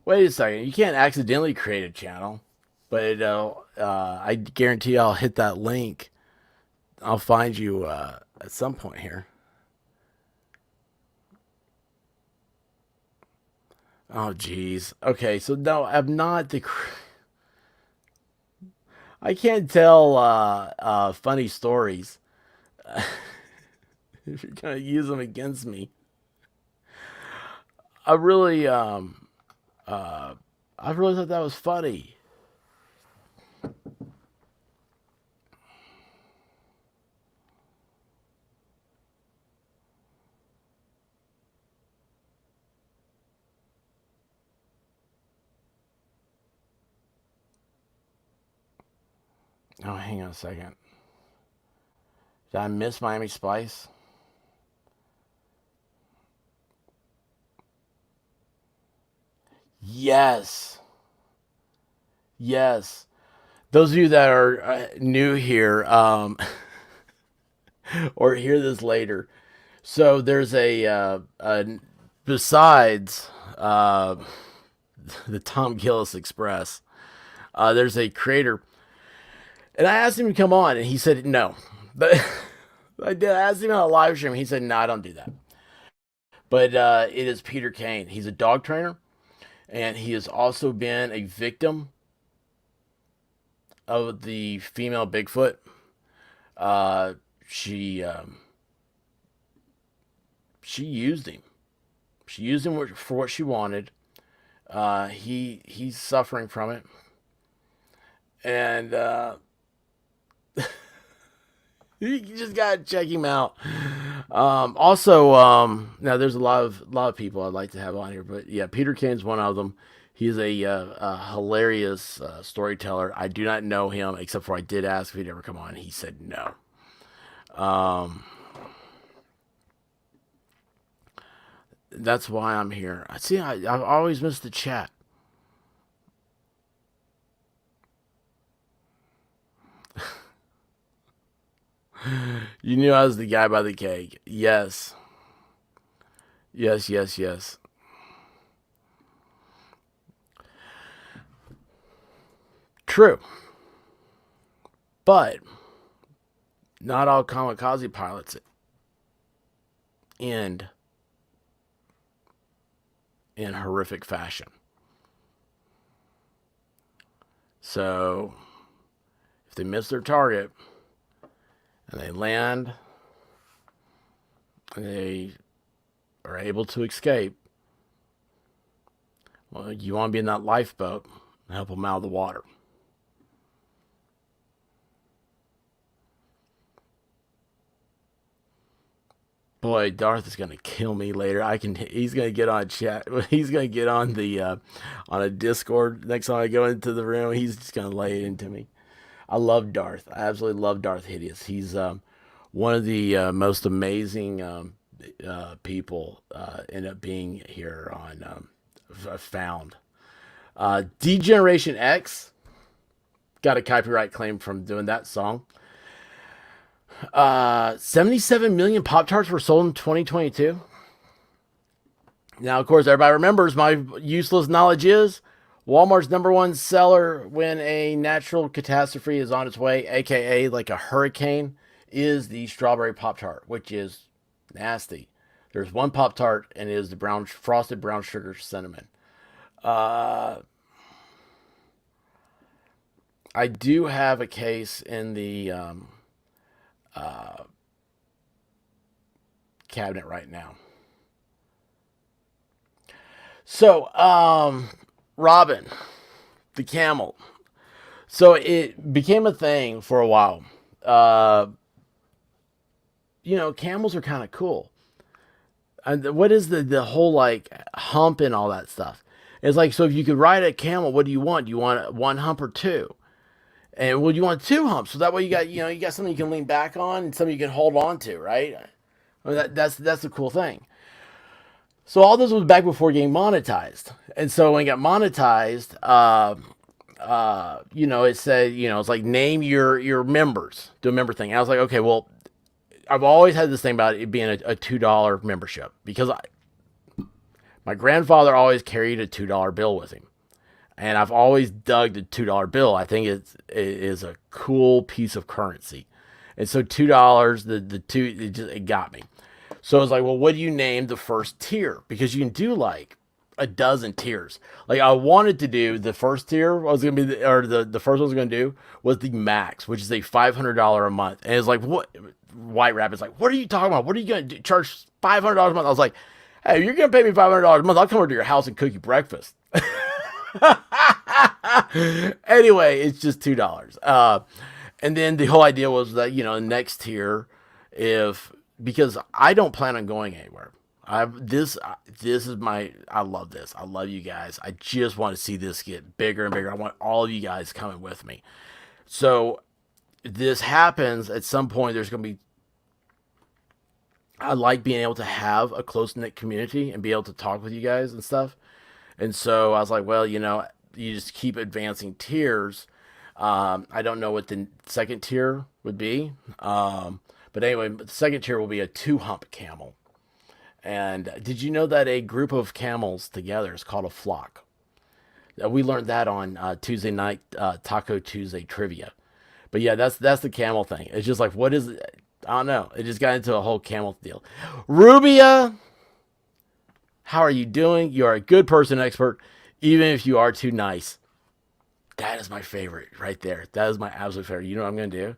Wait a second. You can't accidentally create a channel, but I guarantee I'll hit that link. I'll find you at some point here. Oh, geez. Okay, so no, I'm not the. I can't tell funny stories if you're gonna use them against me. I really I really thought that was funny. Oh, hang on a second. Did I miss Miami Spice? Yes. Yes. Those of you that are new here, or hear this later, so there's besides the Tom Gillis Express, there's a creator, and I asked him to come on, and he said no. But I did ask him on a live stream. He said no, I don't do that. But it is Peter Kane. He's a dog trainer, and he has also been a victim of the female Bigfoot. She used him. She used him for what she wanted. He's suffering from it, and you just gotta check him out. Also, now there's a lot of people I'd like to have on here, but yeah, Peter Kane's one of them. He's a hilarious storyteller. I do not know him, except for I did ask if he'd ever come on. He said no. That's why I'm here. I've always missed the chat. You knew I was the guy by the cake. Yes. Yes, yes, yes. True. But not all kamikaze pilots end in horrific fashion. So if they miss their target and they land and they are able to escape, well, you want to be in that lifeboat and help them out of the water. Boy, Darth is gonna kill me later. He's gonna get on chat. He's gonna get on the on a Discord next time I go into the room. He's just gonna lay it into me. I love Darth. I absolutely love Darth Hideous. He's one of the most amazing people end up being here on Found. D-Generation X got a copyright claim from doing that song. 77 million Pop-Tarts were sold in 2022. Now, of course, everybody remembers my useless knowledge is Walmart's number one seller when a natural catastrophe is on its way, aka like a hurricane, is the strawberry Pop-Tart, which is nasty. There's one Pop-Tart, and it is the frosted brown sugar cinnamon. I do have a case in the cabinet right now. So, Robin, the camel. So it became a thing for a while. Camels are kind of cool. And what is the whole like hump and all that stuff? It's like, so if you could ride a camel, what do you want? Do you want one hump or two? And well, you want two humps, so that way you got something you can lean back on and something you can hold on to, right? I mean, that's the cool thing. So all this was back before getting monetized, and so when it got monetized, it said, it's like name your members, do a member thing. And I was like, okay, well, I've always had this thing about it being a $2 membership because my grandfather always carried a $2 bill with him. And I've always dug the $2 bill. I think it is a cool piece of currency. And so $2, it got me. So I was like, well, what do you name the first tier? Because you can do like a dozen tiers. Like I wanted to do the first tier the first one I was going to do was the max, which is a $500 a month. And it's like, what? White Rabbit's like, what are you talking about? What are you going to charge $500 a month? I was like, hey, you're going to pay me $500 a month. I'll come over to your house and cook you breakfast. Anyway, it's just $2. And then the whole idea was that, next tier, because I don't plan on going anywhere. This is I love this. I love you guys. I just want to see this get bigger and bigger. I want all of you guys coming with me. So this happens at some point. There's going to be, I like being able to have a close-knit community and be able to talk with you guys and stuff. And so I was like, well, you just keep advancing tiers. I don't know what the second tier would be. But anyway, the second tier will be a 2-hump camel. And did you know that a group of camels together is called a flock? We learned that on Tuesday night, Taco Tuesday trivia. But yeah, that's the camel thing. It's just like, what is it? I don't know. It just got into a whole camel deal. Rubia, how are you doing? You are a good person, expert, even if you are too nice. That is my favorite right there. That is my absolute favorite. You know what I'm going to do?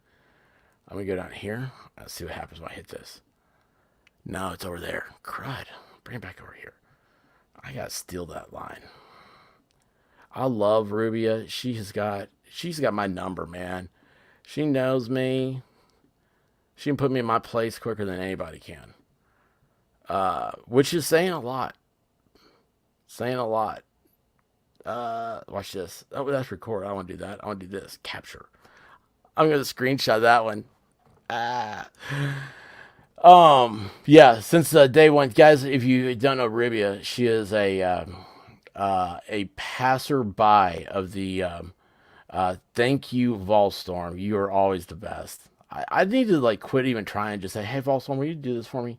I'm going to go down here. Let's see what happens when I hit this. No, it's over there. Crud. Bring it back over here. I got to steal that line. I love Rubia. She's got my number, man. She knows me. She can put me in my place quicker than anybody can. Which is saying a lot. Saying a lot. Watch this. Oh, that's record. I don't want to do that. I want to do this. Capture. I'm going to screenshot that one. Yeah, since day one, guys, if you don't know Rubia, she is a passerby of the, thank you, Volstorm. You are always the best. I need to quit even trying and just say, hey, Volstorm, will you do this for me?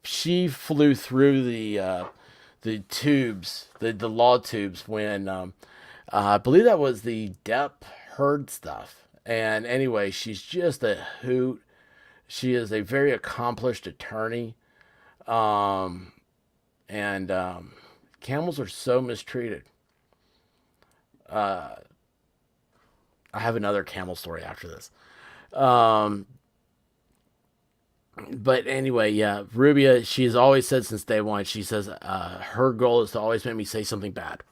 She flew through the tubes, the law tubes when, I believe that was the Depp Heard stuff. And anyway, she's just a hoot. She is a very accomplished attorney. Um, and camels are so mistreated. I have another camel story after this. Um, but anyway, yeah, Rubia, she's always said since day one, she says her goal is to always make me say something bad.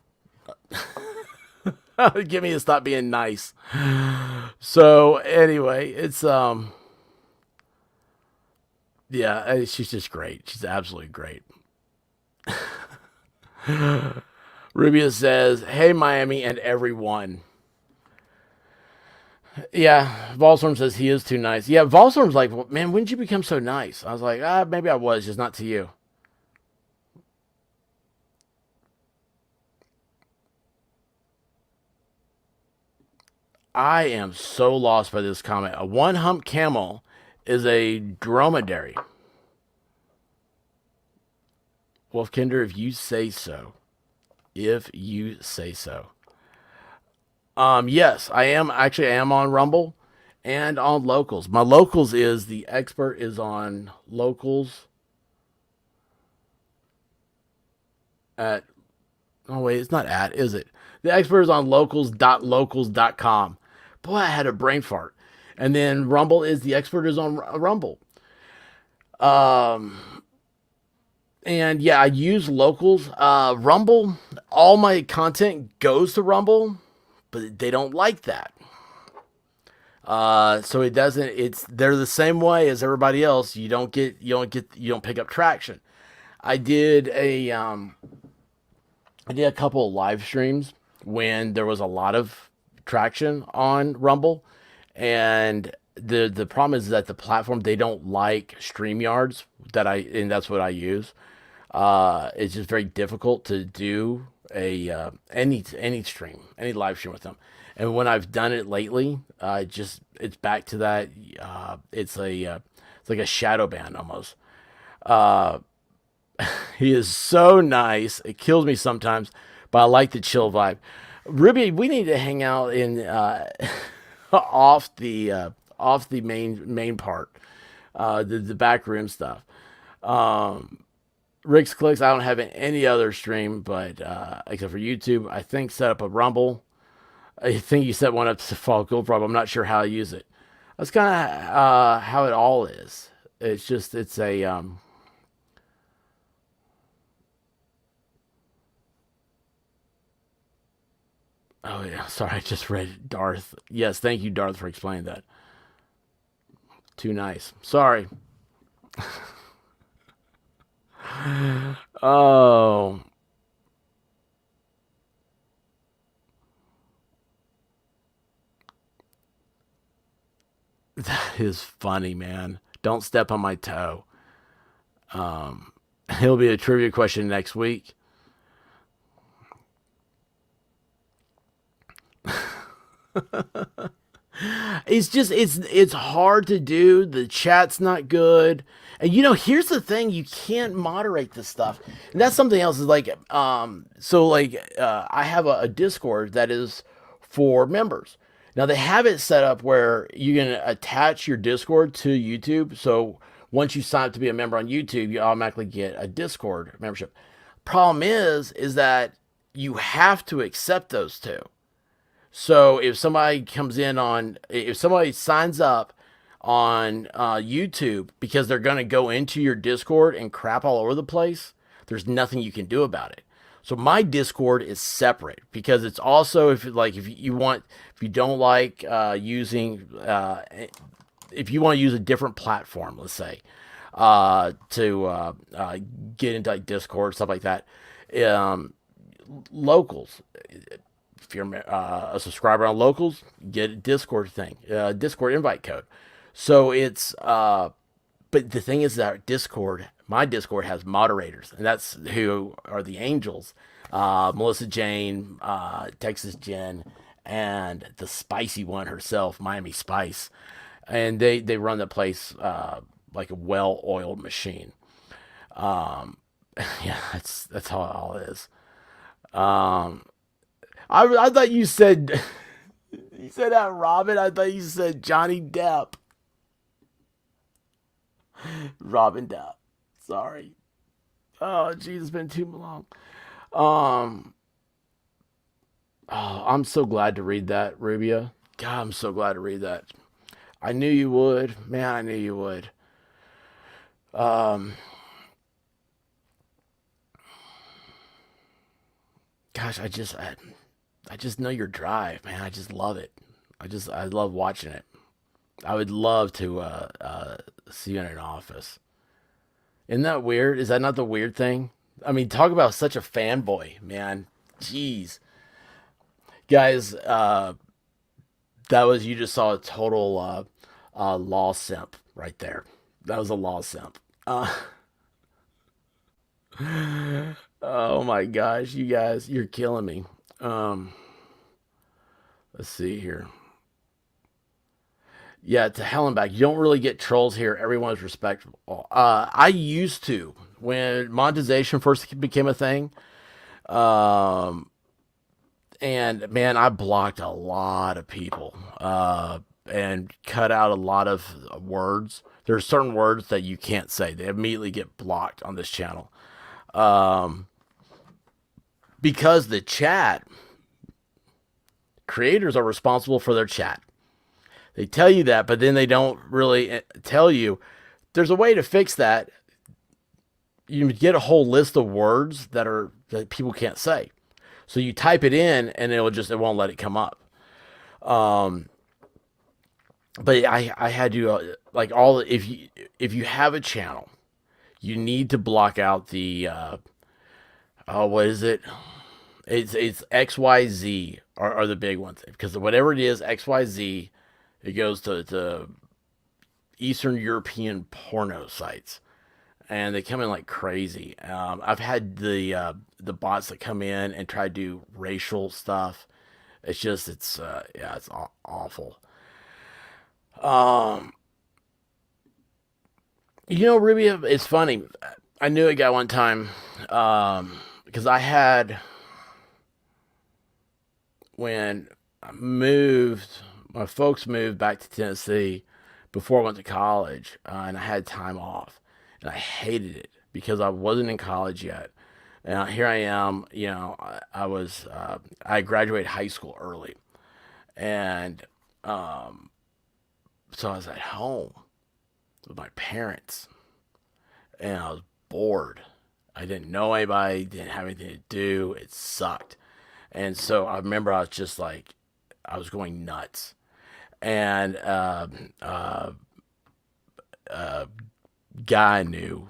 Get me to stop being nice. So anyway, it's yeah, she's just great. She's absolutely great. Rubia says, "Hey Miami and everyone." Yeah, Volstorm says he is too nice. Yeah, Volstorm's like, well, man, when did you become so nice? I was like, maybe I was, just not to you. I am so lost by this comment. A one hump camel is a dromedary. Wolfkinder, if you say so. If you say so. Yes, I am actually I am on Rumble and on Locals. My Locals is the expert is on Locals at oh wait, it's not at, is it? The expert is on locals.locals.com. Boy, I had a brain fart. And then Rumble is the expert is on Rumble. And yeah, I use Locals. Rumble, all my content goes to Rumble, but they don't like that. So it doesn't. They're the same way as everybody else. You don't pick up traction. I did a couple of live streams when there was a lot of traction on Rumble, and the problem is that the platform they don't like StreamYards and that's what I use. It's just very difficult to do any stream, any live stream with them. And when I've done it lately, it's back to that. It's like a shadow ban almost. He is so nice. It kills me sometimes, but I like the chill vibe. Ruby, we need to hang out in off the main part, the back room stuff. Rick's Clicks, I don't have any other stream, but except for YouTube. I think set up a Rumble. I think you set one up to follow Gold Rob. I'm not sure how to use it. That's kind of how it all is. It's a oh yeah, sorry, I just read Darth. Yes, thank you, Darth, for explaining that. Too nice. Sorry. Oh, that is funny, man. Don't step on my toe. It'll be a trivia question next week. It's hard to do. The chat's not good. And here's the thing: you can't moderate this stuff. And that's something else. Is like, I have a Discord that is for members. Now they have it set up where you can attach your Discord to YouTube. So once you sign up to be a member on YouTube, you automatically get a Discord membership. Problem is that you have to accept those two. So if somebody signs up on YouTube because they're going to go into your Discord and crap all over the place, there's nothing you can do about it. So my Discord is separate because it's also if you don't like using if you want to use a different platform, let's say to get into like Discord stuff like that, locals. If you're a subscriber on Locals, get a Discord Discord invite code. So it's, but the thing is that my Discord has moderators, and that's who are the angels, Melissa Jane, Texas Jen, and the spicy one herself, Miami Spice, and they run the place like a well-oiled machine. Yeah, that's how it all is. I thought you said you said that Robin. I thought you said Johnny Depp. Robin Dow. Sorry. Oh, jeez, it's been too long. Um, oh, I'm so glad to read that, Rubia. God, I'm so glad to read that. I knew you would, man. I knew you would. Um, gosh, I just know your drive, man. I just love it. I love watching it. I would love to see you in an office. Isn't that weird? Is that not the weird thing? I mean, talk about such a fanboy, man. Jeez, guys, that was you just saw a total law simp right there. That was a law simp. Oh my gosh, you guys, you're killing me. Um, let's see here. Yeah, to hell and back. You don't really get trolls here. Everyone's respectful. I used to when monetization first became a thing. Um, and man, I blocked a lot of people. And cut out a lot of words. There are certain words that you can't say. They immediately get blocked on this channel. Um, because the chat creators are responsible for their chat. They tell you that, but then they don't really tell you there's a way to fix that. You get a whole list of words that people can't say. So you type it in and it won't let it come up. Um, but I had to like all if you have a channel, you need to block out the what is it? It's XYZ are the big ones because whatever it is XYZ, it goes to Eastern European porno sites, and they come in like crazy. I've had the bots that come in and try to do racial stuff. It's yeah, it's awful. Um, Ruby, it's funny. I knew a guy one time because I had when I moved, my folks moved back to Tennessee before I went to college, and I had time off, and I hated it because I wasn't in college yet. And here I am, I graduated high school early, and um, so I was at home with my parents, and I was bored. I didn't know anybody, didn't have anything to do. It sucked. And so I remember I was just like, I was going nuts. And uh, guy I knew,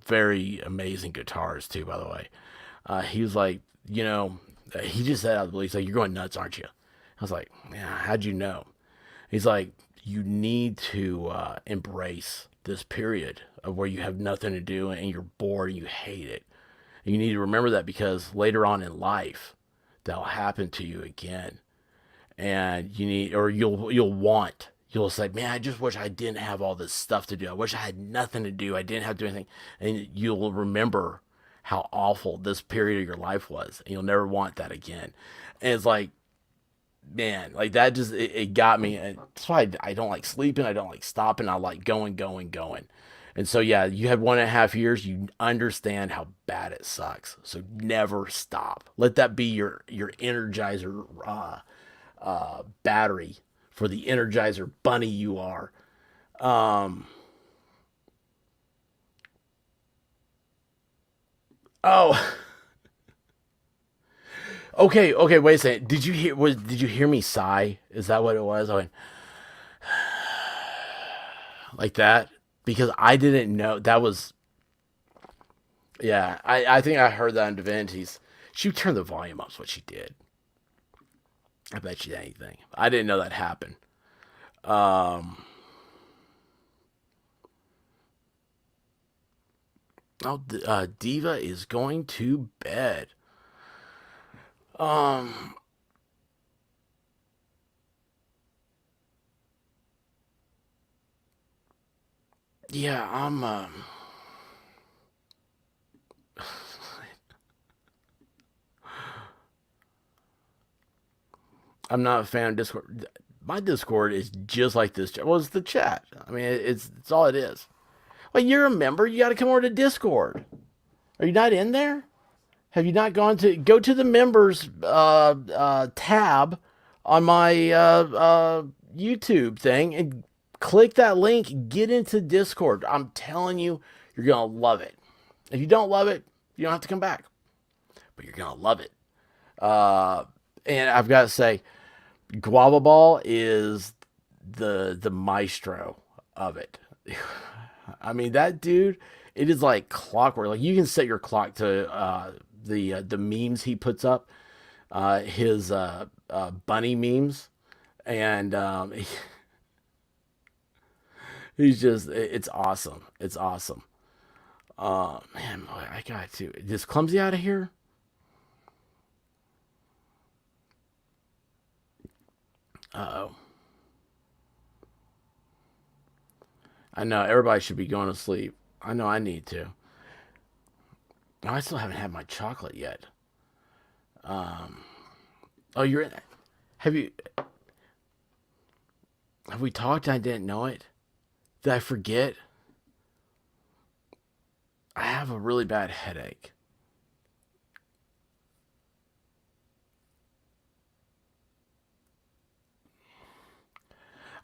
very amazing guitarist too, by the way. He was like, he just said out of the blue, he's like, "You're going nuts, aren't you?" I was like, "Yeah, how'd you know?" He's like, "You need to embrace this period of where you have nothing to do and you're bored and you hate it. And you need to remember that because later on in life, that'll happen to you again. And you'll say, man, I just wish I didn't have all this stuff to do. I wish I had nothing to do. I didn't have to do anything." And you'll remember how awful this period of your life was. And you'll never want that again. And it's like, man, like that just, it got me. And that's why I don't like sleeping. I don't like stopping. I like going, going, going. And so, yeah, you had 1.5 years. You understand how bad it sucks. So never stop. Let that be your energizer battery for the energizer bunny you are. Um, oh, okay. Wait a second. Did you hear me sigh? Is that what it was? I went like that because I didn't know that was. Yeah, I think I heard that in Divinities. She turned the volume up. Is what she did. I bet you anything. I didn't know that happened. Um, Diva is going to bed. Um, yeah, I'm not a fan of Discord. my Discord is just like this. Well, it's the chat. I mean, it's all it is. Well, you're a member. You got to come over to Discord. Are you not in there? Have you not go to the members tab on my YouTube thing and click that link? Get into Discord. I'm telling you, you're gonna love it. If you don't love it, you don't have to come back, but you're gonna love it. And I've got to say, Guava Ball is the maestro of it. I mean, that dude, it is like clockwork. Like, you can set your clock to the memes he puts up, his bunny memes, and he's just, it's awesome. It's awesome. Man, boy, I got to. Is Clumsy out of here? Uh-oh. I know everybody should be going to sleep. I know I need to. I still haven't had my chocolate yet. Oh, you're in. Have you? Have we talked? And I didn't know it. Did I forget? I have a really bad headache.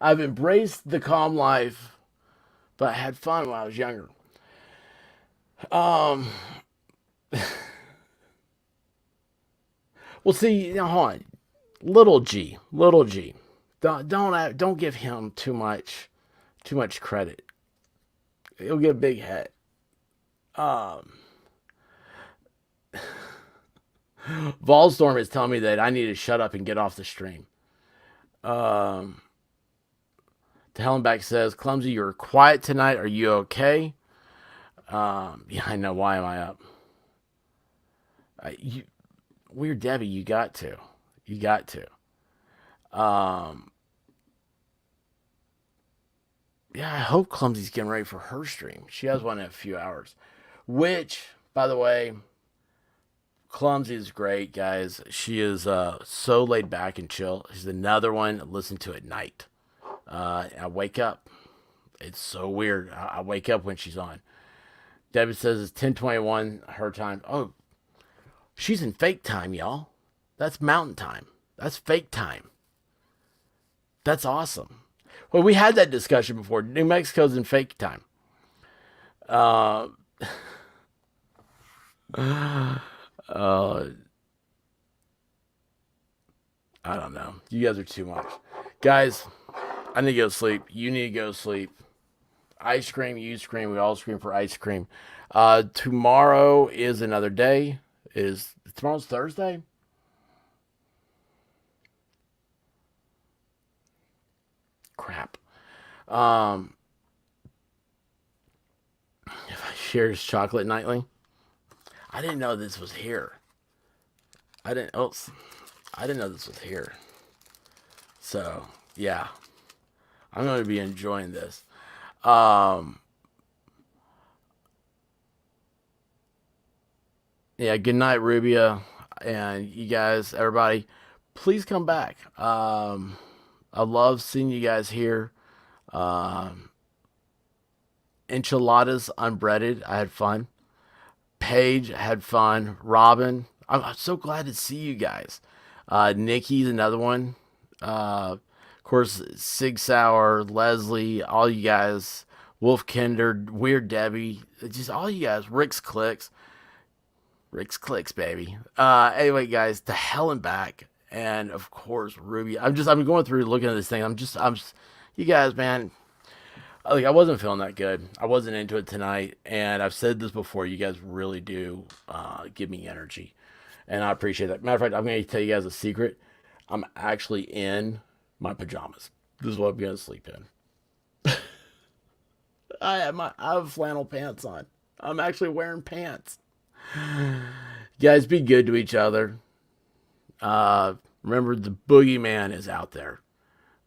I've embraced the calm life, but I had fun when I was younger. Um, well, see, hold on. Little G. Don't give him too much credit. He'll get a big head. Um, Volstorm is telling me that I need to shut up and get off the stream. Um, to Hellenbeck says, Clumsy, you're quiet tonight. Are you okay? Yeah, I know. Why am I up? Weird Debbie, you got to. You got to. Yeah, I hope Clumsy's getting ready for her stream. She has one in a few hours. Which, by the way, Clumsy is great, guys. She is so laid back and chill. She's another one to listen to at night. I wake up. It's so weird. I wake up when she's on. Debbie says it's 10:21 her time. Oh, she's in fake time, y'all. That's mountain time. That's fake time. That's awesome. Well, we had that discussion before. New Mexico's in fake time. Uh, uh, I don't know. You guys are too much. Guys, I need to go to sleep. You need to go to sleep. I scream, you scream, we all scream for ice cream. Tomorrow is another day. Tomorrow's Thursday? Crap. If I shares chocolate nightly. I didn't know this was here. I didn't know this was here. So, yeah. I'm going to be enjoying this. Yeah, good night, Rubia. And you guys, everybody, please come back. I love seeing you guys here. Um, Enchiladas unbreaded. I had fun. Paige had fun. Robin, I'm so glad to see you guys. Nikki's another one. Of course, Sig Sauer, Leslie, all you guys, Wolf Kinder, Weird Debbie, just all you guys, Rick's Clicks, baby. Anyway, guys, to hell and back, and of course, Ruby. I'm going through looking at this thing. You guys, man. Like, I wasn't feeling that good. I wasn't into it tonight, and I've said this before. You guys really do give me energy, and I appreciate that. Matter of fact, I'm going to tell you guys a secret. I'm actually in my pajamas. This is what I'm going to sleep in. I have flannel pants on. I'm actually wearing pants. Guys, be good to each other. Remember, the boogeyman is out there.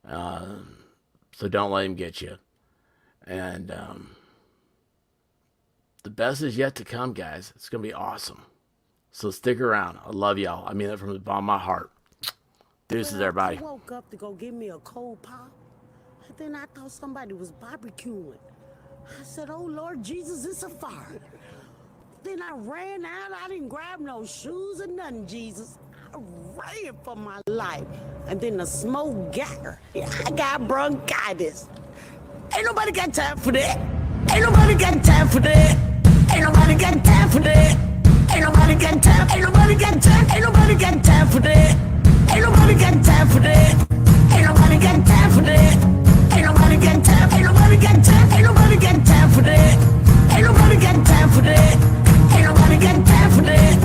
So don't let him get you. And the best is yet to come, guys. It's going to be awesome. So stick around. I love y'all. I mean that from the bottom of my heart. Deuces, everybody. I woke up to go get me a cold pop, and then I thought somebody was barbecuing. I said, oh Lord Jesus, it's a fire. Then I ran out. I didn't grab no shoes or nothing, Jesus. I ran for my life. And then the smoke got her. I got bronchitis. Ain't nobody got time for that. Ain't nobody got time for that. Ain't nobody got time for that. Ain't nobody got time. Ain't nobody got time. Ain't nobody got time for that. Ain't nobody got time for that. Ain't nobody got time for that. Ain't nobody got time. Ain't nobody got time. Ain't nobody got time for that. Ain't nobody got time for that. Ain't nobody got time for that.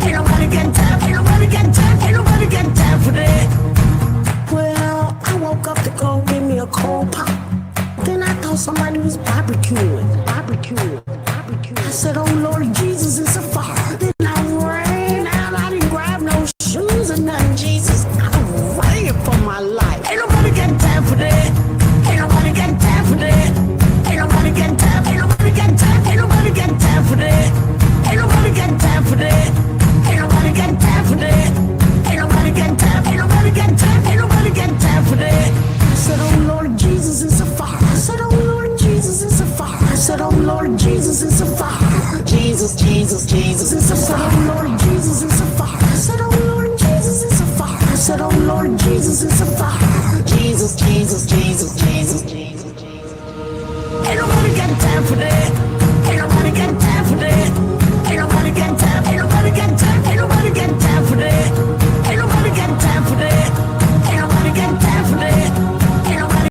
Ain't nobody got time. Ain't nobody got time. Ain't nobody got time for that. Well, I woke up to go get me a cold pop. Then I thought somebody was barbecuing. I said, oh Lord Jesus, it's a fire. Then I ran out. I didn't grab no shoes or nothing, Jesus. I ran for my life. Ain't nobody got time for that. Ain't nobody got time for that. Ain't nobody got time. Ain't nobody got time. Ain't nobody got time for that. Ain't nobody got time for that. Ain't nobody got time for that. Ain't nobody got time. Ain't nobody got time. Ain't nobody got time for that. I said, oh Lord Jesus, it's a fire. I said, oh Lord Jesus, it's a fire. I said, oh Lord Jesus, it's a fire. Jesus, Jesus, Jesus, it's a fire. I said, oh Lord Jesus, it's a fire. I said, oh Lord Jesus, it's a fire. I said, oh Lord Jesus, it's a fire.